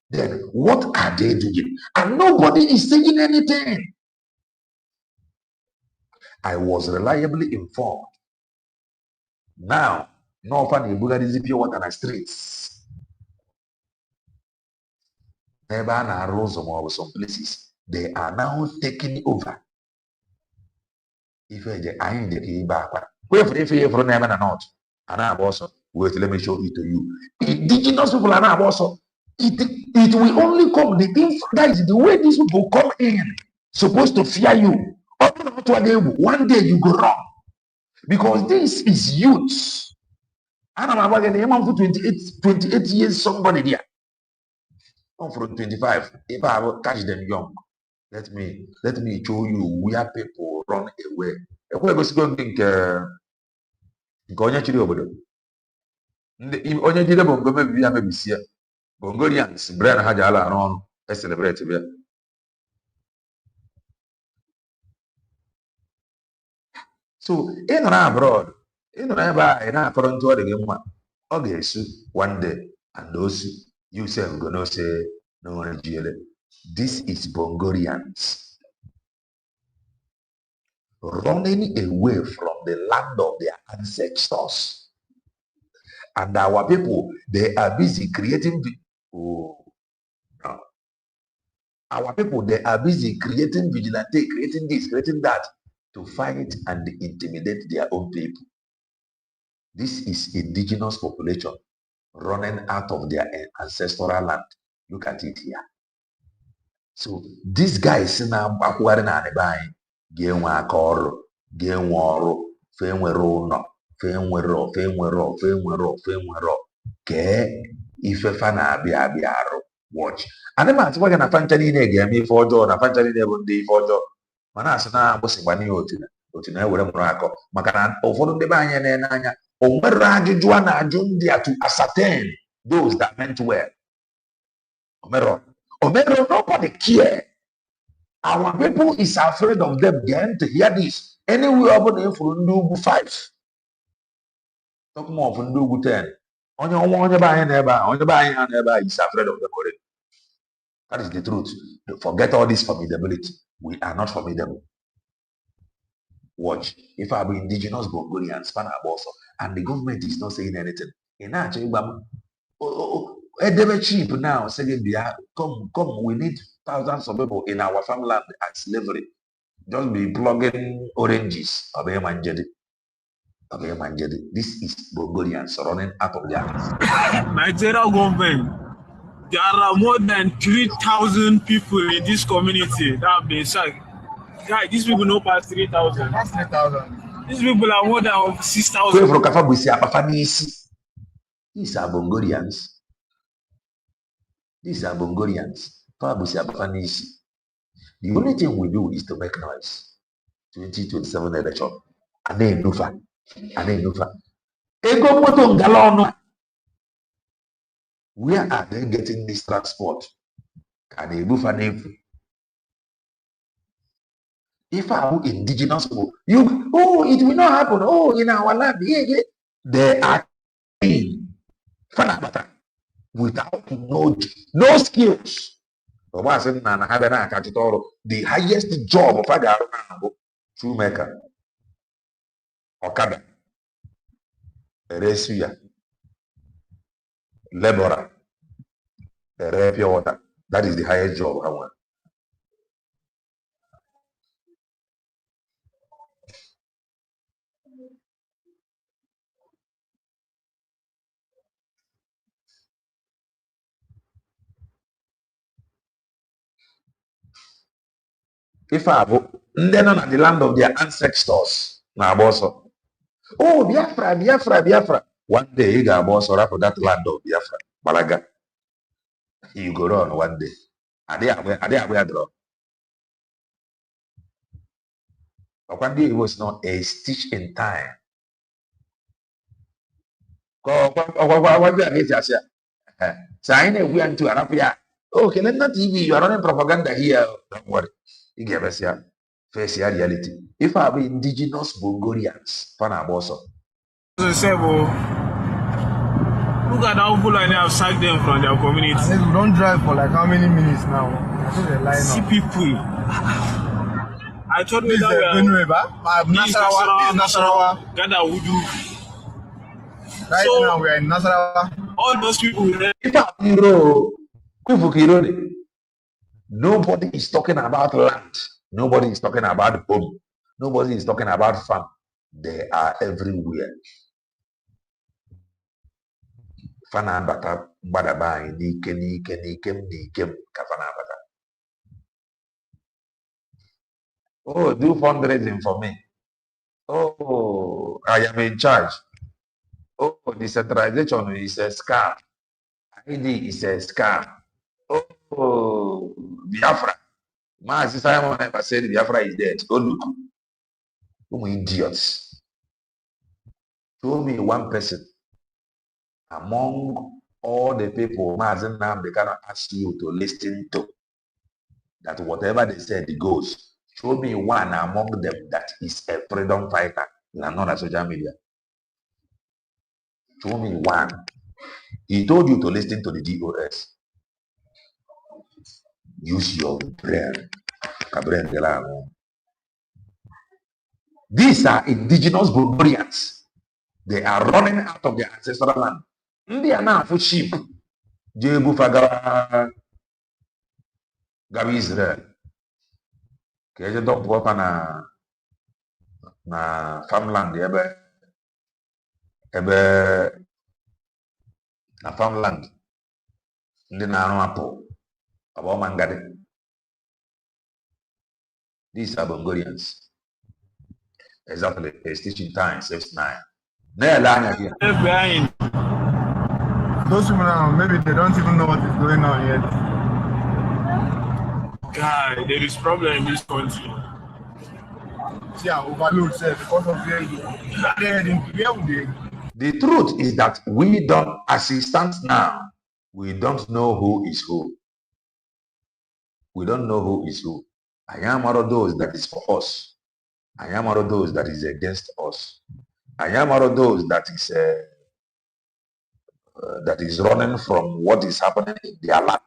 Then what are they doing? And nobody is saying anything. I was reliably informed. Now, no fun in pure water on the streets. Never arose or some places. They are now taking over. If I ain't the back, if you from never not, and I'm also wait, let me show it to you. Indigenous people are now also. it will only come. That is the way these people come in, supposed to fear you. One day you go wrong. Because this is youth. And I'm about for 28 years, somebody there. I'm from 25. If I will catch them young, let me show you where people run away. Nke onye chiri obodo onye jide bongo mebibi ya mebisie Bongolians brand ha ji ala arụ ọrụ celebrate bịa. So ị nọrọ abroad, ị nọrọ ebe a ị na-akọrọ ntụ ọ dị gị mma, ọ ga-esu one day and osu you say go no say no Nigeria. This is Bongolians running away from the land of their ancestors. And our people, they are busy creating. Oh, no. Our people, they are busy creating vigilante, creating this, creating that, to fight and intimidate their own people. This is indigenous population running out of their ancestral land. Look at it here. So this guy is now bakwari na nebai. Genwa akoro, genwa ọrụ, fe nwere ụlọ, fe nwere ke ifefa na-abịa arụ. Watch. Adị m atụkwa gị na fancha niile ga-eme ife ọjọọ, na fancha niile bụ ndị ife ọjọọ, mana asị na agbụsịgba n'ihe otu na-ewere mụrụ akọ, maka na ụfọdụ ndị be anyị na-ene anya o nwere ajụjụ a na-ajụ ndị a to ascertain those that meant well. Omero, nobody care. Our people is afraid of them. Again, to hear this. Anywhere over there for Ndugu 5. Talk more of Ndugu 10. Onye buy never is afraid of them already. That is the truth. Forget all this formidability. We are not formidable. Watch. If I be indigenous Bongolians, and the government is not saying anything. It's cheap now. Saying, come, we need thousands of people in our farmland at slavery. Just be plugging oranges. This is Bongolians running out of their Nigeria government, there are more than 3,000 people in this community that have been sacked. Guys, these people know past 3,000. That's 3,000. These people are more than 6,000. These are Bongolians. These are Bongolians. The only thing we do is to make noise. 2027 election. Ane nufa. Ego moto ngalono. Where are they getting this transport? Ane nufa nefu. If I were indigenous people, it will not happen. In our land, they are in without no skills. The highest job of a shoemaker, Okada, Resuya, laborer, pure water. That is the highest job I want. If I have then on the land of their ancestors, now also. Oh, Biafra. One day you got boss or for that land of Biafra, Malaga. You go on one day. Are they aware draw? But one day it was not a stitch in time. What do I need to say? So I know we are to Arabia. Okay, let not TV. You are running propaganda here. Don't worry. You give us here. Face your reality. If I be indigenous Bongolians, Panaboso. Look at how people like have sacked them from their community. We don't drive for like how many minutes now? I think they line See up. people. I thought This is Nasarawa. Gada Wudu. Right So- now we are in Nasarawa. All those people. If I hero, nobody is talking about land. Nobody is talking about home. Nobody is talking about farm. They are everywhere. Fana bata gbadaba anyị n'ike m ka fana bata. Oh, do fundraising for me. Oh, I am in charge. Oh, decentralization is a scam. ID is a scam. Oh, Biafra. Mazi Simon never said Biafra is dead. Oh, look. Oh, idiots. Show me one person among all the people Mazi Nnamdi cannot ask you to listen to, that whatever they said goes. Show me one among them that is a freedom fighter and not a social media. Show me one. He told you to listen to the DOS. Use your brain. These are indigenous Bulgarians. They are running out of their ancestral land. They are now for sheep. Jebu Fagara Gabi Israel. Keje dok buapa na farmland ebe na farmland. Ndị na-arụ apụ about Mangade. These are Bulgarians. Exactly. It's teaching time, saves 9. Those people now, maybe they don't even know what is going on yet. Guy, there is problem in this country. Yeah, overload said because of the truth is that we don't, as it stands now, we don't know who is who. We don't know who is who. I am one of those that is for us. I am one of those that is against us. I am one of those that is running from what is happening in their land.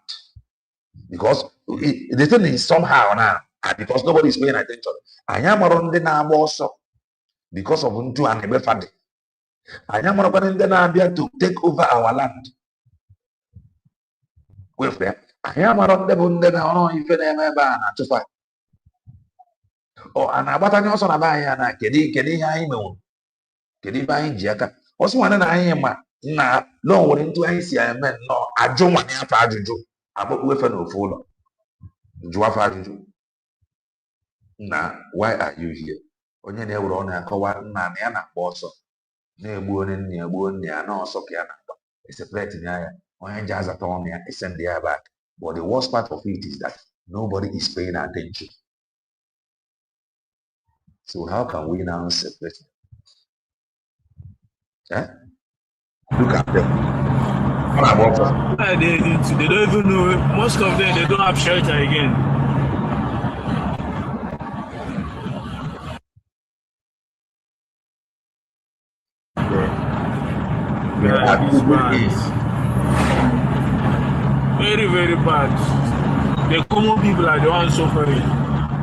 Because the thing is somehow now, because nobody is paying attention. I am around the now also because of Untu and Ebefadi. I am around the Nabia to take over our land. With them, I am around the Bundana, even Emma to fight. Oh, and about an also Abaya, Kedi, Haimo, Kedi buying Jaka. Also, one and I am now, no, into ICI men, no, I don't want to have to do. About weapon of follow. Juafa. Now, why are you here? Onye na-ewere ọnụ akọwa nna na ya na-akpọ ọsọ na-egbu onye nna ya gbuo nna ya na ọsọ ka ya na-akpọ separate ya onye ji azata ọnụ ya send ya back. But the worst part of it is that nobody is paying attention. So how can we now separate them? Look at them. They don't even know. Most of them, they don't have shelter again. Very, very bad. The common people are the ones suffering.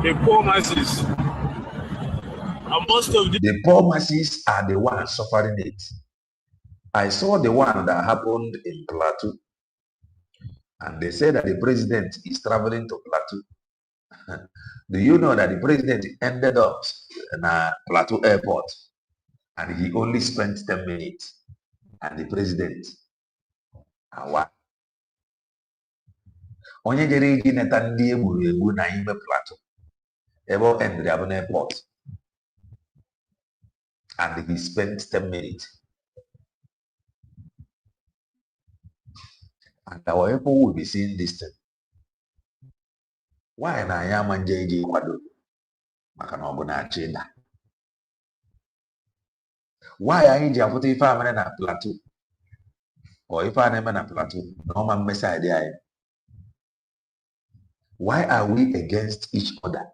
The poor masses. And most of the poor masses are the ones suffering it. I saw the one that happened in Plateau. And they say that the president is traveling to Plateau. Do you know that the president ended up in a Plateau airport and he only spent 10 minutes? And the president, awa. Onye jere iji neta ndị egburu egbu na ime Plateau. Ebe o ended up in airport. And he spent 10 minutes. And our people will be seeing this thing. Why na ya manje iji kwado? Maka na ọbụ na China. Why anyị ji afụta ife amere na Plateau? Or ife a na-eme na Plateau na ọma mmesa anyị anyị? Why are we against each other?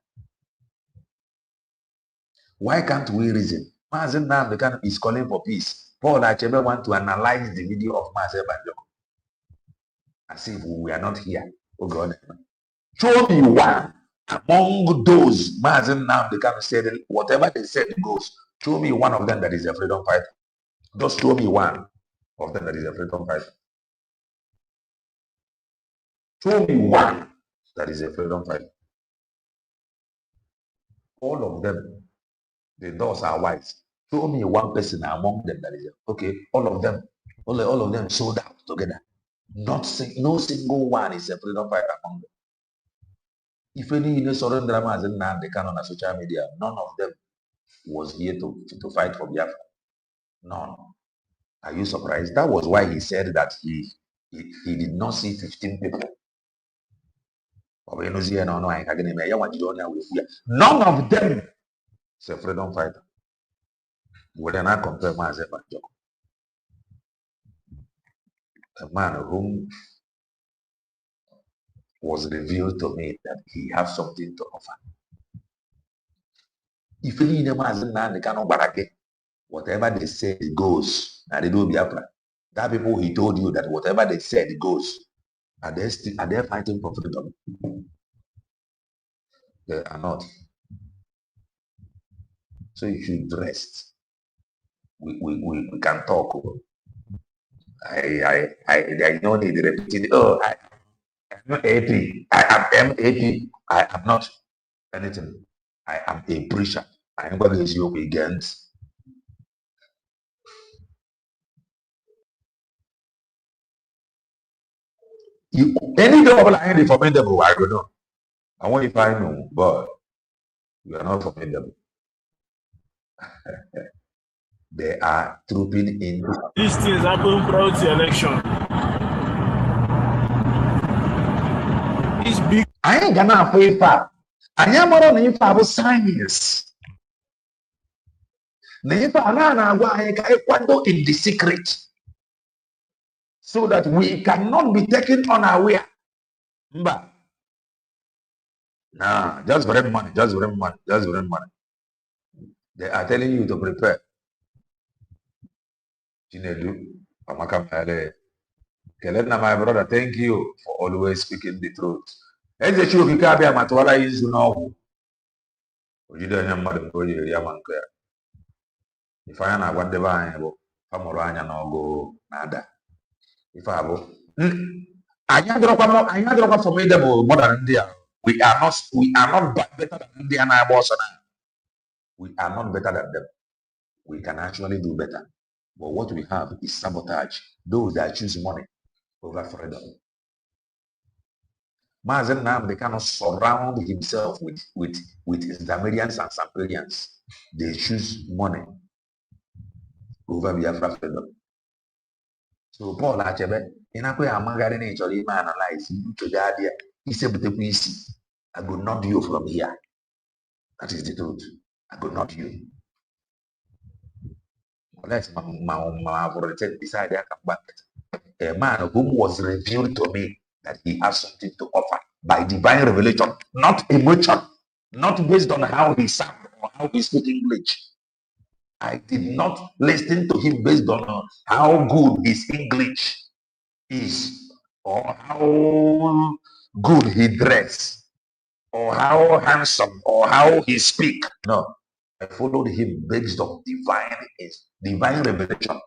Why can't we reason? Mazi Nnamdi Kanu is calling for peace. Paul Achebe want to analyze the video of Mazi Banjoko. As if we are not here. Oh God. Show me one among those Mazi Nnamdi Kanu said, whatever they said goes. Show me one of them that is a freedom fighter. Just show me one of them that is a freedom fighter. Show me one that is a freedom fighter. All of them, the doors are wide. Show me one person among them that is okay. All of them, all of them sold out together. No single one is a freedom fighter among them. If any surrender Nnamdi Kanu on social media, none of them was here to fight for Biafra. None. Are you surprised? That was why he said that he did not see 15 people. None of them is a freedom fighter. Would I not compare myself with Joko? A man whom was revealed to me that he has something to offer. If any they cannot barake, whatever they say it goes. And they do Biafra. That people he told you that whatever they said it goes. Are they fighting for freedom? They are not. So you should rest. We can talk. I don't need to repeat it. Oh, I am AP. I am MAP. I am not anything. I am a preacher. I am going to you against. Any double I ain't formidable, I don't know. I want if I know, but you are not formidable. They are trooping in. These things happen prior to election. It's big. I ain't gonna pay for. I am more than if I was science. In the secret, so that we cannot be taken unaware. Nah, just bring money, just bring money, just bring money. They are telling you to prepare. Chinedu, Amakamale. Kelena, my brother, thank you for always speaking the truth. If I am what the Bible, Famoranya no go nada. If I will, I am formidable more than India. We are not better than India and I was. We are not better than them. We can actually do better. But what we have is sabotage. Those that choose money over freedom. Mazen Nam, they cannot surround himself with Zamarians and Samparians. They choose money over Biafra freedom. So Paul Achebe, in a way, I'm going to analyze he said, I will not you from here. That is the truth. I will not you. Unless my decide I come back. A man whom was revealed to me that he has something to offer by divine revelation, not emotion, not based on how he sounds or how he speaks English. I did not listen to him based on how good his English is or how good he dress or how handsome or how he speak. No, I followed him based on divine revelation.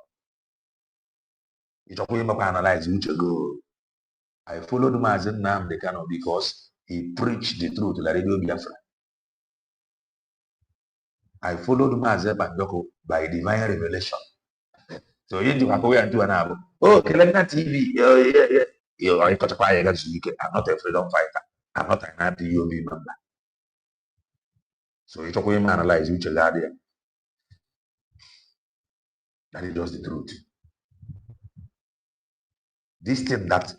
Analyze which ago. I followed Mazen Nnamdi Kanu because he preached the truth to the Radio Biafra. I followed Mazen Bandoko by divine revelation. So you go and do an album. Oh, Kelena TV. Oh, yeah. I'm not a freedom fighter. I'm not an anti-UB member. So you talk about analyze which are there. That is just the truth. This thing that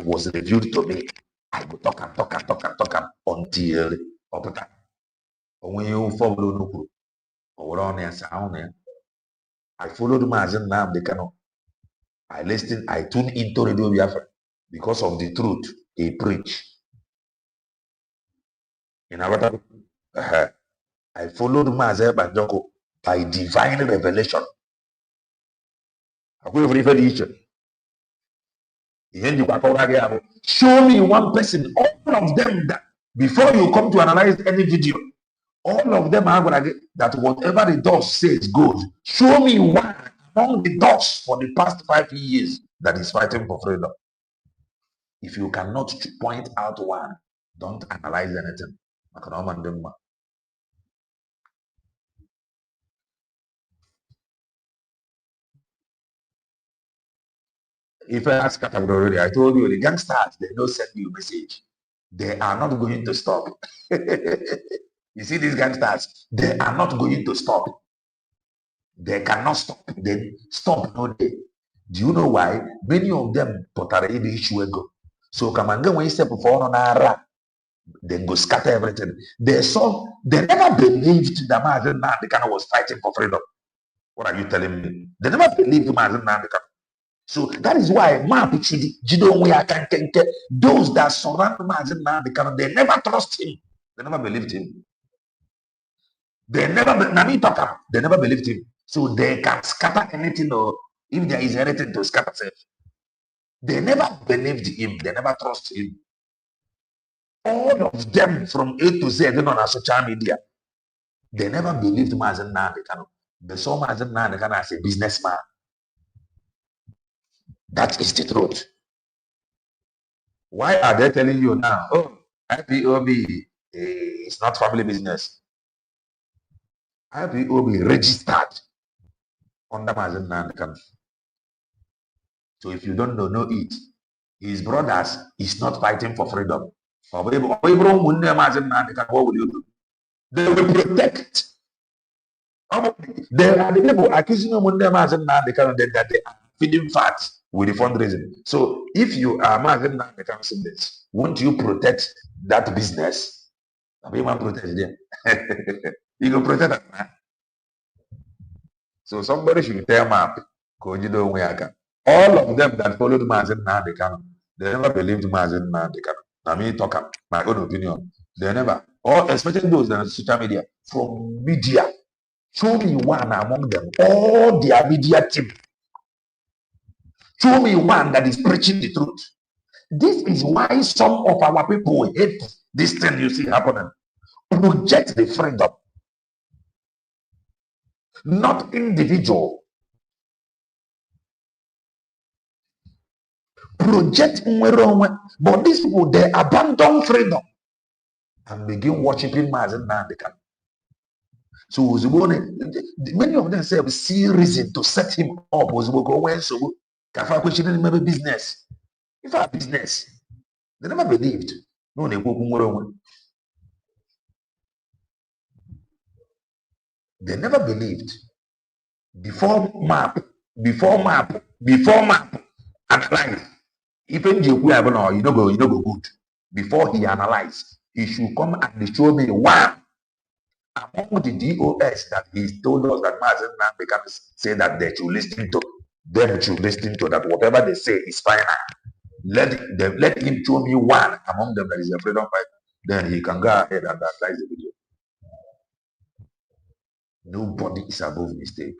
was revealed to me, I go talk until Opeta. When you follow Nuku or on your sound, I followed Mazen Nnamdi Kanu. I listened, I tuned into Radio Biafra because of the truth he preached. In Awata, I followed Mazen Banjoko by divine revelation. Show me one person, all of them that before you come to analyze any video, all of them are going to get that whatever the doors says goes. Show me one among the doors for the past 5 years that is fighting for freedom. If you cannot point out one, don't analyze anything. If I ask category already, I told you the gangsters, they don't send you a message. They are not going to stop. You see these gangsters, they are not going to stop. They cannot stop. They stop no day. Do you know why? Many of them put in the issue go. So come and go when you step for on then go scatter everything. They saw, they never believed that Mazen Nandekano was fighting for freedom. What are you telling me? They never believed Mazen Nandekano. So that is why those that surround Mazen Nandekano, they never trust him. They never believed him. They never believed him. So they can scatter anything, or if there is anything to scatter. They never believed him. They never trust him. All of them from A to Z, even on our social media, they never believed Mazen Nandekano. They saw Mazen Nandekano as a businessman. That is the truth. Why are they telling you now, oh, IPOB is not family business? IPOB registered under Mazen Nandekano. So if you don't know it. His brothers is not fighting for freedom. What will you do? They will protect. There are the people accusing them that they are feeding fat with the fundraising. So if you are Mazen Nandekano, won't you protect that business? You protect them. You can protect them. So somebody should tell map. All of them that followed Mazen Nandekano, they never believed Mazen Nandekano. I mean, talk my own opinion. They never, or especially those that are social media, from media. Show me one among them, all their media team. Show me one that is preaching the truth. This is why some of our people hate this thing you see happening. Project the freedom, not individual. Project, but these people, they abandon freedom and begin worshiping Mazen Nandekano. So many of them say see reason to set him up. Maybe business. If our business, they never believed. No, they never believed. Before map, analyze. Even you go good. Before he analyze, he should come and show me one among the DOS that he told us that Mazen Nandekano say that they should listen to. Them should listen to that. Whatever they say is final. Let him show me one among them that is a freedom fighter. Then he can go ahead and analyze the video. Nobody is above mistake.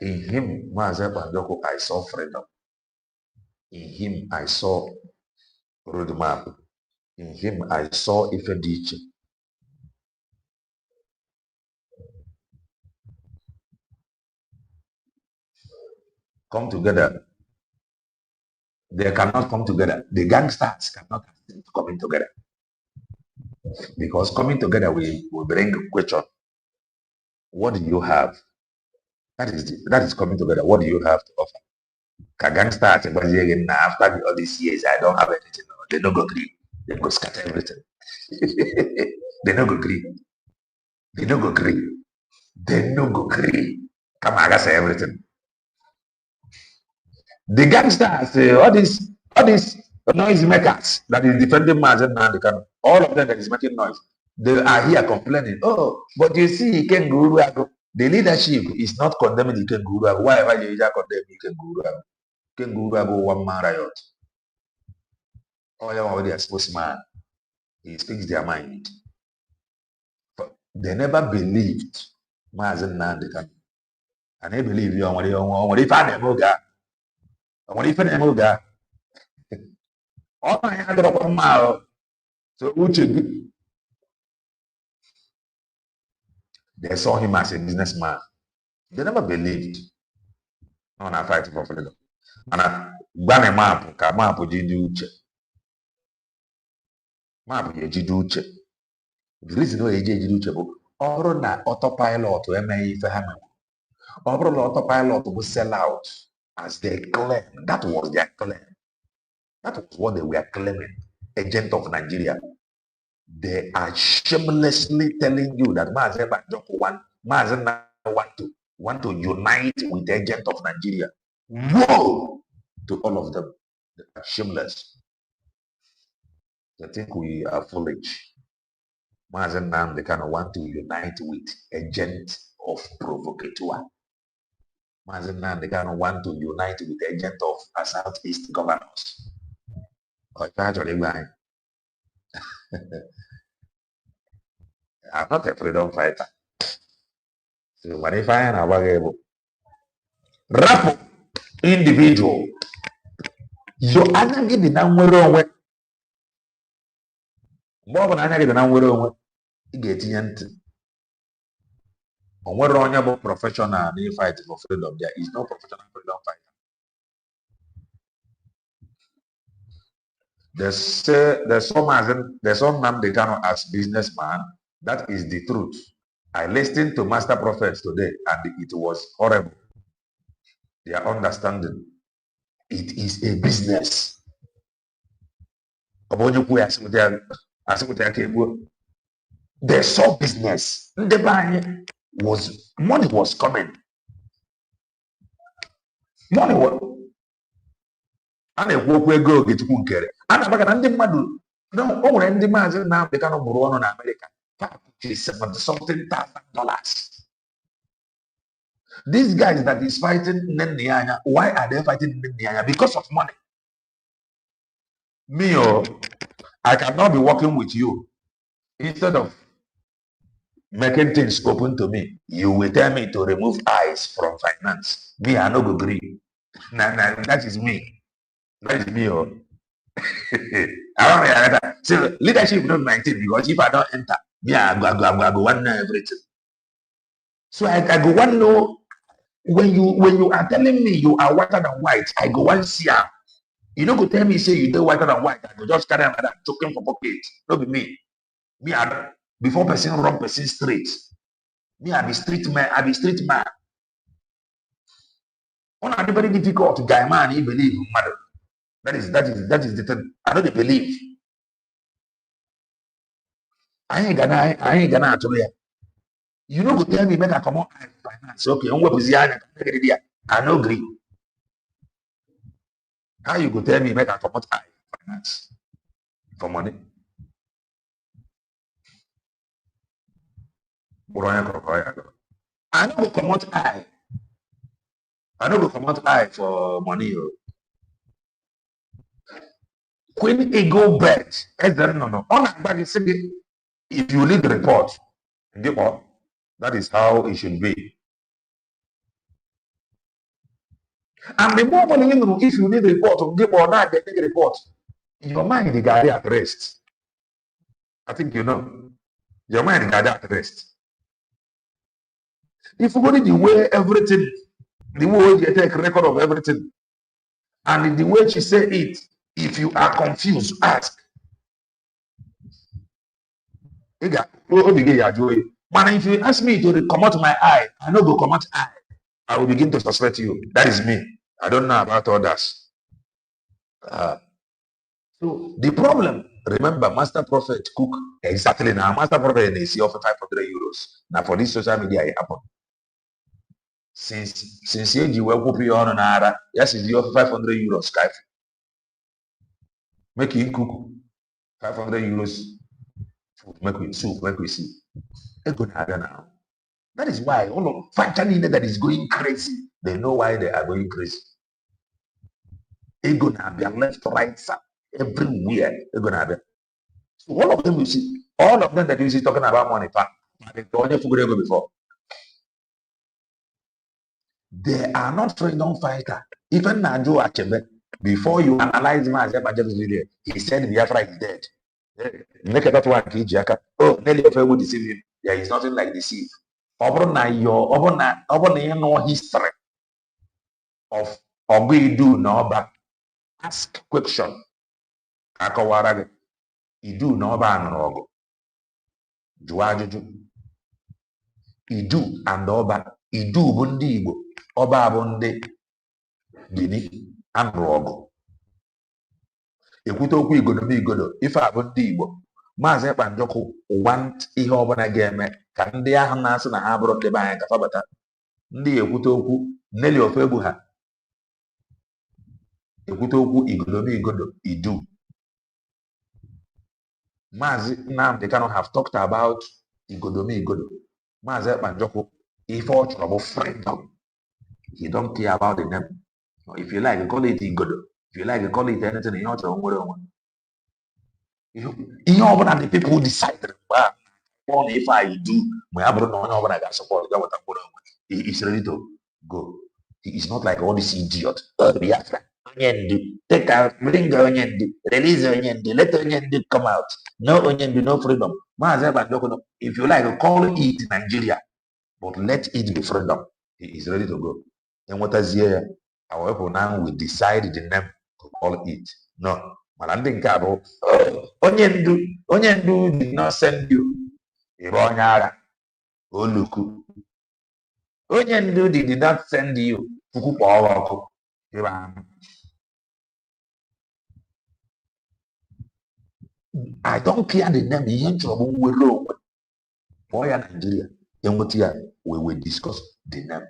In him, Mazen Pandoko, I saw freedom. In him, I saw roadmap. In him, I saw Ifediche. Come together. They cannot come together. The gangsters cannot come together. Because coming together we bring a question. What do you have? That is coming together. What do you have to offer? Gangsters, after all these years, I don't have anything. They don't go agree. They go scatter everything. They don't go agree. They don't go agree. They don't go agree. Come on, I say everything. The gangsters, all these noise makers that is defending Mazen Nandekano, all of them that is making noise, they are here complaining. Oh, but you see, Iken Guruago, the leadership is not condemning Iken Guruago. Whatever you condemn Iken Guruago. Iken Guruago one man riot. All them already a spokesman. He speaks their mind. But they never believed Mazen Nandekano. And they believe you on if I never got. What if I never got? All I had up a mile. So they saw him as a businessman. They never believed. No, I'm fighting for freedom. And I ban a map, Jiduche. Map Jiduche. The reason why Jiduche, or na autopilot to MA for Hammer. Autopilot will sell out as they claim. That was their claim. That was what they were claiming. Agent of Nigeria. They are shamelessly telling you that Mazen want to unite with the agent of Nigeria. Woe to all of them. They are shameless. They think we are foolish. Mazen Nam, they kind of want to unite with agent of provocateur. Mazen Nam, they kind of want to unite with agent of Southeast governors. I'm not a freedom fighter. So what if I am available? Rap individual. You anaghị dị na nwere onwe. Mgbe ọ bụla anya gị dị na nwere onwe, ị ga-etinye ntị. O nwere onye bụ professional na fight for freedom. There is no professional freedom fighter. There's some Nnamdi Kanu as businessman. That is the truth. I listened to Master Prophets today and it was horrible. Their understanding. It is a business. They saw business. Money was coming. Money was. A na-ekwu okwu ego Ogechukwu nkere. A na-agbaka na ndị mmadụ o nwere ndị maazị Nnamdi Kanu mụrụ ọnụ na Amerịka. $70,000. These guys that is fighting Nnenyanya, why are they fighting Nnenyanya? Because of money. Me, I cannot be working with you. Instead of making things open to me, you will tell me to remove eyes from finance. Me, I no go agree. Nah, that is me. That is me. So leadership not 19 because if I don't enter, I go one know everything. So I go one know when you are telling me you are whiter than white, I go one see am. You don't go tell me say you do whiter than white, I go just carry am like that, choking for pocket. No be me. Me I before person run person straight. Me I be street man. One are very difficult guy man, he believe mother. That is the thing. I don't believe. I ain't gonna actually. You know, go tell me make I come on finance. Okay, I no agree. How you go tell me make I come out finance for money? I no go come out I no go come out I for money. Queen Eagle Bet. No. If you need the report, that is how it should be. And the more money you know, if you need the report, give or not, they take a report. Your mind is at rest. I think you know. Your mind is at rest. If you go the way everything, the way you take record of everything, and the way she say it, if you are confused, ask. But if you ask me to come out my eye, I no go come out eye. I will begin to suspect you. That is me. I don't know about others. So the problem, remember, Master Prophet cook exactly now. Master Prophet is here for 500 euros. Now for this social media, it happened. Since you were copy on Nara, yes, it's here for 500 euros. Skype. Make you cook 500 euros. Make we soup, make we see. Now. That is why all of factory that is going crazy, they know why they are going crazy. They're gonna be left, right, everywhere. They're gonna be. So all of them you see, all of them that you see talking about money, before. They are not freedom fighter. Even Najo Achebe, before you analyze him as a he said Biafra is dead. Make that one Kijaka. Oh, Nelly of will deceive him. There is nothing like deceive. Over your history of Obidu Noba. Ask question. Akawarage. Idu Noba and Rogo. Juajuju. Idu and Oba. Idu bụ ndị Igbo, Ọba bụ ndị Bini, anụrụ ọgụ. Ekwute okwu igodo ife a bụ ndị Igbo. Maazị Ekpa Njọkụ want ihe ọbụla ga-eme ka ndị ahụ na-asị na ha bụrụ ndị be anyị ka fabata. Ndị ekwute okwu Nelly Ofegbu ha ekwute okwu igodo Idu. Maazị Nnamdi Kanu have talked about igodo. Maazị Ekpa Njọkụ ife ọ chọrọ bụ freedom. He don't care about the name. If you like, call it igodo. If you like, call it anything. Ihe ọ chọrọ nwere onwe. Ihe ọbụla the people decide mgbe a kpọọ na ife anyị do ma ya bụrụ na onye ọbụla ga-asọpọt ga weta mkpụrụ onwe. He is ready to go. He is not like all this idiot. Biafra, onye ndu, take out, bring onye ndu, release onye ndu, let onye ndu come out. No onye ndu, no freedom. Maazị Ekpa Njọkụ, if you like, call it Nigeria, but let it be freedom. He is ready to go. Enwetazie ya, however, now we decide the name to call it. No. Mana ndị nke a bụ onye ndu did not send you. Ịbụ onye agha oluku. Onye ndu did not send you. Puku kpọọ ọkụ. I don't care the name. Ihe nchọrọ bụ nwere onwe. Kpọọ ya Nigeria. Enweta ya, we will discuss the name.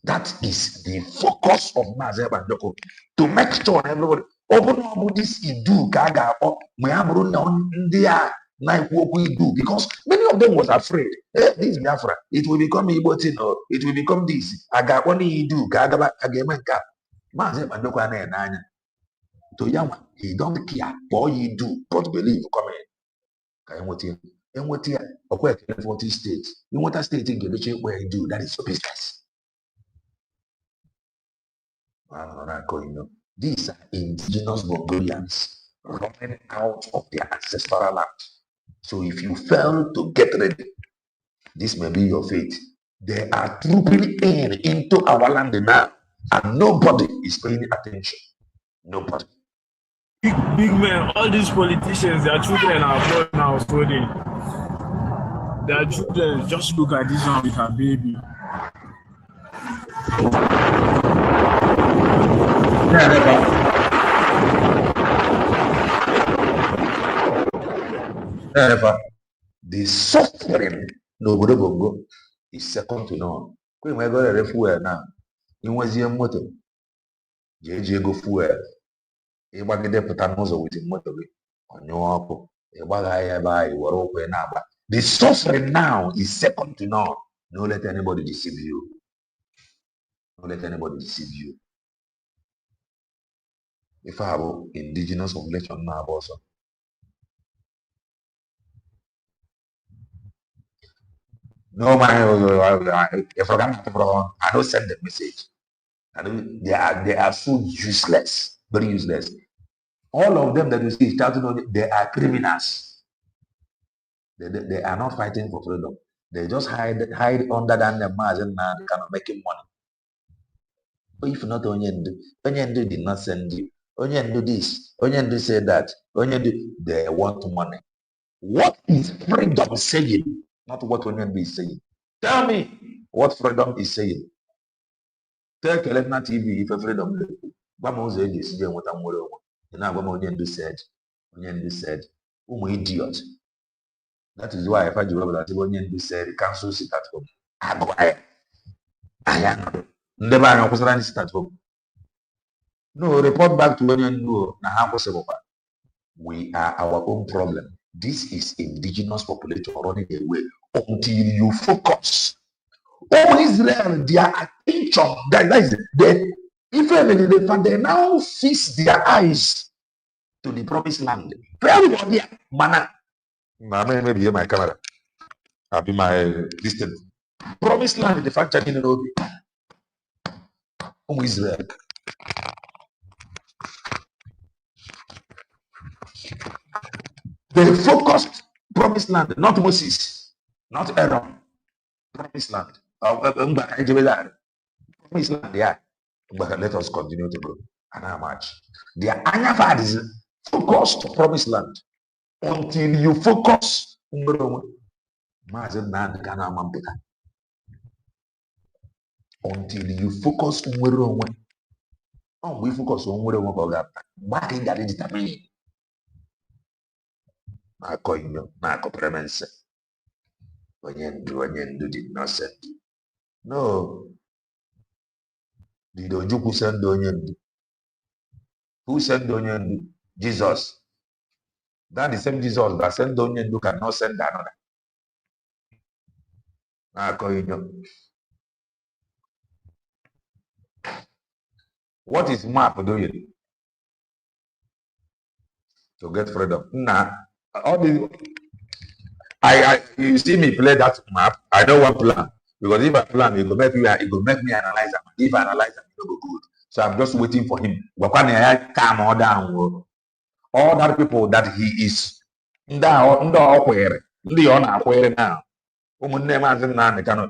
That is the focus of Maazị Ekpa Njọkụ, to make sure everybody. Open this Idu ka a ga-akpọ ma ya bụrụ na ndị a na-ekwu okwu Idu, because many of them was afraid. This Biafra, it will become Igbo thing, or it will become this. A ga-akpọ na Idu ka a ga-eme nke a. Maazị Ekpa Njọkụ anaghị n'anya. To ya nwa, he don't care. Kpọọ ya Idu, but believe coming. Ka enweta ya ọkwa ekele 40 states. Inweta steeti nke edochi ekwe ya Idu, that is your business. These are indigenous Mongolians running out of their ancestral land. So if you fail to get ready, this may be your fate. They are trooping into our land now, and nobody is paying attention. Nobody. Big man, all these politicians, their children are born now, so their children just look at this one with a baby. The suffering n'obodo Bongo is second to none. Kwe nwe ego rere fuel na inwezie moto ji eji ego fuel ịgbagide pụta n'ụzọ wit moto gị ọnyụọ ọkụ ịgbagha ya ebe anyị were ụkwụ na-agba. The suffering now is second to none. No let anybody deceive you. No let anybody deceive you. If I have indigenous population now also. No man, if I don't send the message. And they are so useless, very useless. All of them that you see starting on, they are criminals. They are not fighting for freedom. They just hide under the mask and kind of making money. But if not Onyendu did not send you. Onyendu this, Onyendu said that, Onyendu, they want money. What is freedom saying? Not what Onyendu is saying. Tell me what freedom is saying. Tell Kelevna TV if freedom. Onyendu said, idiot. That is why if I do that, Onyendu said, cancel sit at home. I am. Never sit at home. No, report back to Onyendu. We are our own problem. This is indigenous population running away until you focus. All Israel, their attention, that is they now fix their eyes to the promised land. Everybody, man, maybe here my camera. I'll be my distance. Promised land, the fact that you know, Israel. They focused promised land, not Moses, not Aaron. Promised land. Promised land, yeah. But let us continue to go. And how much? Their Anyafad is focused promised land. Until you focus, until you focus on where onwe. Oh, we focus on where onwe ka ga back in that determine. Na-akọ inyo, na-akọ premense. Onye ndu did not send. No. Did Ojukwu send onye ndu? Who sent onye ndu? Jesus. That the same Jesus that sent onye ndu cannot send another. Na-akọ inyo. What is map doing? To get freedom. Nah, all the you see me play that map. I know one plan because if I plan, it will make me analyze them. If I analyze them, it will go good. So I'm just waiting for him. Calm all down. All that people that he is now.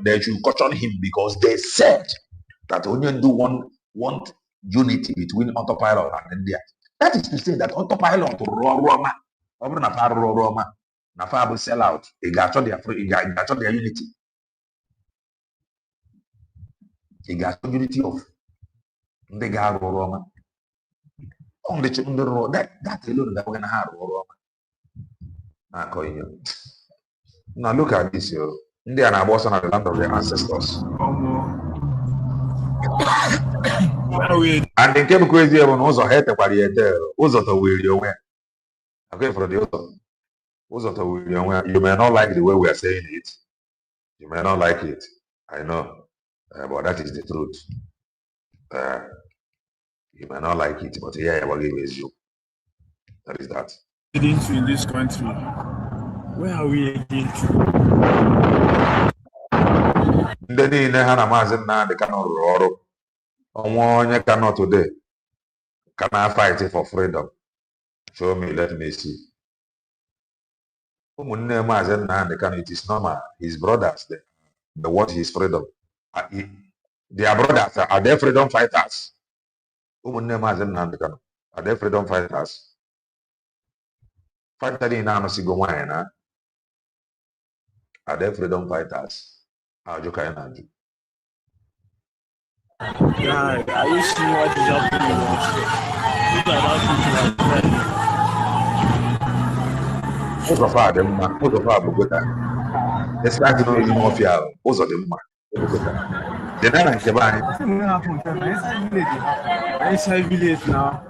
They should caution him because they said that Onyendu want unity between autopilot and India. That is to say that autopilot Roma, Nafa will sell out. He got their unity. He got unity of the guy Roma. On the road, that alone that we're gonna have Roma. Now look at this, yo. India and Boston are the land of their ancestors. And they came crazy when also hate the variety, also the way you went. Okay, for the other. You may not like the way we are saying it. You may not like it. I know. But that is the truth. You may not like it, but yeah, I will give it you. That is that. In this country, where are we again? They cannot today. Can I fight for freedom? Show me, let me see. It is normal. His brothers, they want his freedom. Their brothers, are they freedom fighters? Are they freedom fighters? Are they freedom fighters? Yeah, are you seeing what is happening? Look at how people are crying. Most of them are good. Let's try to know you more fear. Most of them are. They're not Inside village now.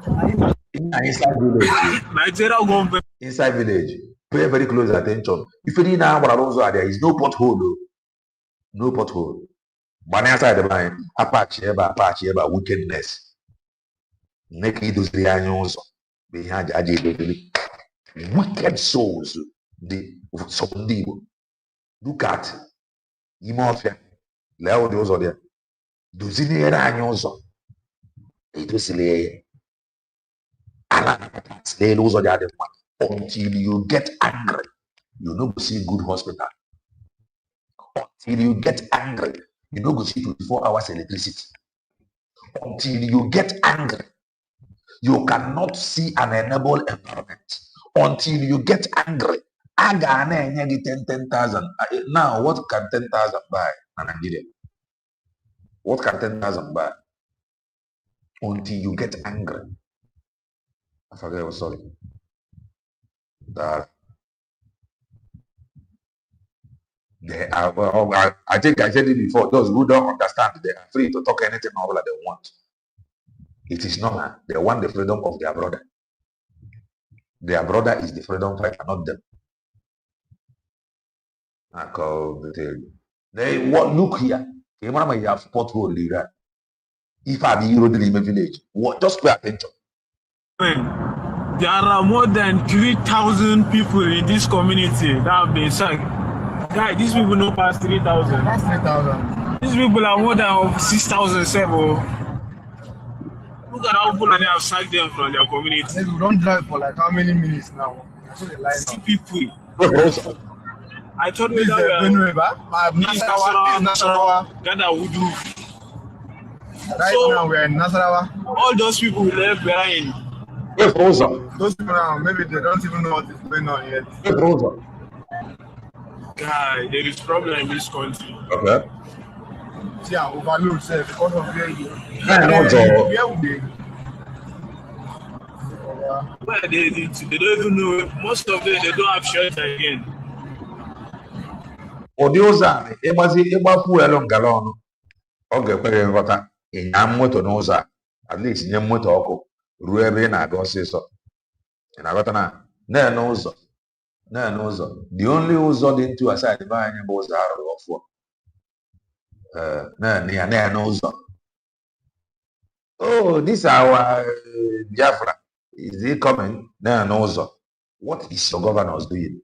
Inside village. Nigeria government. Inside village. Pay very close attention. If you need now, there is no pothole. No pothole. But outside the line, Apache ever wickedness. Naked those reanions behind wicked souls. Look at Imofia. Leo those are there. Those in the reanions. It was lay. Slay those are the other one. Until you get angry, you know go see good hospital. Until you get angry, you don't go see 24 hours electricity. Until you get angry, you cannot see an enable environment. Until you get angry, 10,000. Now, what can 10,000 buy in Nigeria? What can 10,000 buy? Until you get angry. I forget, I was sorry. That they are, well, I think I said it before, those who don't understand, they are free to talk anything all that they want. It is normal. They want the freedom of their brother. Their brother is the freedom fighter, not them. I call the tell you. They what look here. You have pothole leader. If I be Euro village, what just pay attention. There are more than 3,000 people in this community that have been sacked. Guy, these people no pass 3,000. That's 3,000. These people are more than 6,007. Look at how people they have sacked them from their community. We don't drive for like how many minutes now? See people. I thought This is Nasarawa. Ghana Wudu. Right So- now we're in Nasarawa. All those people left behind. Those people now, maybe they don't even know what is going on yet. Guy, there is problem in this country. Okay. yeah, overload self because of where you Where would they? Where they don't even know. Most of them, they don't have shelter again. ụdị ụzọ a ịgbafu elu ngala ọnụ ọ ga-ekwe gị nghọta ịnya moto n'ụzọ a at least nye moto ọkụ ruo ebe ị na-aga ọsịsọ ị na-aghọta na ụzọ the only ụzọ dị ntu aside be anyị bụ ụzọ arụrụ ọfụọ na-ene ụzọ oh this our Biafra is he coming na-ene ụzọ what is your governor doing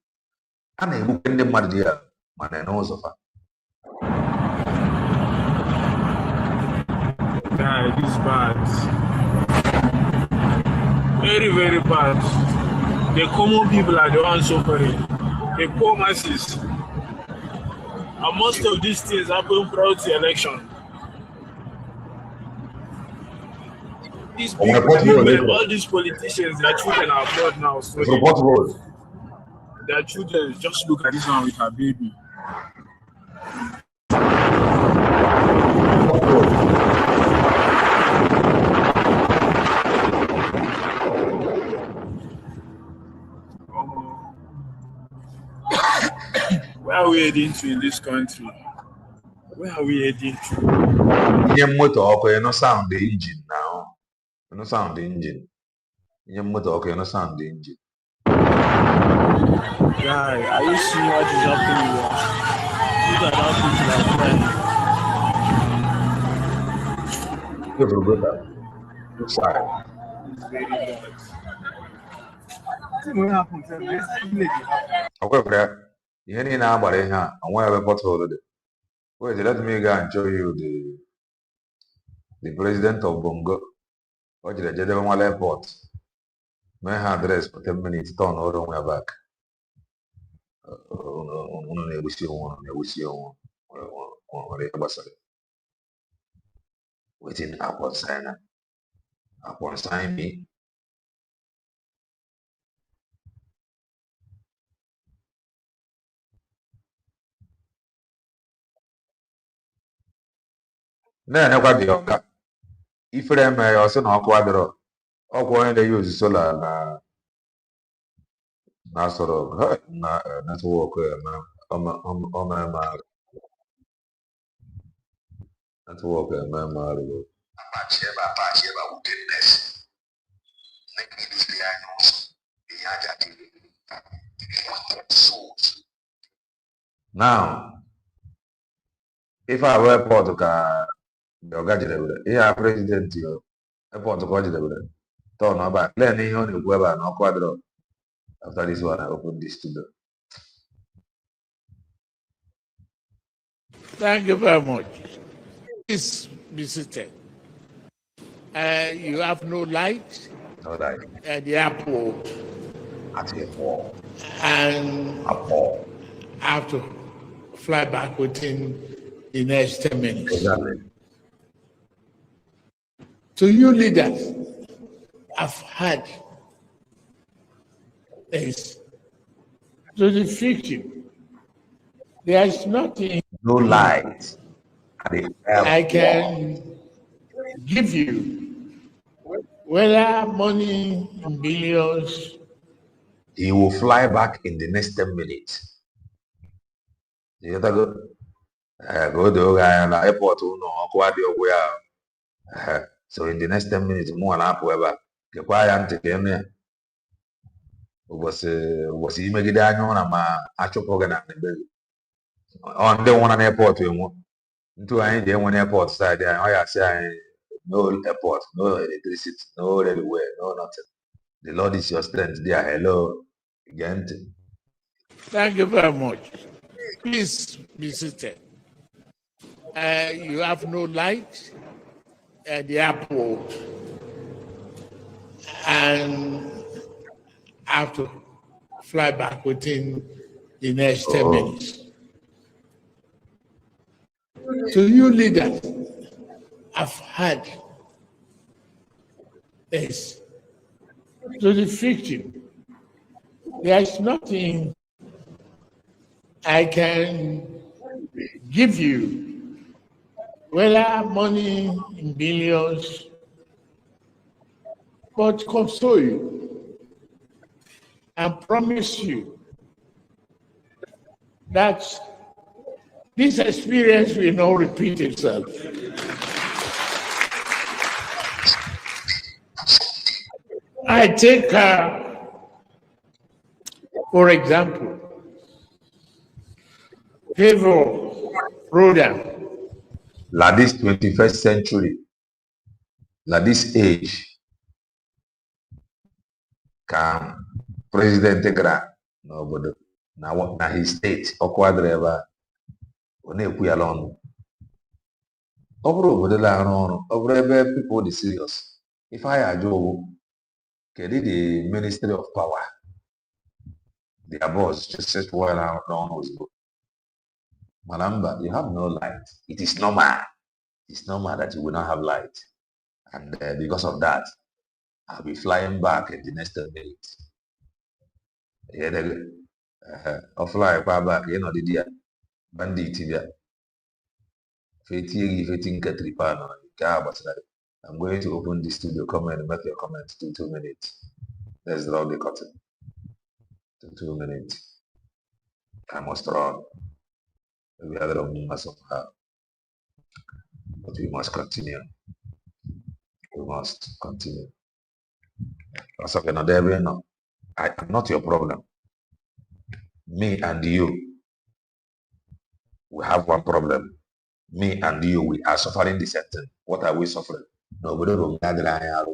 a na-egbukwe ndị mmadụ dị ya ma na-ene ụzọ fa Guy, this is bad. Very, very bad. The common people are the ones suffering. The poor masses. And most of these things happen prior to election. These big people, all these politicians, their children are abroad now. So their children, just look at this one with her baby. Where are we heading to in this country? Where are we heading to? Ihe moto ọkụ you no sound the engine now. You no sound the engine. Ihe moto ọkụ you no sound the engine. Guy, are you seeing what is happening here? These are not people like that. People go back. Look side. It's very bad. What happened? Okay, friend. Ihe niile agbara ihe a onwe ebe pothole dị. Wait, let me go and show you the president of Bongo. O jiri jedebe Nwale airport. Mee ha address for 10 minutes, turn all the way back. Unu na-egbusi onwe nwere ihe gbasara. Wetin upon sign me. Na-enekwa dị ọka ifere eme ya ọsị na ọkụ adịrọ ọkwa onye na-eyuzu sola na sọrọ na netwọk netwọk eme arụ now ife abụ airport ka ọga jedebere ihe a prezidenti airport ka ọ jedebere tọn ọba len ihe ọ na-ekwu ebe a na ọkụ adịrọ after this one I open this studio. Thank you very much. Please be seated. You have no light No light at the airport at the airport. and have to fly back within the next 10 minutes. Exactly. So you leaders have had this. To the victim, there is nothing No light at the airport. I can give you, whether money in billions. He will fly back in the next 10 minutes. You gotta go to the airport so in the next 10 minutes more na apụ ebe a gekwa ya ntị ka eme ya ụbọchị imegide anya ụra ma achụpụ gị na ebe gị ọ ndị nwụra na airport enwu ntu anyị ji enwe na airport side anyị ọ ya asị anyị no airport no electricity no railway no nothing. The Lord is your strength there. Hello again. Thank you very much. Please be seated. You have no light at the airport and have to fly back within the next 10 minutes. So you leaders have had this. To the victim, there is nothing I can give you, whether money in billions, but console you and promise you that this experience will not repeat itself. I take, for example, Favor Rodan. Like this 21st century, like this age, can President Gra n'obodo na his state ọkwa ebe ọ na-ekwu ya n'ọnụ. Ọ bụrụ obodo na-arụ ọrụ, ọ bụrụ ebe people dị serious, ife anyị ajụ owu kedu the Ministry of Power, their boss just set well n'ọnụ ozugbo. Mana mba, you have no light. It is normal. It's normal that you will not have light, and because of that, I'll be flying back in the next 10 minutes. I'll fly back, you know, the bandit here. I'm going to open the studio. Come and make your comments to 2 minutes. Let's draw the curtain. To 2 minutes. I must run. We are the somehow. But we must continue. We must continue. I am not your problem. Me and you, we have one problem. Me and you, we are suffering the same thing. What are we suffering? Nobody will gather.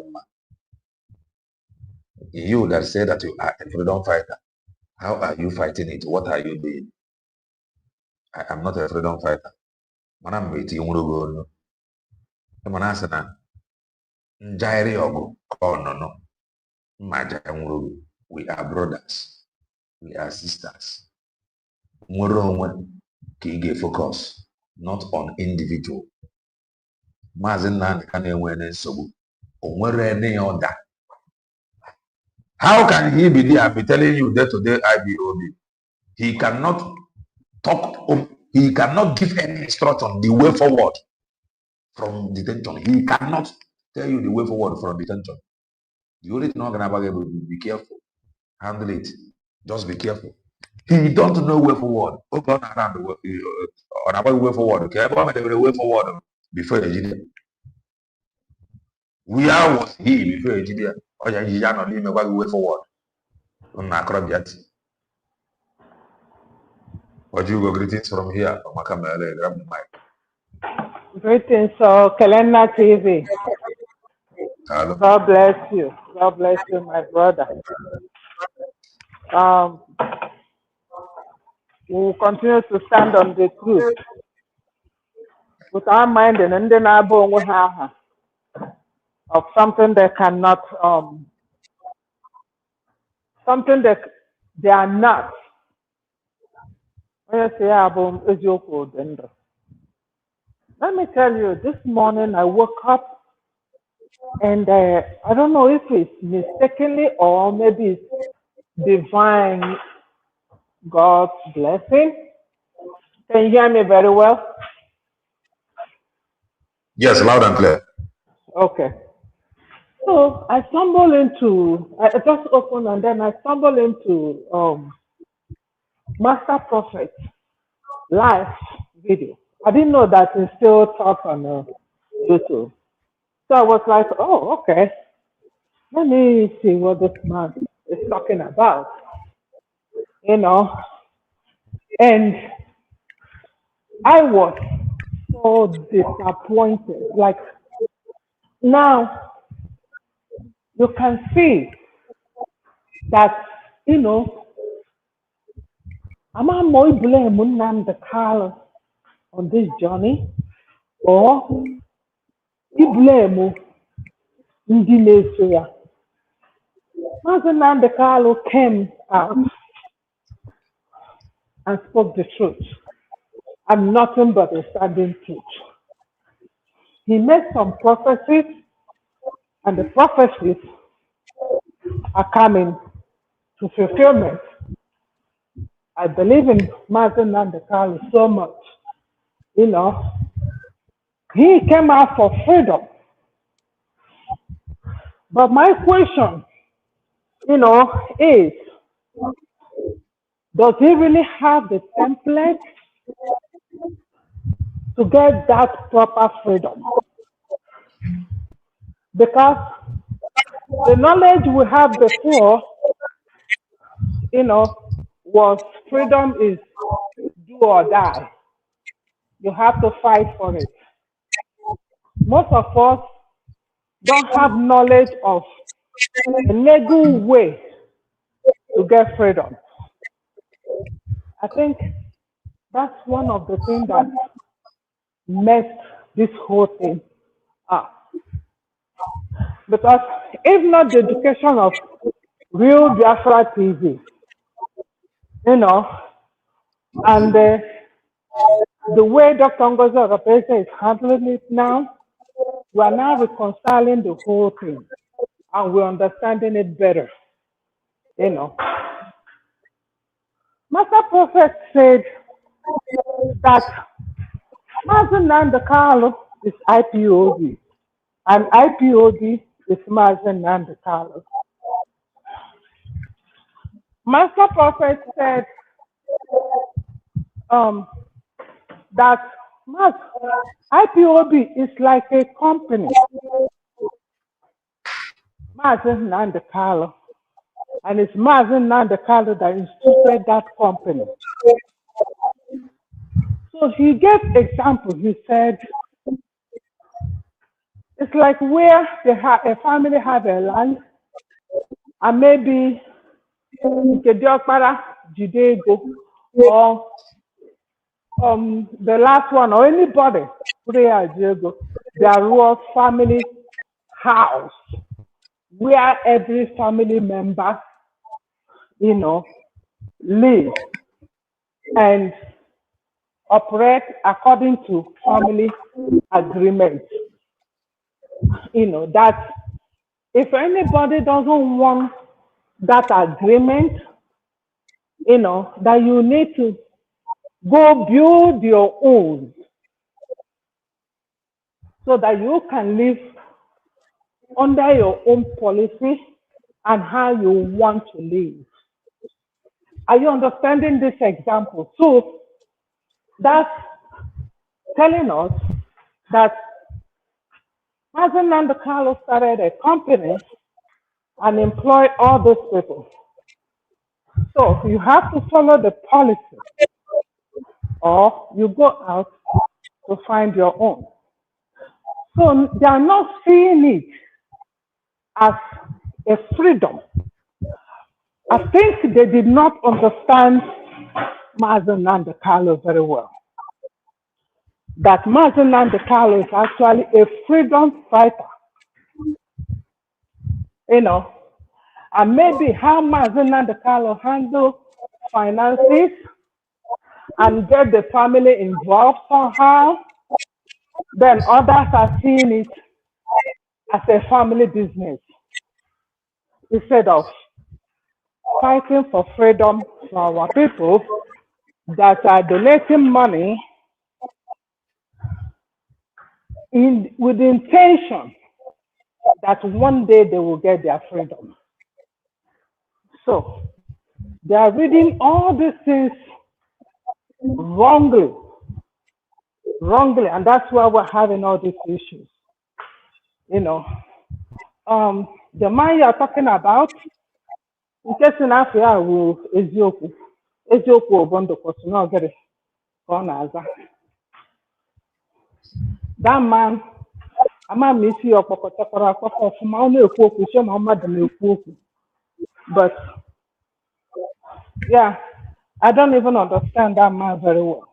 You that say that you are a freedom fighter, how are you fighting it? What are you doing? I am not a freedom fighter. Manam wait, you want to go. Manasana, Jairi Ogo, oh no. We are brothers. We are sisters. Kige focus, not on individual. How can he be there and be telling you day to day IBOB? He cannot talk, he cannot give any instruction the way forward from detention. He cannot tell you the way forward from detention. The only thing I'm gonna be careful. Handle it. Just be careful. He don't know way forward. Open around the way, on about way forward. Okay, everyone the way forward before Nigeria. Where was he before Nigeria? Oh yeah, he not leave me way forward. On Akrabjat. What you go greetings from here? From Makamele, grab the mic. Greetings, so Kelena TV. Hello. God bless you. God bless you, my brother. We'll continue to stand on the truth with our mind and then of something they cannot, something that they are not. Let me tell you, this morning I woke up and I don't know if it's mistakenly or maybe it's divine God's blessing. Can you hear me very well? Yes, loud and clear. Okay. So I stumbled into, I just opened and then I stumbled into Master Prophet live video. I didn't know that he still talk on YouTube. So I was like, oh, okay. Let me see what this man is talking about. You know, and I was so disappointed. Like now you can see that, you know, am I more blame the Carlos on this journey, or he blame Indonesia? Mazen Carlo came out and spoke the truth, and nothing but a standing truth. He made some prophecies, and the prophecies are coming to fulfillment. I believe in Mazen Carlo so much, you know, He came out for freedom. But my question, is, does he really have the template to get that proper freedom? Because the knowledge we have before, was freedom is do or die. You have to fight for it. Most of us don't have knowledge of a legal way to get freedom. I think that's one of the things that messed this whole thing up. Because if not the education of real Biafra TV, and the way Dr. Ngozi Oropeze is handling it now, we are now reconciling the whole thing and we're understanding it better. Master Prophet said that Mazen Nnamdi Kanu is IPOB and IPOB is Mazen Nnamdi Kanu. Master Prophet said that IPOB is like a company. Mazen Nnamdi Kanu, and it's Mazen Nnamdi Kanu that instituted that company. So he gave example. He said it's like where a family have a land, and maybe Diokpara, Jidego, or the last one, or anybody, they are rural family house where every family member, live and operate according to family agreement. That if anybody doesn't want that agreement, that you need to go build your own so that you can live under your own policy and how you want to live. Are you understanding this example? So that's telling us that Mazen Nnamdi Kanu started a company and employed all those people. So you have to follow the policy or you go out to find your own. So they are not seeing it as a freedom. I think they did not understand Mazen Nnamdi Kanu very well. That Mazen Nnamdi Kanu is actually a freedom fighter. And maybe how Mazen Nnamdi Kanu handle finances and get the family involved somehow, then others are seeing it as a family business instead of fighting for freedom for our people that are donating money with the intention that one day they will get their freedom. So they are reading all these things wrongly, and that's why we're having all these issues. The man you are talking about, in case in Africa, will Ezioku Obondo Kosunogere Konaza. That man, ama m isi ọkpọkọtakwara akpọkọ ọfụma ọ na-ekwu okwu isi ma mmadụ na-ekwu okwu. But yeah, I don't even understand that man very well.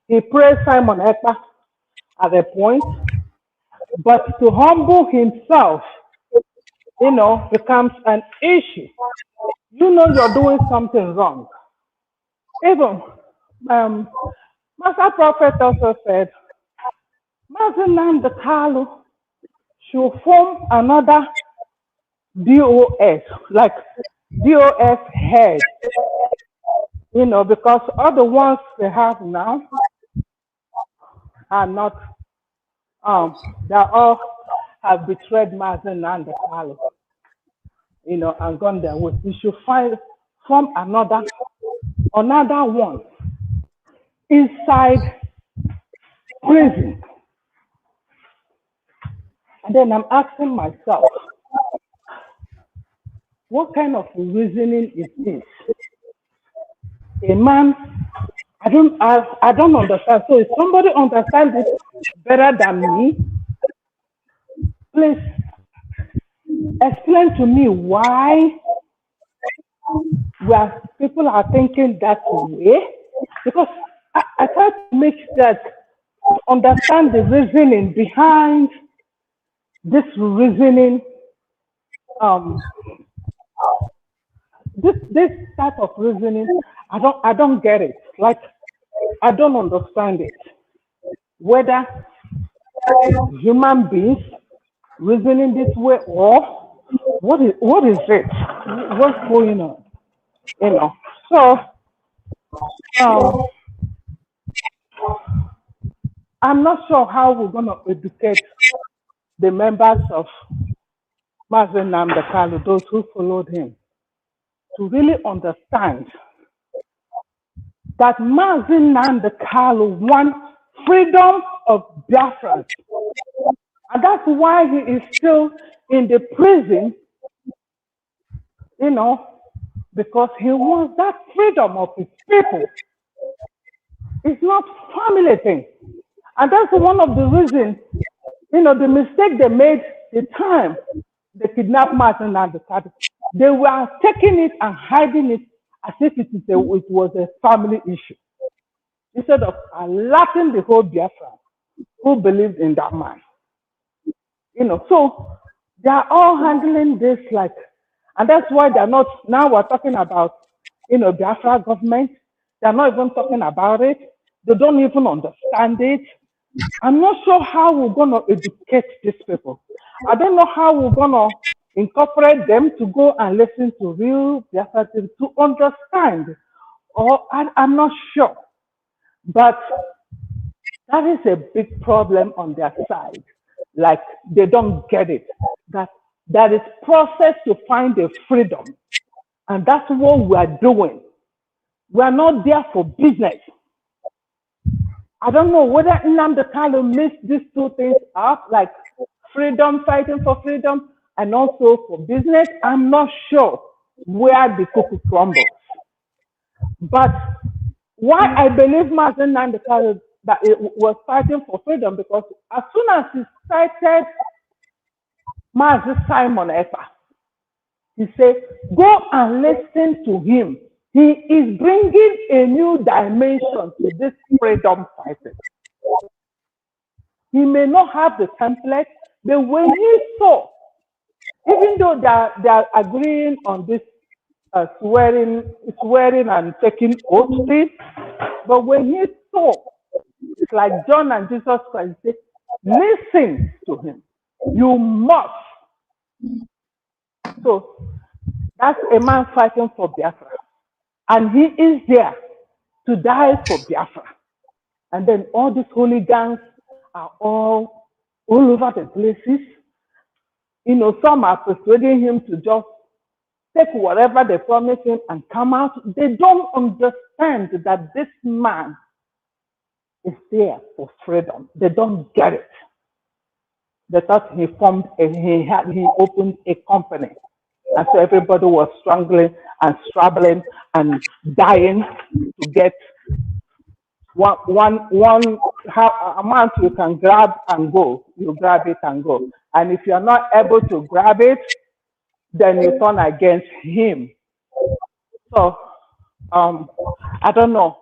He praised Simon Ekpa at a point, but to humble himself, becomes an issue. You're doing something wrong. Even Master Prophet also said, Mazen Nnamdi Kanu should form another DOS, like DOS head, because all the ones they have now are not They all have betrayed Mazen Nnamdi Kanu, and gone their way. We should form another one inside prison. And then I'm asking myself, what kind of reasoning is this? A man, I don't understand. So if somebody understands it better than me, please explain to me why people are thinking that way. Because I try to make that understand the reasoning behind this reasoning. This type of reasoning, I don't get it. Like, I don't understand it. Whether human beings reasoning this way, or what is it? What's going on? So I'm not sure how we're gonna educate the members of Mazen Nnamdi Kanu, those who followed him, to really understand that Mazen Nnamdi Kanu wants freedom of Biafra. And that's why he is still in the prison, because he wants that freedom of his people. It's not family thing. And that's one of the reasons, the mistake they made the time they kidnapped Mazen Nnamdi Kanu. They were taking it and hiding it as if it was a family issue, instead of alerting the whole Biafra who believed in that man. So they are all handling this like, and that's why they're not, now we're talking about, Biafra government. They're not even talking about it. They don't even understand it. I'm not sure how we're going to educate these people. I don't know how we're going to incorporate them to go and listen to real Biafra to understand. Or I'm not sure. But that is a big problem on their side. Like, they don't get it. That is process to find the freedom. And that's what we are doing. We are not there for business. I don't know whether Nnamdi Kanu mixed these two things up, like freedom, fighting for freedom, and also for business. I'm not sure where the cookie crumbles. But why I believe Mazen Nnamdi Kanu that it was fighting for freedom, because as soon as he cited Mazi Simon Ekpa, he said, go and listen to him. He is bringing a new dimension to this freedom fighting. He may not have the template, but when he saw, even though they are agreeing on this swearing and taking oath thing, but when he saw, it's like John and Jesus Christ said, listen to him. You must. So that's a man fighting for Biafra. And he is there to die for Biafra. And then all these hooligans are all over the places. Some are persuading him to just take whatever they promise him and come out. They don't understand that this man is there for freedom. They don't get it. They thought he opened a company. And so everybody was struggling and struggling and dying to get one amount you can grab and go. You grab it and go. And if you're not able to grab it, then you turn against him. So I don't know.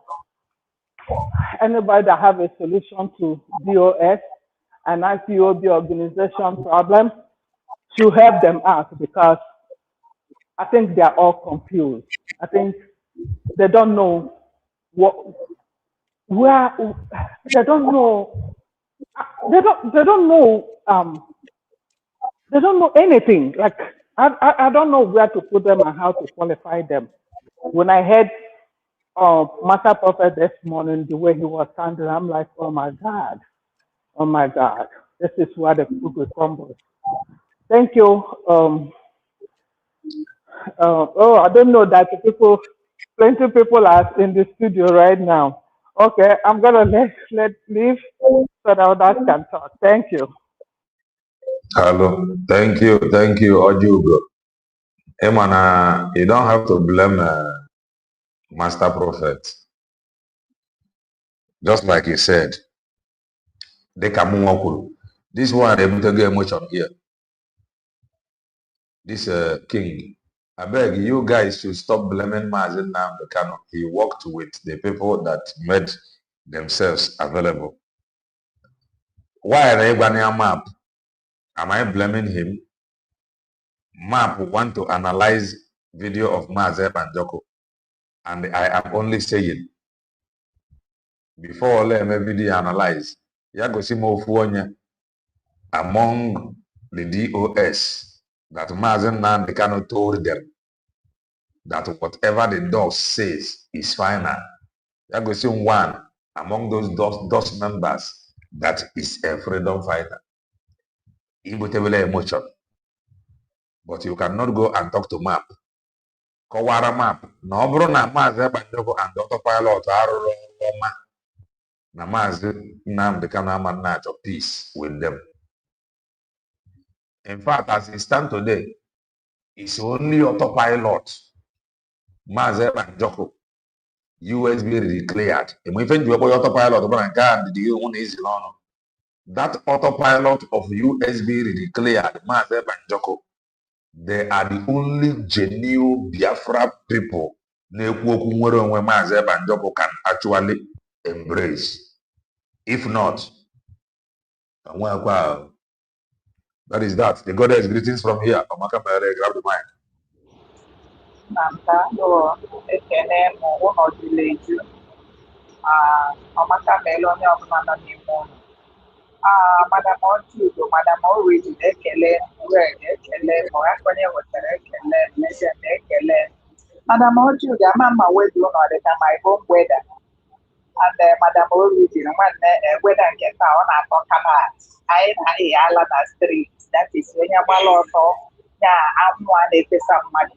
Anybody that have a solution to DOS and IPOB organization problem should help them out, because I think they are all confused. I think they don't know they don't know anything. Like, I don't know where to put them and how to qualify them. When I heard Master Prophet this morning, the way he was sounding, I'm like, oh my God. this is where the cookie crumbles. Thank you. Oh, I don't know that plenty people are in the studio right now. Okay, I'm gonna let leave so that others can talk. Thank you. Hello. Thank you, Ojugo. Emana, you don't have to blame Master Prophet. Just like he said, they can move. This one, they put a emotion here. This king. I beg you guys should stop blaming Mazen Namdekano. He worked with the people that made themselves available. Why are they banning a map? Am I blaming him? Map want to analyze video of Mazeb and Joko. And I am only saying, before let me video analyze, Yagosimo Fuonya among the DOS that Mazen Namdekano told them that whatever the DOS says is final. Yagosimo one among those DOS members that is a freedom fighter. Immutable emotion. But you cannot go and talk to map. Kọwara map. Na ọ bụrụ na Maazị Ebanjoko and Autopilot arụrụ ọma na Maazị Nnamdi Kanu ama na-achọ peace with them. In fact, as it stands today, it's only Autopilot. Maazị Ebanjoko USB declared. Eme ife njiwe kpọọ Autopilot bụ na nke a dị ihe ụnụ izi n'ọnụ. That Autopilot of USB declared Maazị Ebanjoko. They are the only genuine Biafra people na-ekwu okwu nwere onwe Maazị Ebanjoko can actually embrace. If not, that is that. The goddess greetings from here. Omaka Mere, grab the mic. Nantando ekene mo uno dileju Omaka Mere onye ọbụla nọ n'ime ụlọ. Madam Ojudo, Madam Origi, ekele, ekele, Morakonye wetara ekele, legend ekele. Madam Ojudo, Mama wedu no dey my home weather. And Madam Origi, one weather nke taa ọ na-atọ kamat. Anyị na-ahị ala na street. That is when you gbala ọtọ ya amụ a na-efesa mmadụ.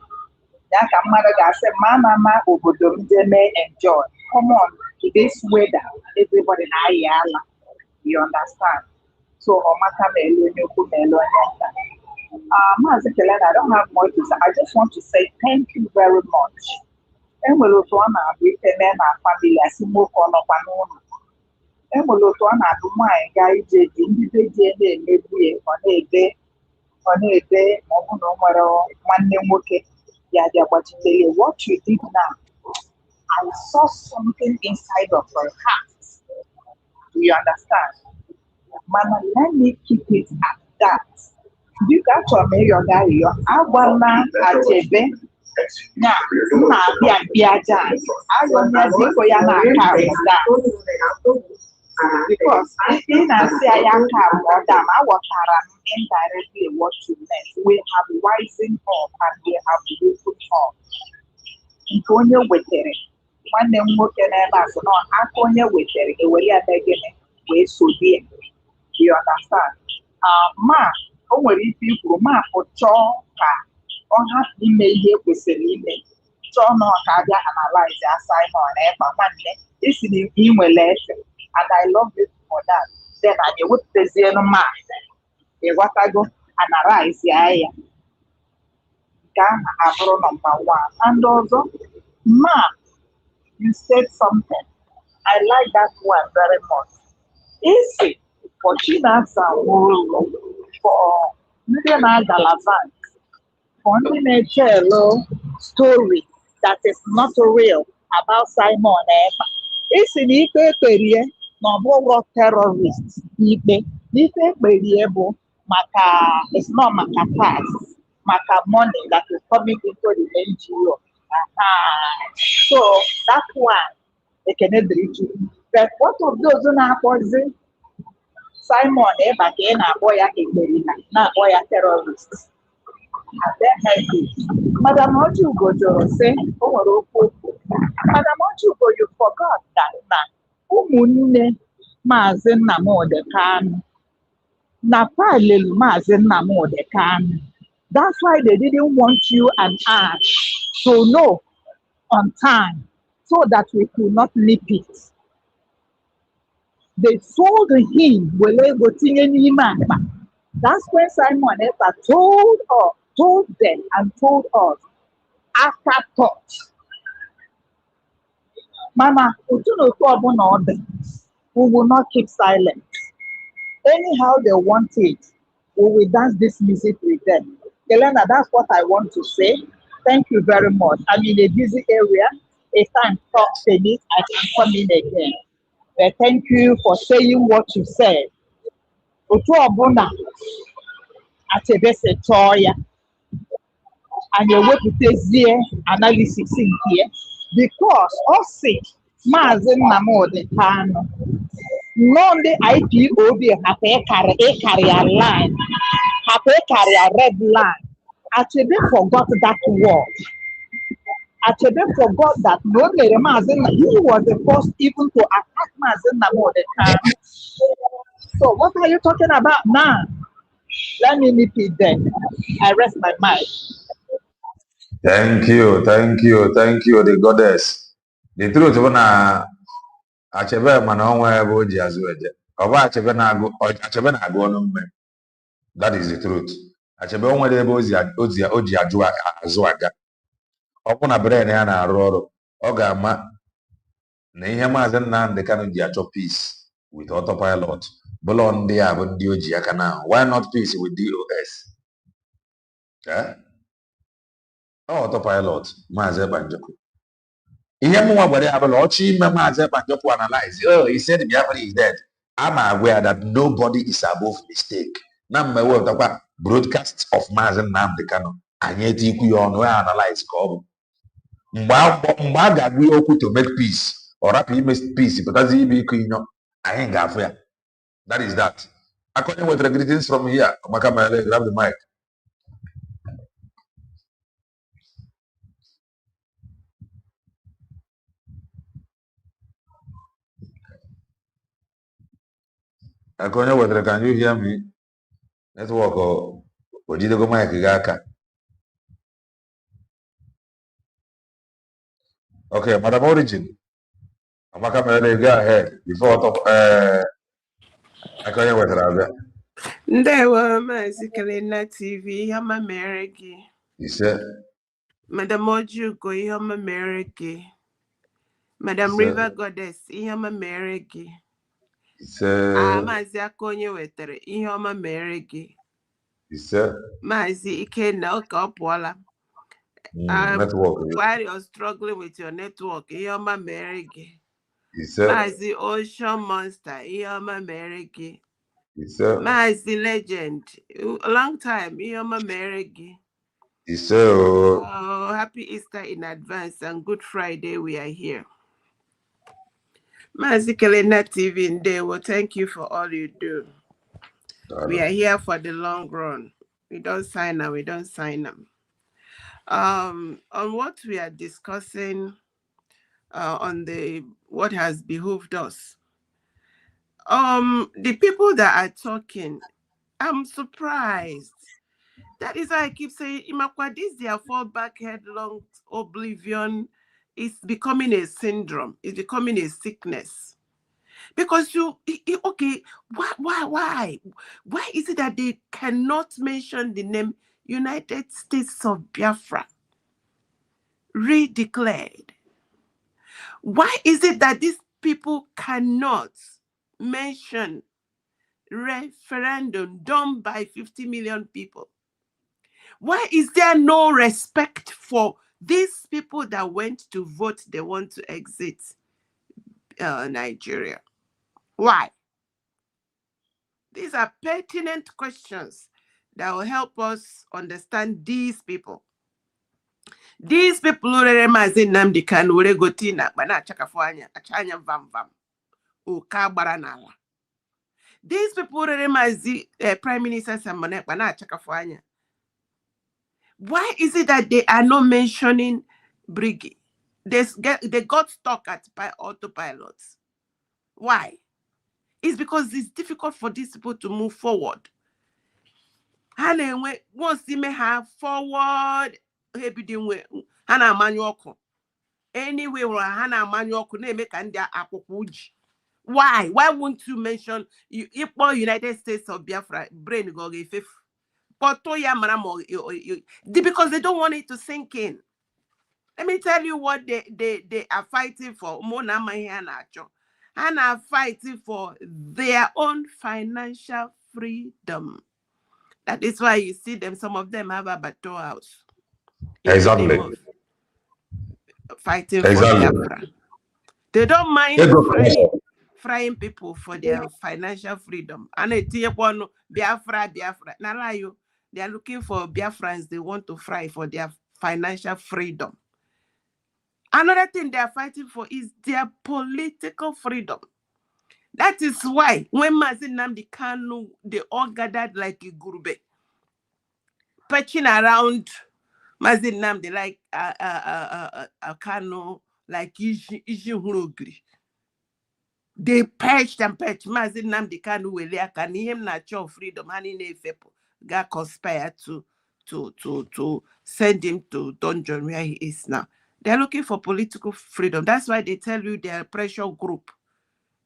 Ya ka mmadụ ga-asị mama obodo m je mee enjoy. Come on, this weather, everybody na-ahị ala. You understand? So, Omaka Melo, Nyoko Melo, Mazi Kelena, I don't have more to say. I just want to say thank you very much. And we'll also honor with the men and family as you move on up and on. And we'll also honor to my guy, JD, maybe on a day, one name, okay. Yeah, what you did now, I saw something inside of her heart. Do you understand? Mama, let me keep it at that. You got to make your guy, I want to Achebe. Now, Biajan. I want to go that. Because in a say I am Madam, I was indirectly what you meant. We have rising up and we have looking up. Antonio Wetere. One name working as no Antonio Wetere, the way I begin it, so dear. Do you understand? Ma, only people, ma, for Choka, on have email here with the email. So, no, I analyze the assignment every Monday. This is the email lesson, and I love it for that. Then I would present ma. What I go analyze, yeah. Ghana, Abro number one. And also, ma, you said something. I like that one very much. Easy for China for Million Galavant, for a story that is not real about Simon Eba. It's in Ipe no terrorists. Ipe Maka it's not Maka tax, Maka money that is coming into the NGO. So that one they cannot reach you. But what of those who are opposing Simon Eba again a boy na boy terrorists? And then Madam Ojugo say, Madam Ojugo, you forgot that Umunne Mazen Namo the Kanu. na file Maazị Nnamdi Kanu. That's why they didn't want you and I to know on time so that we could not nip it. They sold him wele go tinye n'ime akpa. That's when Simon Ekpa told them and told us afterthought. Mama, we will not keep silent. Anyhow they want it, we will dance this music with them. Elena, that's what I want to say. Thank you very much. I'm in a busy area. If time stops in it, I can come in again. But thank you for saying what you said. Otu ọbụna achebese chọọ ya, anyị ewepụtazie analysis nke because ọ sị Maazị Nnamdi Kanu nọ ndị IPOB hapụ ịkarị ya line, hapụ ịkarị ya red line. Achebe forgot that word. Achebe forgot that no mere Maazị he was the first even to attack Maazị Nnamdi Kanu. So what are you talking about now? Let me nip it then. I rest my mind. Thank you, the goddess. The truth is na Achebe mana onwe ebe o ji azụ eje. Ọ bụ Achebe na-agụ ọnụ mme. That is the truth. Achebe onwere ebe o ji azụ aga. Ọ bụ na brain ya na-arụ ọrụ, ọ ga-ama na ihe Maazị Nnamdi Kanu ji achọ peace with autopilot. Bụlọ ndị a bụ ndị o ji aka na why not peace with DOS? Autopilot Maazị Banjoko. Ihe mụnwa gwara ya bụla ọchị ime Maazị Banjoko analyze. Oh, he said Biafra is dead. I'm aware that nobody is above mistake. Na mmewe ụtakwa broadcast of Maazị Nnamdi Kanu. Anyị eti ikwu ya ọnụ ya analyze ka ọ bụ. Mgbe a ga-agwa okwu to make peace, ọ rapụ ime peace pụtazi ibe ịkụ inyo, anyị ga-afụ ya. That is that. According with the greetings from here, Makamele, grab the mic. According with the, can you hear me? Network or did you go mic gaka? Okay, Madam Origin. Makamele, go ahead before top. According with the Ndewo Maazị Kelena TV, ihe ọma mere gị. Ise. Madam Ojugo, ihe ọma mere gị. Madam River Goddess, ihe ọma mere gị. Ise. Maazị Akonye wetere, ihe ọma mere gị. Ise. Maazị Ikenna, ọ pụọla. Network. While you're struggling with your network, ihe ọma mere gị. Ise. Maazị Ocean Monster, ihe ọma mere gị. Ise. Maazị Legend, a long time, ihe ọma mere gị. Ise. Oh, happy Easter in advance and Good Friday, we are here. Maazị Kelena TV Ndewo, thank you for all you do. We are here for the long run. We don't sign them, we don't sign them. On what we are discussing on what has behooved us. The people that are talking, I'm surprised. That is why I keep saying, Imakwa, this their fall back headlong oblivion is becoming a syndrome. It's becoming a sickness. Because okay, why? Why is it that they cannot mention the name United States of Biafra redeclared? Why is it that these people cannot mention referendum done by 50 million people? Why is there no respect for these people that went to vote? They want to exit Nigeria. Why? These are pertinent questions that will help us understand these people. These people who are Maazị Nnamdi Kanu were gotina bana chakafanya achanya vam vam uka baranala. These people who are Maazị Prime Minister Simon Ekpa bana chakafanya. Why is it that they are not mentioning Briggy? They got stuck at autopilots. Why? It's because it's difficult for these people to move forward. Once they may have forward, Hana Manuoko. Anyway, Hana Manuoko, they make and their Apopuji. Why? Why won't you mention United States of Biafra brain go fifth? Because they don't want it to sink in. Let me tell you what they are fighting for. And are fighting for their own financial freedom. That is why you see them, some of them have a battle house. Exactly. Fighting for Biafra. They don't mind frying people for their financial freedom. And Biafra. They are looking for Biafrans they want to fry for their financial freedom. Another thing they are fighting for is their political freedom. That is why when Mazi Nnamdi Kanu, they all gathered like a gurube, perching around Mazi Nnamdi like Kanu, like Iji Hurogri. They perched and perched. Mazi Nnamdi Kanu wele akani him na cho freedom hani ne fepo ga conspire to send him to dungeon where he is now. They're looking for political freedom. That's why they tell you they're a pressure group.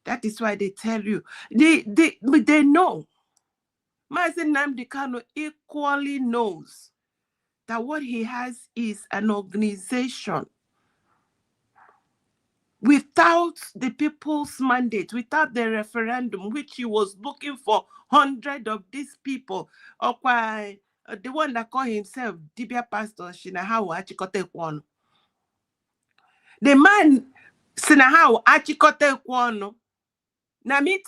That is why they tell you. They know. Mazi Nnamdi Kanu equally knows that what he has is an organization. Without the people's mandate, without the referendum, which he was looking for 100 of these people, or the one that called himself Dibia Pastor Shinahawa Achikote Kwonu. The man Shinahawa Achikote Kwonu. Now me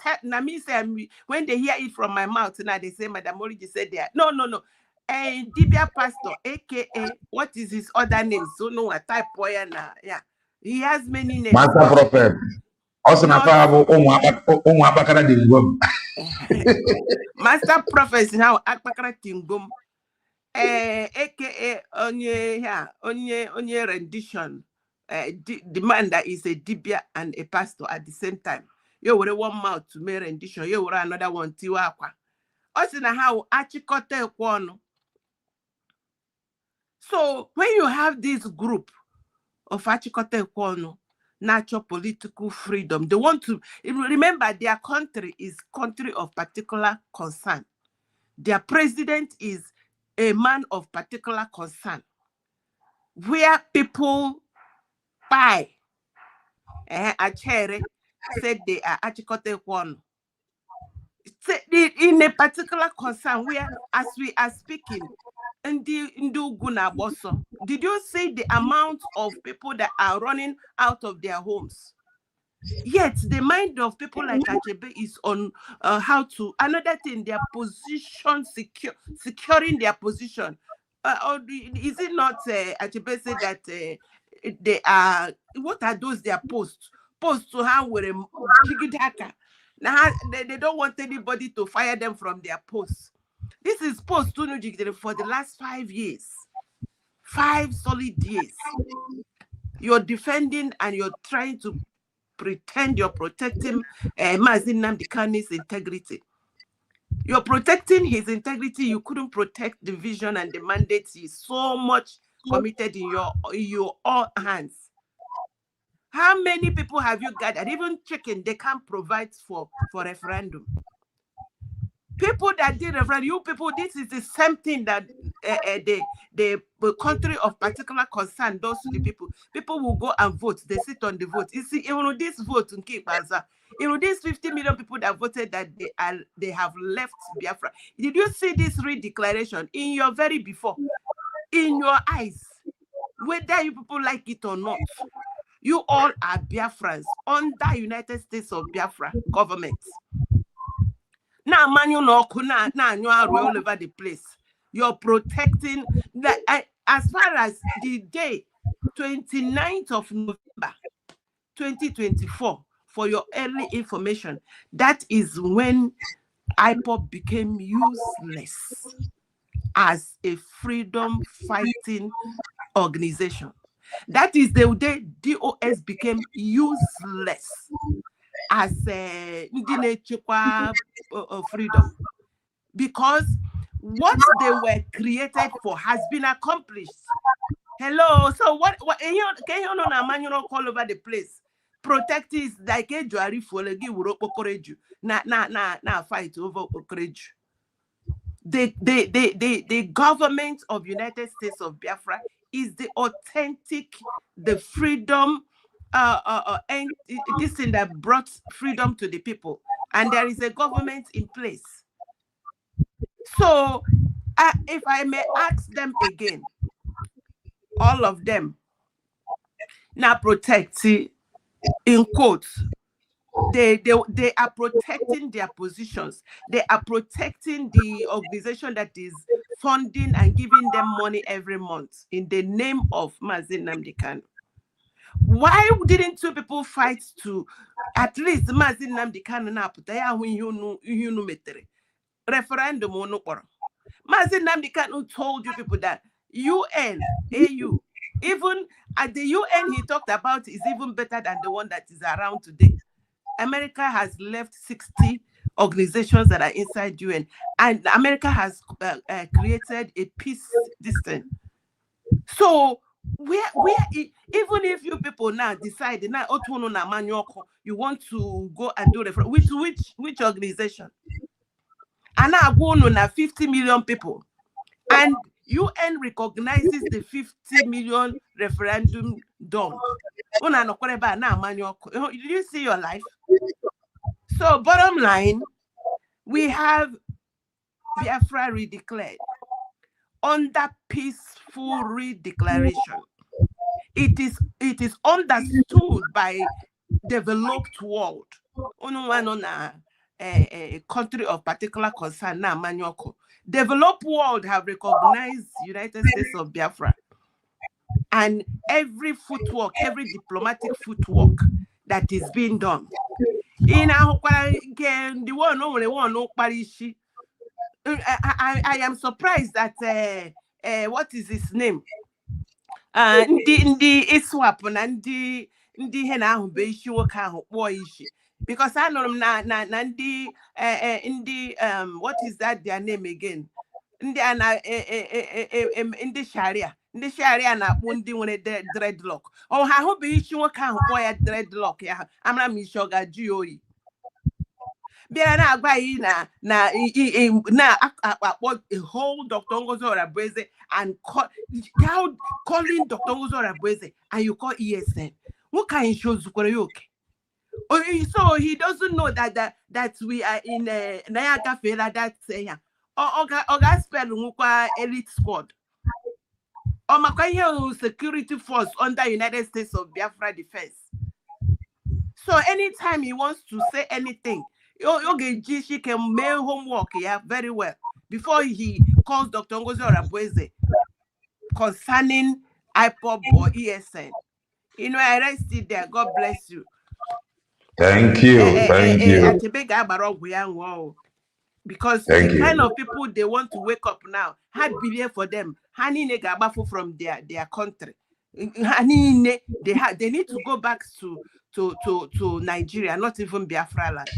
say when they hear it from my mouth, now they say Madam Oriji said that. No. Dibia Pastor, aka what is his other name? So no, a type boy na yeah. He has many names. Master Prophet. Also, Master Prophet now Akbakara Tingum, aka onye rendition. The man that is a dibia and a pastor at the same time. You were one mouth to make rendition. You were another one tiwakwa. Also na how achikote kwano. So when you have this group of achikote kwano, natural political freedom, they want to remember their country is country of particular concern. Their president is a man of particular concern, where people buy a chair. Said they are Achikote Kwonu. In a particular concern where, as we are speaking, did you see the amount of people that are running out of their homes? Yet the mind of people like Achebe is on how to, another thing, their position, securing their position. Or is it not Achebe said that they are, what are those their posts? Post to how we're now they don't want anybody to fire them from their posts. This is post to for the last 5 years, 5 solid years. You're defending and you're trying to pretend you're protecting Mazi Nnamdi Kanu's integrity. You're protecting his integrity. You couldn't protect the vision and the mandate he's so much committed in your all hands. How many people have you gathered? Even chicken, they can't provide for referendum. People that did referendum, you people, this is the same thing that the country of particular concern does to the people. People will go and vote. They sit on the vote. You see, even this vote in Kibaza, these 50 million people that voted that they have left Biafra. Did you see this redeclaration in your very before? In your eyes, whether you people like it or not? You all are Biafrans under United States of Biafra government. Now, man, you know, now you are all over the place. You're protecting that. As far as the day 29th of November 2024, for your early information, that is when IPOB became useless as a freedom fighting organization. That is the day DOS became useless as freedom, because what they were created for has been accomplished. Hello, so what can you know na manual all over the place? Protect is like a juari folegi wuro pokoreju na fight over pokoreju. The government of United States of Biafra is the authentic, the freedom, and this thing that brought freedom to the people, and there is a government in place. So, if I may ask them again, all of them now protect, in quotes, they are protecting their positions. They are protecting the organization that is funding and giving them money every month in the name of Mazi Nnamdi Kanu. Why didn't two people fight to at least Mazi Nnamdi Kanu na apụta when you metere referendum onukporo? Mazi Nnamdi Kanu told you people that UN, AU, even at the UN he talked about is even better than the one that is around today. America has left 60 organizations that are inside UN, and America has created a peace system. So where even if you people now decide now you want to go and do referendum, which organization? And now go on 50 million people, and UN recognizes the 50 million referendum done. Did you see your life? So bottom line, we have Biafra redeclared under peaceful redeclaration. It is understood by developed world. A country of particular concern now, Manyoko. Developed world have recognized United States of Biafra, and every footwork, every diplomatic footwork that is being done. In the one no parishi. I am surprised that what is his name? The ISWAP and the hena who be issue ishi. Because I know what is that their name again? In the Sharia. In the Sharia na wundi when dreadlock. Oh, how be issue boy dreadlock ya. I'm not mishoga GOE. Biana na what a whole Dr. Ngozo Rabweze and calling Dr. Ngozo Rabweze and you call ESN. What kind of shows okay? So he doesn't know that we are in a Nayaga Fela that's saying Oga spell elite squad. Or Makayo security force under United States of Biafra Defense. So anytime he wants to say anything, she can mail homework very well before he calls Dr. Ngozi Orabweze concerning IPOB or ESN. I rested there. God bless you. Thank you. Thank you. Because the kind of people they want to wake up now, had belief for them. From their country. They need to go back to Nigeria, not even Biafra land.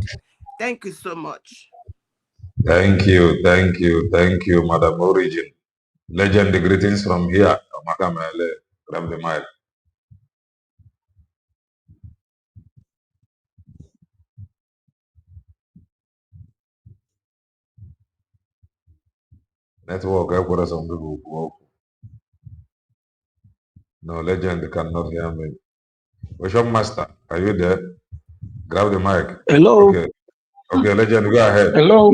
Thank you so much. Thank you, Madam Origin. Legend, the greetings from here. Makamele, grab the mic. Network, I've got some people. No, Legend cannot hear me. Worship Master, are you there? Grab the mic. Hello. Okay, Legend, go ahead. Hello.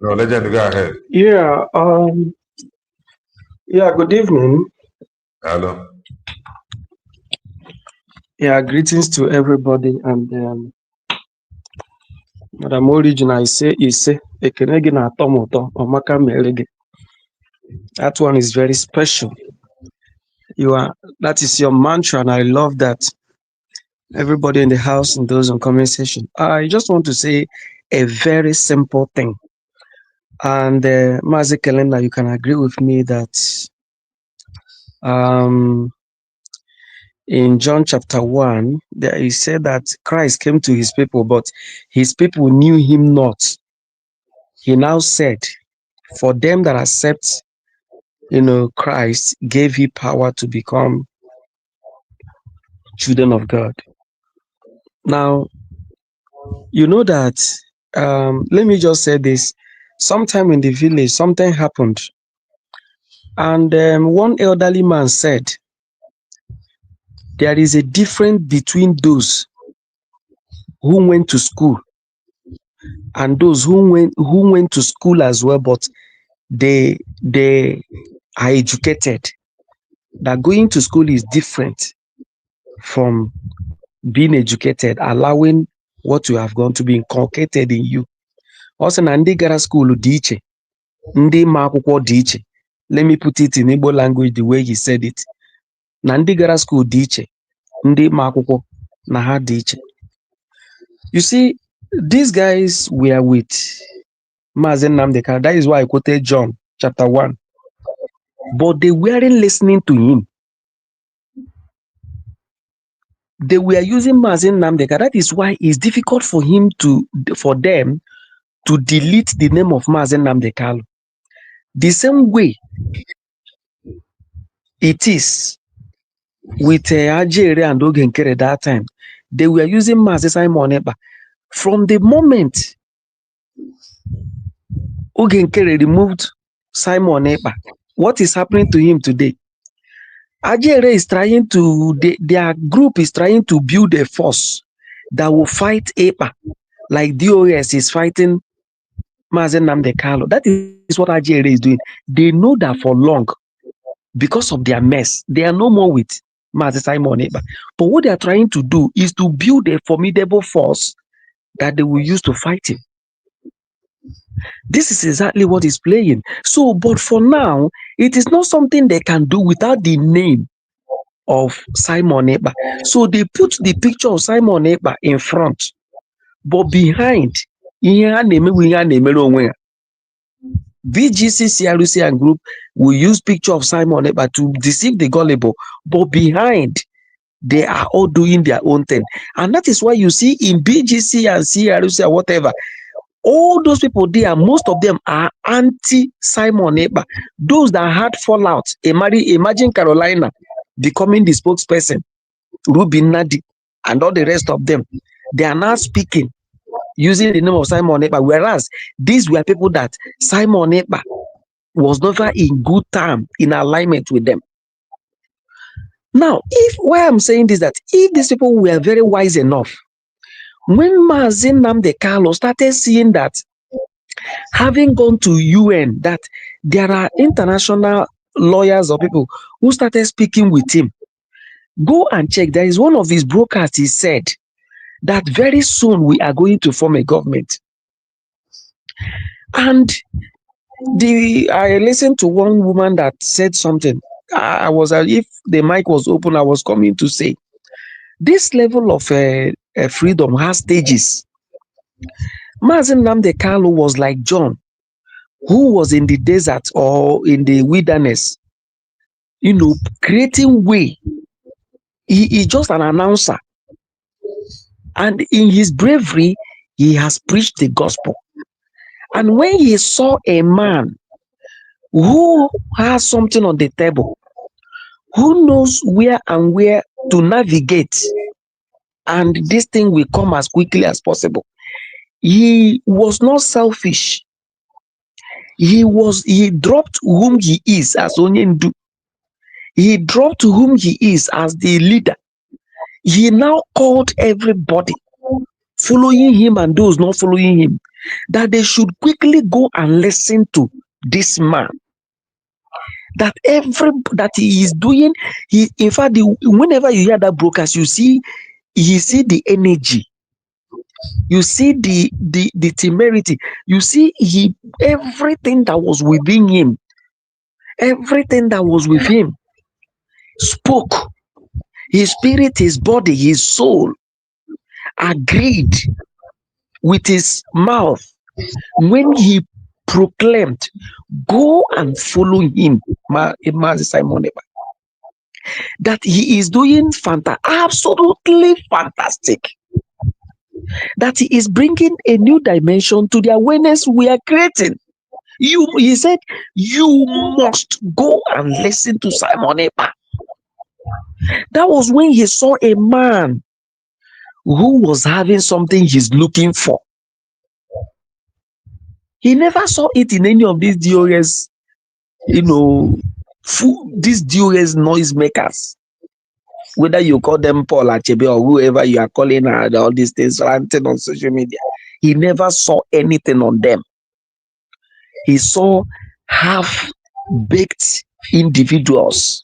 No, Legend, go ahead. Yeah. Yeah. Good evening. Hello. Yeah. Greetings to everybody. And Madam Origin, I say, Ekenegi na tomoto omaka melege. That one is very special. That is your mantra, and I love that. Everybody in the house and those on comment section. I just want to say a very simple thing. And Mazi Kelenda, you can agree with me that in John chapter 1, there he said that Christ came to his people, but his people knew him not. He now said, for them that accept, Christ gave he power to become children of God. Now, you know that, let me just say this. Sometime in the village, something happened. And one elderly man said, there is a difference between those who went to school and those who went to school as well, but they are educated. That going to school is different from being educated, allowing what you have gone to be inculcated in you. Also, Nandi gara school dị iche, ndị ma akwụkwọ dị iche. Let me put it in Igbo language the way he said it. Nandi gara school dị iche, ndị ma akwụkwọ na ha dị iche. You see, these guys were with Mazi Nnamdi Kanu. That is why I quoted John chapter 1. But they weren't listening to him. They were using Mazi Nnamdi Kanu. That is why it's difficult for them to delete the name of Mazi Nnamdi Kanu. The same way it is with Ajere and Oge Nkere that time. They were using Mazi Simon Ekpa. From the moment Oge Nkere removed Simon Ekpa, what is happening to him today? Ajere is trying to, their group is trying to build a force that will fight Ekpa, like DOS is fighting Mazi Nnamdi Kanu. That is what Ajere is doing. They know that for long, because of their mess, they are no more with Mazi Simon Ekpa. But what they are trying to do is to build a formidable force that they will use to fight him. This is exactly what is playing. So, but for now, it is not something they can do without the name of Simon Ekpa. So they put the picture of Simon Ekpa in front, but behind, VGC, CRC and group will use picture of Simon Ekpa to deceive the gullible, but behind, they are all doing their own thing. And that is why you see in BGC and CRC or whatever, all those people there, most of them are anti-Simon Ekpa. Those that had fallout, imagine Carolina becoming the spokesperson, Ruby Nadi, and all the rest of them. They are now speaking using the name of Simon Ekpa, whereas these were people that Simon Ekpa was never in good time, in alignment with them. Now, why I'm saying this, that if these people were very wise enough, when Mazi Nnamdi Kanu started seeing that, having gone to UN, that there are international lawyers or people who started speaking with him, go and check. There is one of his brokers, he said that very soon we are going to form a government. And I listened to one woman that said something. I was, if the mic was open, I was coming to say, this level of freedom has stages. Mazi Nnamdi Kanu was like John, who was in the desert or in the wilderness, creating way. He is just an announcer. And in his bravery, he has preached the gospel. And when he saw a man who has something on the table, who knows where and where to navigate, and this thing will come as quickly as possible, he was not selfish. He dropped whom he is as Onyendu. He dropped whom he is as the leader. He now called everybody following him and those not following him, that they should quickly go and listen to this man. That he is doing, in fact, whenever you hear that broadcast, you see the energy, you see the temerity, you see everything that was within him, everything that was with him spoke. His spirit, his body, his soul agreed with his mouth when he proclaimed, go and follow him, Mazi Simon Ekpa. that he is doing absolutely fantastic. That he is bringing a new dimension to the awareness we are creating. He said, you must go and listen to Simon Ekpa. That was when he saw a man who was having something he's looking for. He never saw it in any of these DOS, these DOS noisemakers. Whether you call them Paul Achebe or whoever you are calling all these things ranting on social media. He never saw anything on them. He saw half-baked individuals.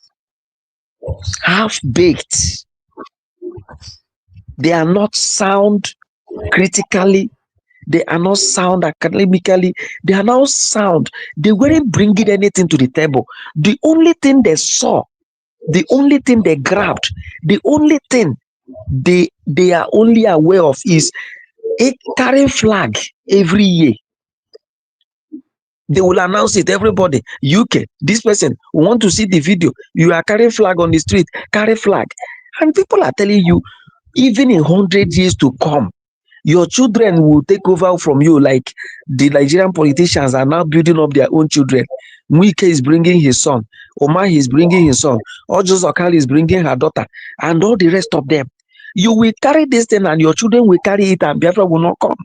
Half-baked. They are not sound critically. They are not sound academically. They are not sound. They weren't bringing anything to the table. The only thing they saw, the only thing they grabbed, the only thing they are only aware of is a carrying flag every year. They will announce it, everybody, UK, this person, want to see the video, you are carrying flag on the street, carry flag. And people are telling you, even in 100 years to come, your children will take over from you like the Nigerian politicians are now building up their own children. Mwike is bringing his son, Omar is bringing his son, Ojo Zokali is bringing her daughter, and all the rest of them. You will carry this thing and your children will carry it and Biafra will not come.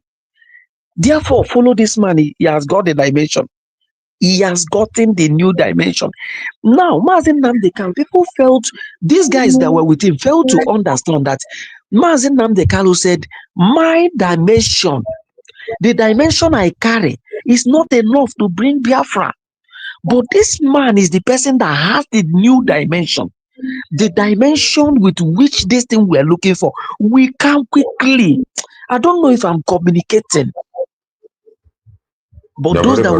Therefore, follow this man. He has got the dimension. He has gotten the new dimension. Now, Mazi Nnamdi Kanu, people felt, these guys that were with him failed to understand that Mazi Nnamdi Kanu said, my dimension, the dimension I carry is not enough to bring Biafra. But this man is the person that has the new dimension. The dimension with which this thing we're looking for. We can quickly. I don't know if I'm communicating. But those that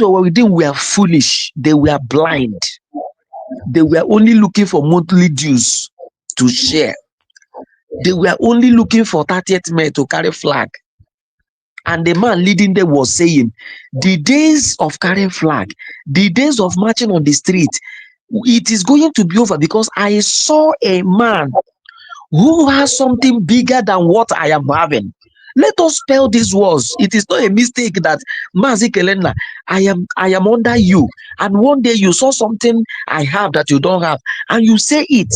were with him were foolish. They were blind. They were only looking for monthly dues to share. They were only looking for 30th May to carry flag. And the man leading them was saying, the days of carrying flag, the days of marching on the street, it is going to be over because I saw a man who has something bigger than what I am having. Let us spell these words. It is not a mistake that Mazi Kelena, I am under you. And one day you saw something I have that you don't have. And you say it.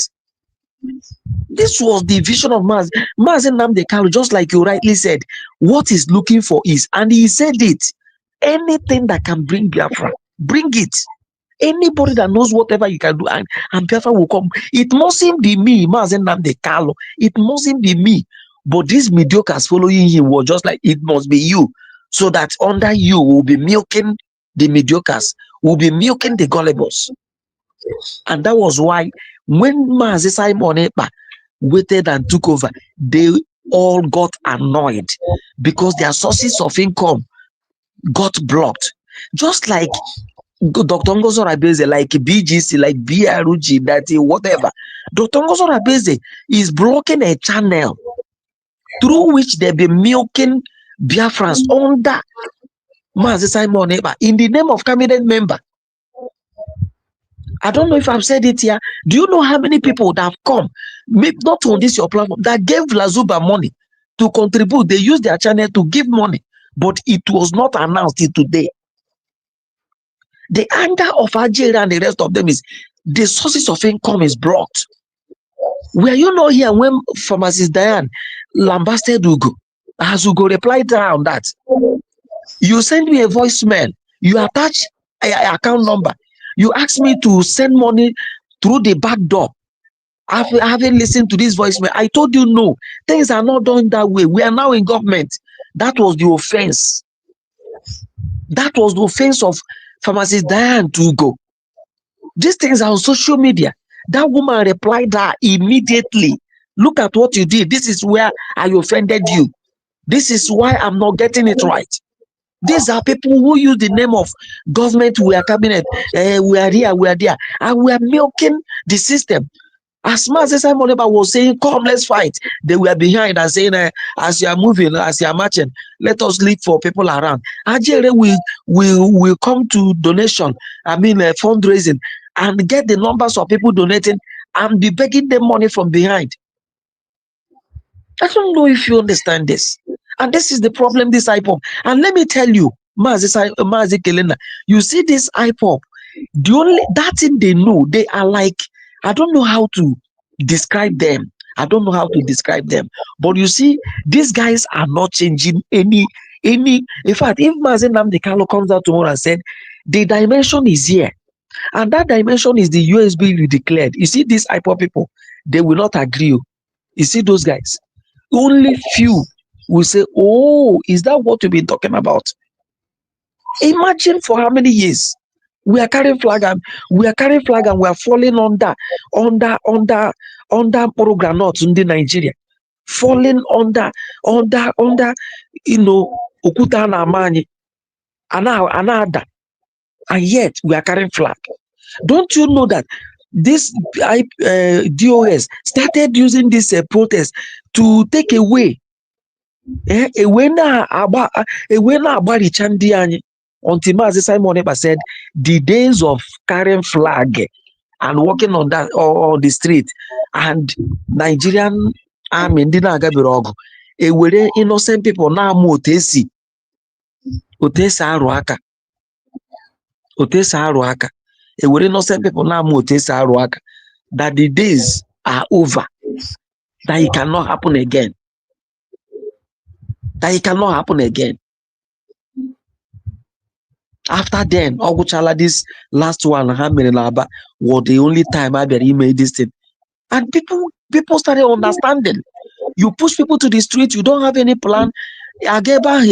This was the vision of Mazi Nnamdi Kanu, just like you rightly said. What he's looking for is, and he said it, anything that can bring Biafra, bring it. Anybody that knows whatever you can do, and Biafra will come. It mustn't be me, Mazi Nnamdi Kanu. It mustn't be me. But these mediocres following him were just like, it must be you. So that under you will be milking the mediocres, will be milking the gullibles. And that was why when Mazi Simon Ekpa waited and took over, they all got annoyed because their sources of income got blocked. Just like Dr. Ngozo Rabeze, like BGC, like BRUG, that whatever. Dr. Ngozo Rabeze is blocking a channel through which they be milking Biafrans under Mazi Simon Ekpa in the name of cabinet member. I don't know if I've said it here. Do you know how many people that have come, maybe not on this your platform, that gave Lazuba money to contribute? They used their channel to give money, but it was not announced till today. The anger of Ajira and the rest of them is the sources of income is blocked. Were you not here when Pharmacist Diane lambasted Ugo? Has Ugo replied on that? You send me a voicemail. You attach an account number. You ask me to send money through the back door. I haven't listened to this voicemail. I told you no. Things are not done that way. We are now in government. That was the offense. That was the offense of Pharmacist Diane to Ugo. These things are on social media. That woman replied that immediately. Look at what you did. This is where I offended you. This is why I'm not getting it right. These are people who use the name of government, we are cabinet, we are here, we are there, and we are milking the system. As Mazi Simon Ekpa was saying, come, let's fight. They were behind and saying, as you are moving, as you are marching, let us look for people around. Ajere will come to donation, fundraising. and get the numbers of people donating and be begging them money from behind. I don't know if you understand this. And this is the problem, this IPOB. And let me tell you, Mazi Kelena, you see this IPOB, the only that thing they know, they are like, I don't know how to describe them. I don't know how to describe them. But you see, these guys are not changing any. In fact, if Mazi Nnamdi Kanu comes out tomorrow and said, the dimension is here, and that dimension is the USB you declared. You see, these IPOB people, they will not agree. You see those guys. Only few will say, oh, is that what you've been talking about? Imagine for how many years we are carrying flag and we are falling under program not in the Nigeria, falling under Okuta na Amani another, and yet we are carrying flag. Don't you know that this DOS started using this protest to take away na Abari Chandiani until Mazi Simon Ekpa said the days of carrying flag and walking on the street and Nigerian army didn't agabirogo. Were innocent people now otesa aruaka. Were innocent people now otesa aruaka. That the days are over. That it cannot happen again. After then, Oguchala, this last one, Hamirinaba, was the only time I made this thing. And people started understanding. You push people to the street, you don't have any plan. Ageba,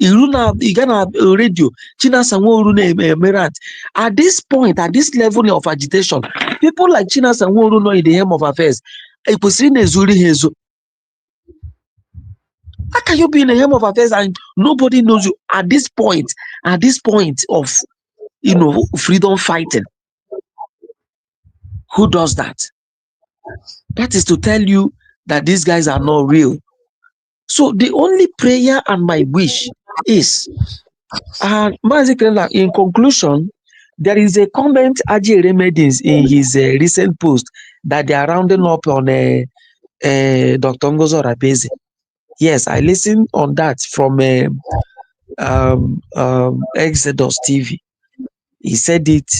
Iruna, Igana radio, China Sanwo Merat. At this point, at this level of agitation, people like China Sanwo know in the helm of affairs. How can you be in the helm of affairs and nobody knows you at this point of freedom fighting? Who does that? That is to tell you that these guys are not real. So the only prayer and my wish is, in conclusion, there is a comment Ajere made in his recent post that they are rounding up on Dr. Ngozo Rabeze. Yes, I listened on that from Exodus TV. He said it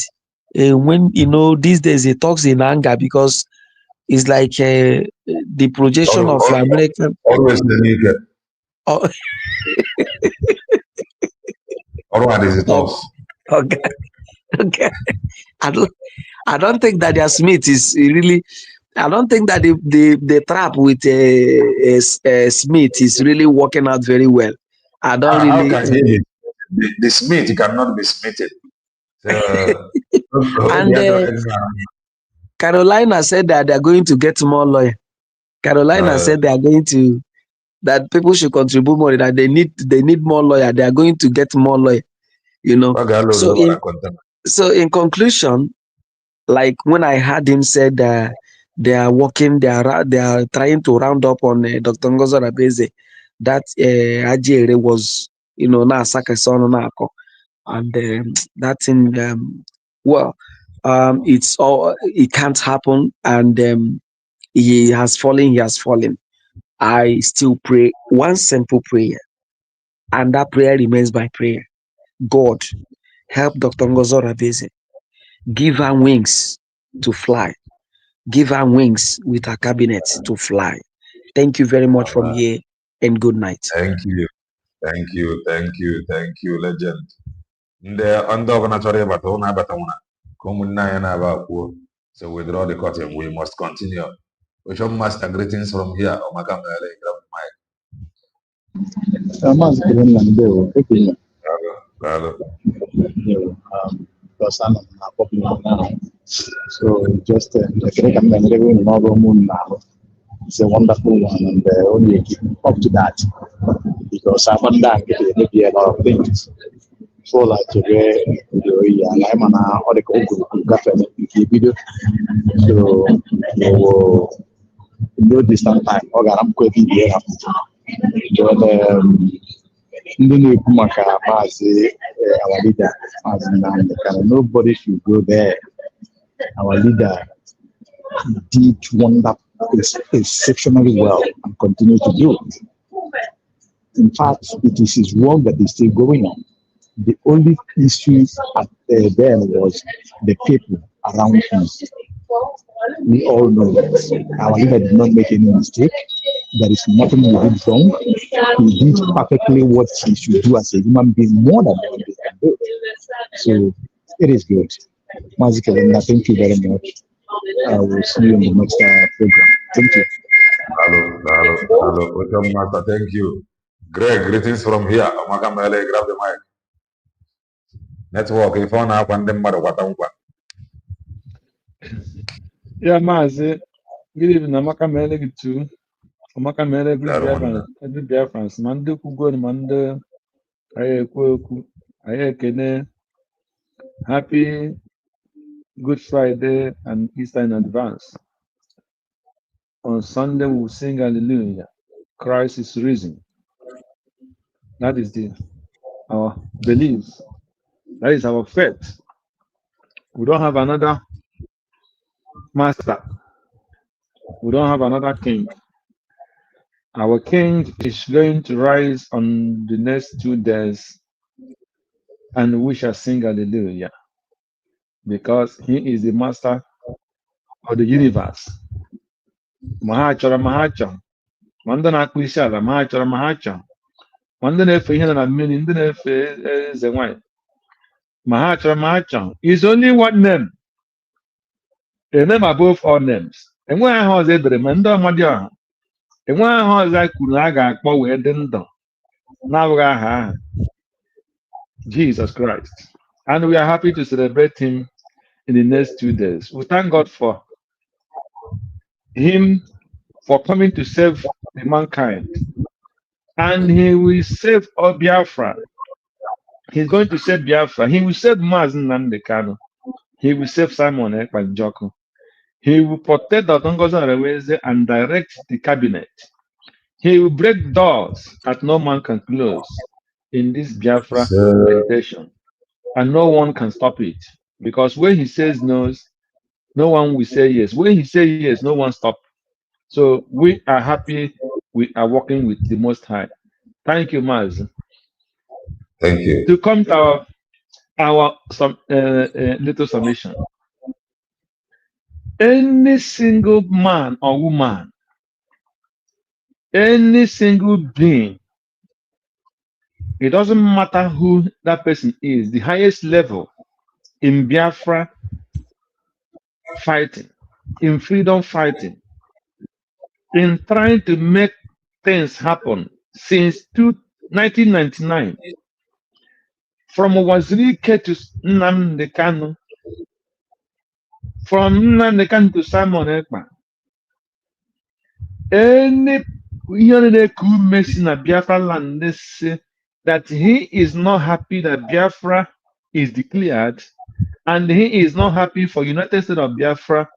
when these days he talks in anger because it's like the projection of American. Always the nigga. Oh. Okay. I don't think that their Smith is really. I don't think that the trap with Smith is really working out very well. I don't really. How can he? The Smith cannot be smithed. And Carolina said that they are going to get more lawyer. Carolina said they are going to, that people should contribute more. That they need more lawyer. They are going to get more lawyer. So in conclusion, like when I heard him said that they are working, they are trying to round up on Dr. Ngozo Rabeze, that Ajere was na Sakason Nako, and that thing it's all, it can't happen, and he has fallen. I still pray one simple prayer, and that prayer remains my prayer. God, help Dr. Ngozo Rabeze, give her wings to fly. Give her wings with her cabinet to fly. Thank you very much from here, and good night. Thank you, legend. So withdraw the curtain. We must continue. We shall master greetings from here. So just it's a wonderful one, and only keep up to that because I've done maybe a lot of things. So like today, I'm an article video. So no distant time. I'm going to be here. our leader. Nobody should go there. Our leader did wonderful, exceptionally well, and continue to do it. In fact, it is his work that is still going on. The only issue then was the people around him. We all know that our leader did not make any mistake. There is nothing he did wrong. He did perfectly what he should do as a human being, more than what he can do. So it is good. Mazi Kelenda, thank you very much. I will see you in the next program. Thank you. Hello. Welcome, Master. Thank you. Greg, greetings from here. Amakamele, grab the mic. Network, if on up and then Madawatampa. Yeah, Mazi. Good evening. Amakamele too. Amakamele, every Biafrans. Mande Kugo, Mande, Aye Kene. Happy Good Friday and Easter in advance. On Sunday, we will sing Hallelujah. Christ is risen. That is our belief. That is our faith. We don't have another master. We don't have another king. Our king is going to rise on the next 2 days, and we shall sing Hallelujah, because he is the master of the universe. Mahachara. Mandana Kuishala, Mahachara. Mandana Fihana and Mini, Zewai. Mahachara. Is only one name. A name above all names. And when I was able to remember Madia, and when I was like Kulaga, Power Dendo, now Jesus Christ. And we are happy to celebrate him in the next 2 days. We thank God for him for coming to save the mankind. And he will save all Biafra. He's going to save Biafra. He will save Mazen Nandekano. He will save Simon Ekpanjoko. He will protect the Otongozo Reweze and direct the cabinet. He will break doors that no man can close in this Biafra meditation. And no one can stop it. Because when he says no, no one will say yes. When he says yes, no one stops. So we are happy we are working with the Most High. Thank you, Maz. Thank you. To come to our little submission. Any single man or woman, any single being, it doesn't matter who that person is, the highest level in Biafra fighting, in freedom fighting, in trying to make things happen since 1999, from Wazirike to Nnamdi Kanu, from Nnamdi Kanu to Simon Ekpa. Any who makes in a Biafra land, they say that he is not happy that Biafra is declared, and he is not happy for United States of Biafra.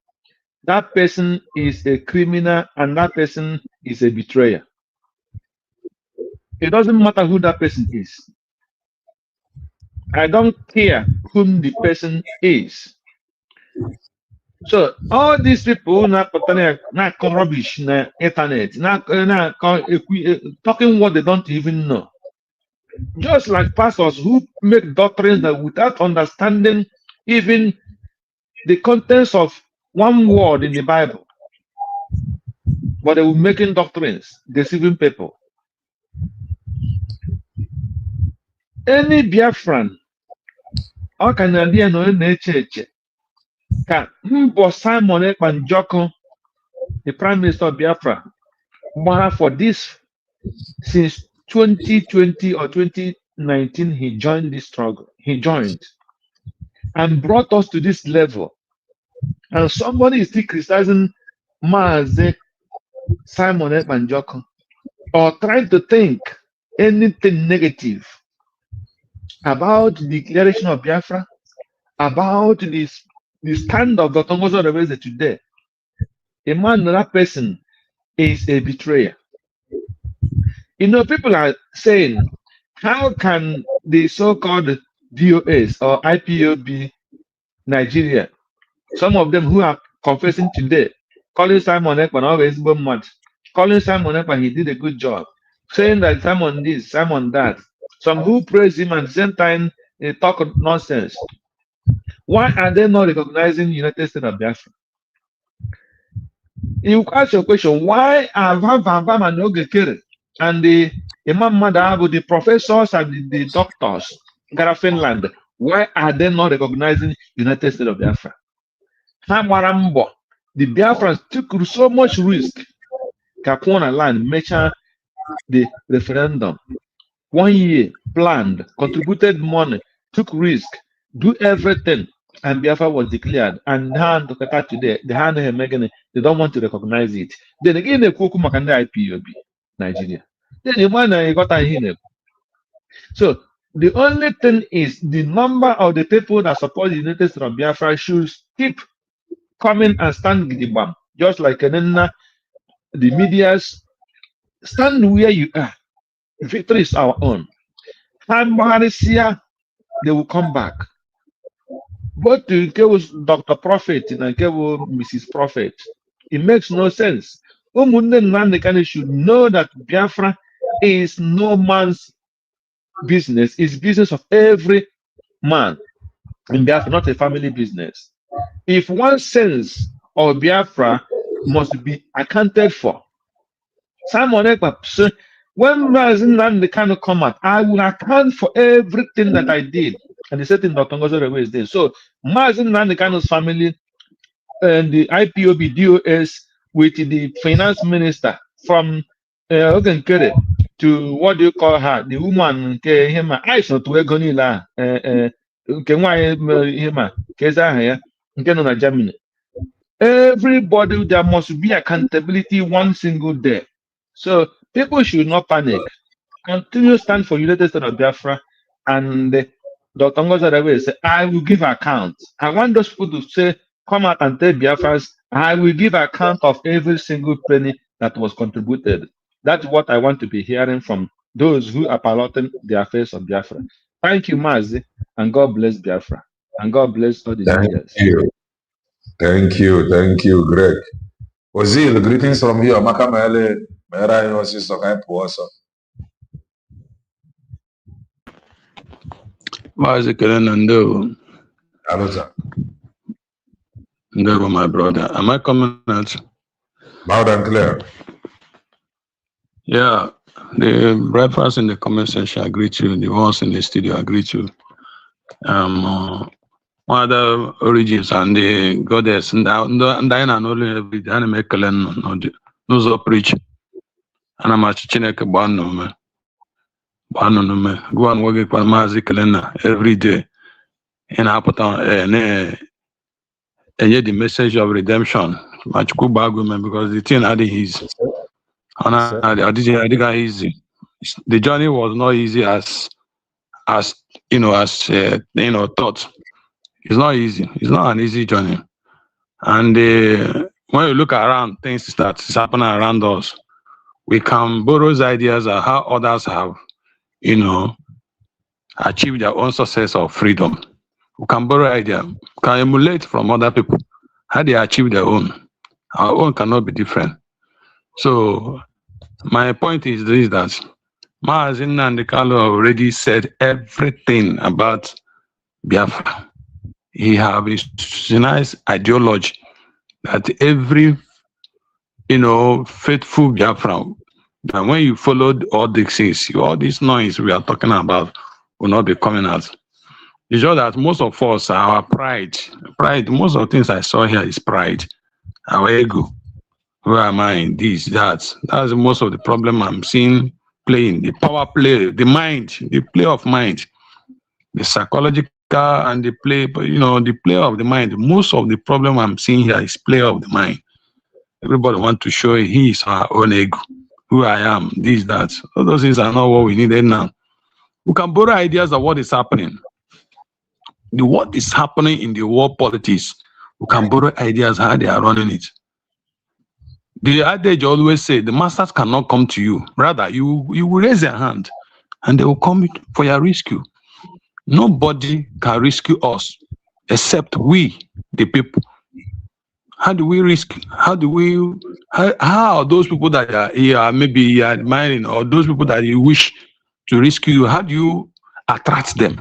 That person is a criminal, and that person is a betrayer. It doesn't matter who that person is. I don't care whom the person is. So all these people not rubbish na internet, talking what they don't even know. Just like pastors who make doctrines that without understanding even the contents of one word in the Bible, but they were making doctrines, deceiving people. Any Biafran, how can I be an church? Simon Ekpanjoko, the Prime Minister of Biafra, for this since 2020 or 2019, he joined this struggle. He joined and brought us to this level. And somebody is still criticizing Mazi Simon Ekpanjoko or trying to think anything negative about the declaration of Biafra, about this. The stand of Dr. Ngozo Reweze today, a man, that person is a betrayer. You know, people are saying, how can the so-called DOS or IPOB Nigeria. Some of them who are confessing today, calling Simon Ekpa always mad, calling Simon Ekpa he did a good job, saying that Simon this, Simon that. Some who praise him and at the same time they talk nonsense. Why are they not recognizing United States of Biafra? You ask your question, why are Van and Ogekere and the Imam Madabu, the professors and the doctors, Gara Finland, why are they not recognizing United States of Biafra? Hamarambo, the Biafrans took so much risk. Kapona land, measure the referendum. 1 year, planned, contributed money, took risk, do everything, and Biafra was declared. And now today, the hand they don't want to recognize it. Then again, they cook Makanda IPOB, Nigeria. Then the man got a hint. So the only thing is the number of the people that support the United States of Biafra should keep coming and stand Gidibam. Just like the media's stand where you are. Victory is our own. And they will come back. But to Dr. Prophet and Mrs. Prophet, it makes no sense. Umunde should know that Biafra is no man's business. It's business of every man in Biafra, not a family business. If one sense of Biafra must be accounted for, Simon Ekpa, when Mazinland cannot come out, I will account for everything that I did. And the certain Dr. Ngozo is there. So Mazinland Kano's family and the IPOB DOS with the finance minister from Ogenkere to what do you call her? The woman I saw to Egonila Germany. Everybody, there must be accountability one single day. So people should not panic. Continue stand for United States of Biafra, and Dr. Ngozo say, I will give account. I want those people to say, come out and tell Biafrans, I will give account of every single penny that was contributed. That's what I want to be hearing from those who are piloting the affairs of Biafra. Thank you, Mazi, and God bless Biafra. And God bless all the Nigerians. Thank you, Greg. Ozil, greetings from you. Amaka Mele, Mera, your sister, Mazi Kelenando. Hello, sir. Never, my brother. Am I coming out? Loud and clear. Yeah, the breakfast in the comment section, I greet you. The ones in the studio, I greet you. One of the origins and the goddess, and I know every day, I make a no preach. And I'm a Chineke Bano, go and work with Mazi Kelena every day. And I put on and yet the message of redemption, much good argument because the thing I did is. I didn't easy. The journey was not easy as thought. It's not easy. It's not an easy journey. And when you look around, things that is happening around us, we can borrow ideas of how others have, achieved their own success or freedom. We can borrow ideas, can emulate from other people how they achieve their own. Our own cannot be different. So my point is this, that Mazi Nnamdi Kanu already said everything about Biafra. He have his nice ideology that every faithful Biafra, that when you followed all these things, all this noise we are talking about will not be coming out. It's just that most of us, our pride, most of the things I saw here is pride, our ego. Where am I? This, that. That's most of the problem I'm seeing playing. The power play, the mind, the play of mind, the psychological and the play, the play of the mind. Most of the problem I'm seeing here is play of the mind. Everybody want to show his our own ego, who I am, this, that. All those things are not what we needed now. We can borrow ideas of what is happening. What is happening in the world politics, we can borrow ideas how they are running it. The adage always say the masters cannot come to you. Rather, you will raise your hand and they will come for your rescue. Nobody can rescue us except we, the people. How do we risk? How are those people that are maybe you're admiring, or those people that you wish to rescue you, how do you attract them?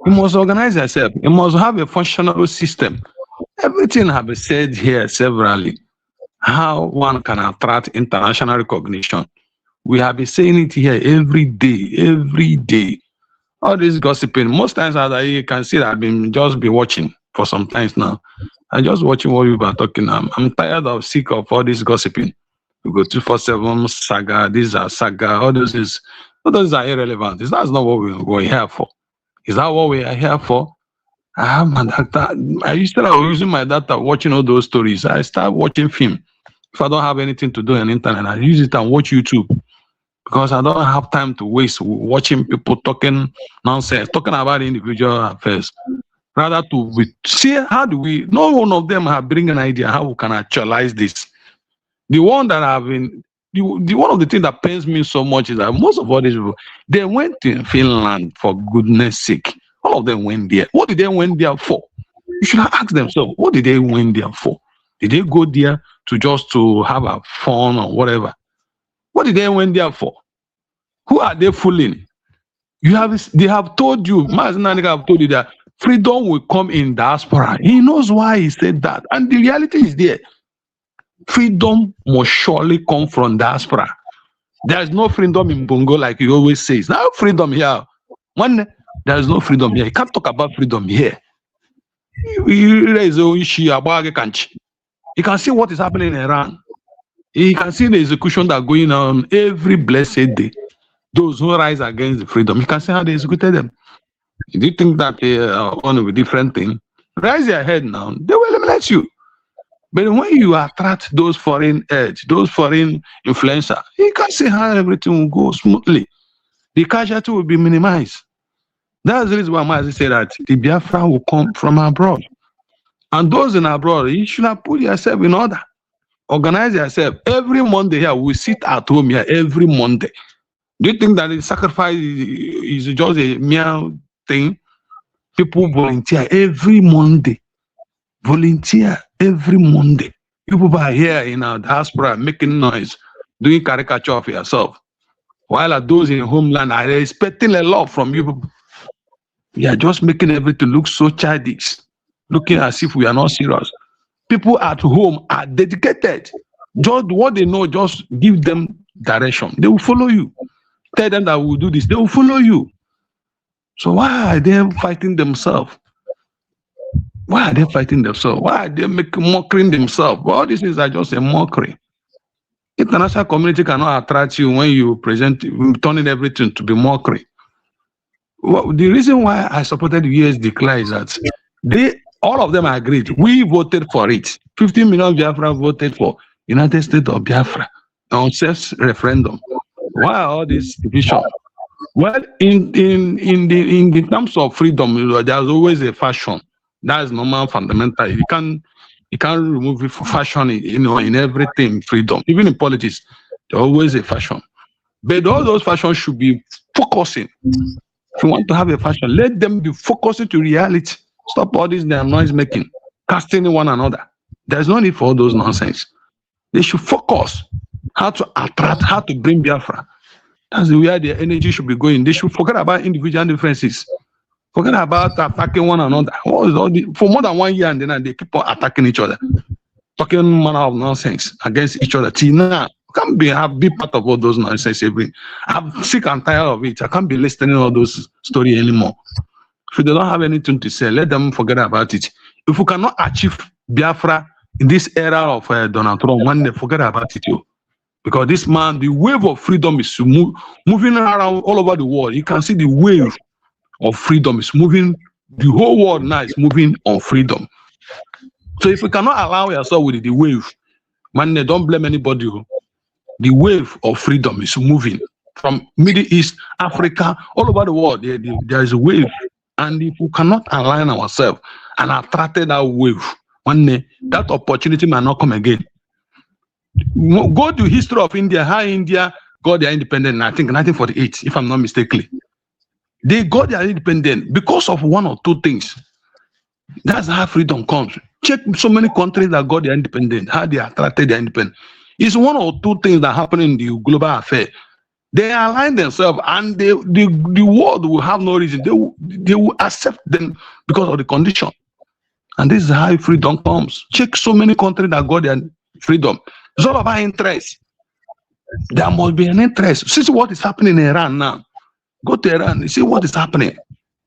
You must organize yourself. You must have a functional system. Everything has been said here severally. How one can attract international recognition. We have been saying it here every day. All this gossiping. Most times, as I can see, I've been watching for some times now. I'm just watching what people are talking. I'm tired of, sick of all this gossiping. We go 247 saga. These are saga. All those are irrelevant. That's not what we're here for. Is that what we are here for? I have my data. I used to using my data watching all those stories. I start watching film. If I don't have anything to do on the internet, I use it and watch YouTube, because I don't have time to waste watching people talking nonsense, talking about individual affairs. Rather to see how do we. No one of them have bring an idea how we can actualize this. The one that I've been. The one of the things that pains me so much is that most of all these people, they went to Finland for goodness sake. All of them went there. What did they went there for? You should have asked themselves, what did they went there for? Did they go there to have a fun or whatever? What did they went there for? Who are they fooling? They have told you, Mazen Naneka have told you that freedom will come in diaspora. He knows why he said that. And the reality is there. Freedom must surely come from diaspora. There is no freedom in Bongo, like he always says. Now freedom here. There is no freedom here. You can't talk about freedom here. You can see what is happening in Iran. You can see the execution that are going on every blessed day. Those who rise against the freedom, you can see how they executed them. Do you think that they are on a different thing? Rise your head now. They will eliminate you. But when you attract those foreign edge, those foreign influencers, you can see how everything will go smoothly. The casualty will be minimized. That's the reason why Mazi said that the Biafra will come from abroad. And those in abroad, you should have put yourself in order. Organize yourself. Every Monday here, we sit at home here every Monday. Do you think that the sacrifice is just a mere thing? People volunteer every Monday. Volunteer every Monday. People are here in our diaspora making noise, doing caricature of yourself. While those in homeland are expecting a lot from you. We are just making everything look so childish, looking as if we are not serious. People at home are dedicated. Just what they know, just give them direction. They will follow you. Tell them that we will do this. They will follow you. So why are they fighting themselves? Why are they fighting themselves? Why are they mocking themselves? Well, all these things are just a mockery. International community cannot attract you when you present, turning everything to be mockery. Well, the reason why I supported the US decline is that all of them agreed. We voted for it. 15 million Biafra voted for United States of Biafra on self-referendum. Why all this division? Well, in the terms of freedom, there's always a fashion. That's normal, fundamental. You can't remove it for fashion. In everything, freedom. Even in politics, there's always a fashion. But all those fashions should be focusing. If you want to have a fashion, let them be focusing to reality. Stop all this damn noise making, casting one another. There's no need for all those nonsense. They should focus how to attract, how to bring Biafra. That's where their energy should be going. They should forget about individual differences. Forget about attacking one another. For more than 1 year, and then they keep on attacking each other, talking manner of nonsense against each other. Till now, I can't be part of all those nonsense. I'm sick and tired of it. I can't be listening to all those stories anymore. If they don't have anything to say, let them forget about it. If we cannot achieve Biafra in this era of Donald Trump, one day forget about it, too. Because this man, the wave of freedom is moving around all over the world. You can see the wave of freedom is moving. The whole world now is moving on freedom. So if we cannot allow yourself with the wave, man, don't blame anybody. The wave of freedom is moving from Middle East, Africa, all over the world. There is a wave. And if we cannot align ourselves and attract that wave, one day, that opportunity might not come again. Go to history of India, how India got their independence, I think 1948, if I'm not mistaken. They got their independence because of one or two things. That's how freedom comes. Check so many countries that got their independence, how they attracted their independence. It's one or two things that happen in the global affair. They align themselves, and the world will have no reason. They will accept them because of the condition. And this is how freedom comes. Check so many countries that got their freedom. It's all about interest. There must be an interest. See what is happening in Iran now. Go to Iran, see what is happening.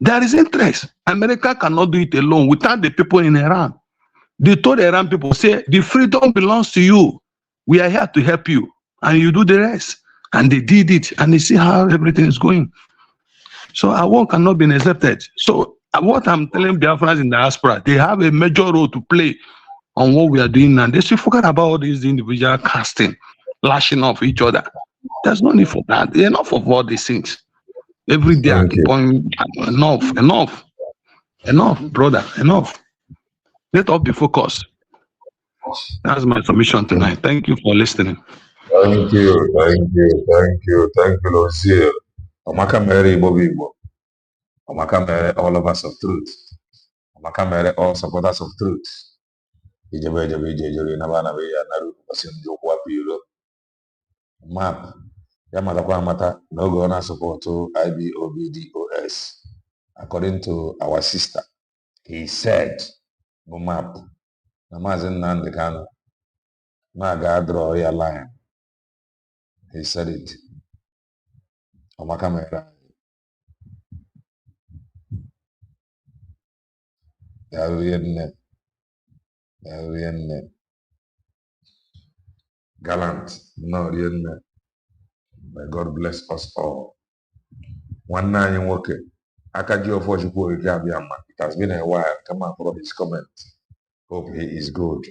There is interest. America cannot do it alone without the people in Iran. They told the Iran people, say, the freedom belongs to you. We are here to help you. And you do the rest. And they did it. And they see how everything is going. So our work cannot be accepted. So what I'm telling Biafrans in the diaspora, they have a major role to play on what we are doing now. They should forget about all these individual casting, lashing off each other. There's no need for that. Enough of all these things. Every day I keep on, enough, brother, enough. Let us be focused. That's my submission tonight. Thank you for listening. Thank you, Lozil. Omaka mere Igbo Igbo. Omaka mere all of us of truth. Omaka mere all supporters of truth. Ijebe nabana ya naru pasin jokwa piro. Map. Yamatakwa amata n'oge ọ na-asọpọtụ IBOBDOS. According to our sister, he said, map, na Maazị Nnamdi Kanu, ma ga-draw ya line. He said it. Ọmaka mere. Ya rie nne. Gallant, no rie nne. May God bless us all. One night in work, Akaji of it has been a while. Come on for his comment. Hope he is good.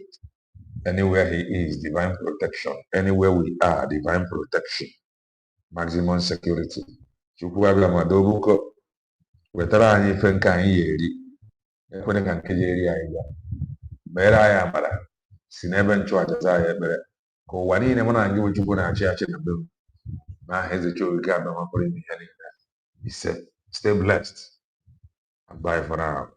Anywhere he is, divine protection. Anywhere we are, divine protection. Maximum security. Chukwu abịama dobuko. Wetara anyị ife nke anyị ga-eri. Ekwene ka nke ga-eri anyị ya. Mere anyị amara. Si n'ebe nchụaja zaa anyị ekpere. Ka ụwa niile mụ na gị bụ Chukwu na-achị achị na be m. He said, stay blessed and bye for now.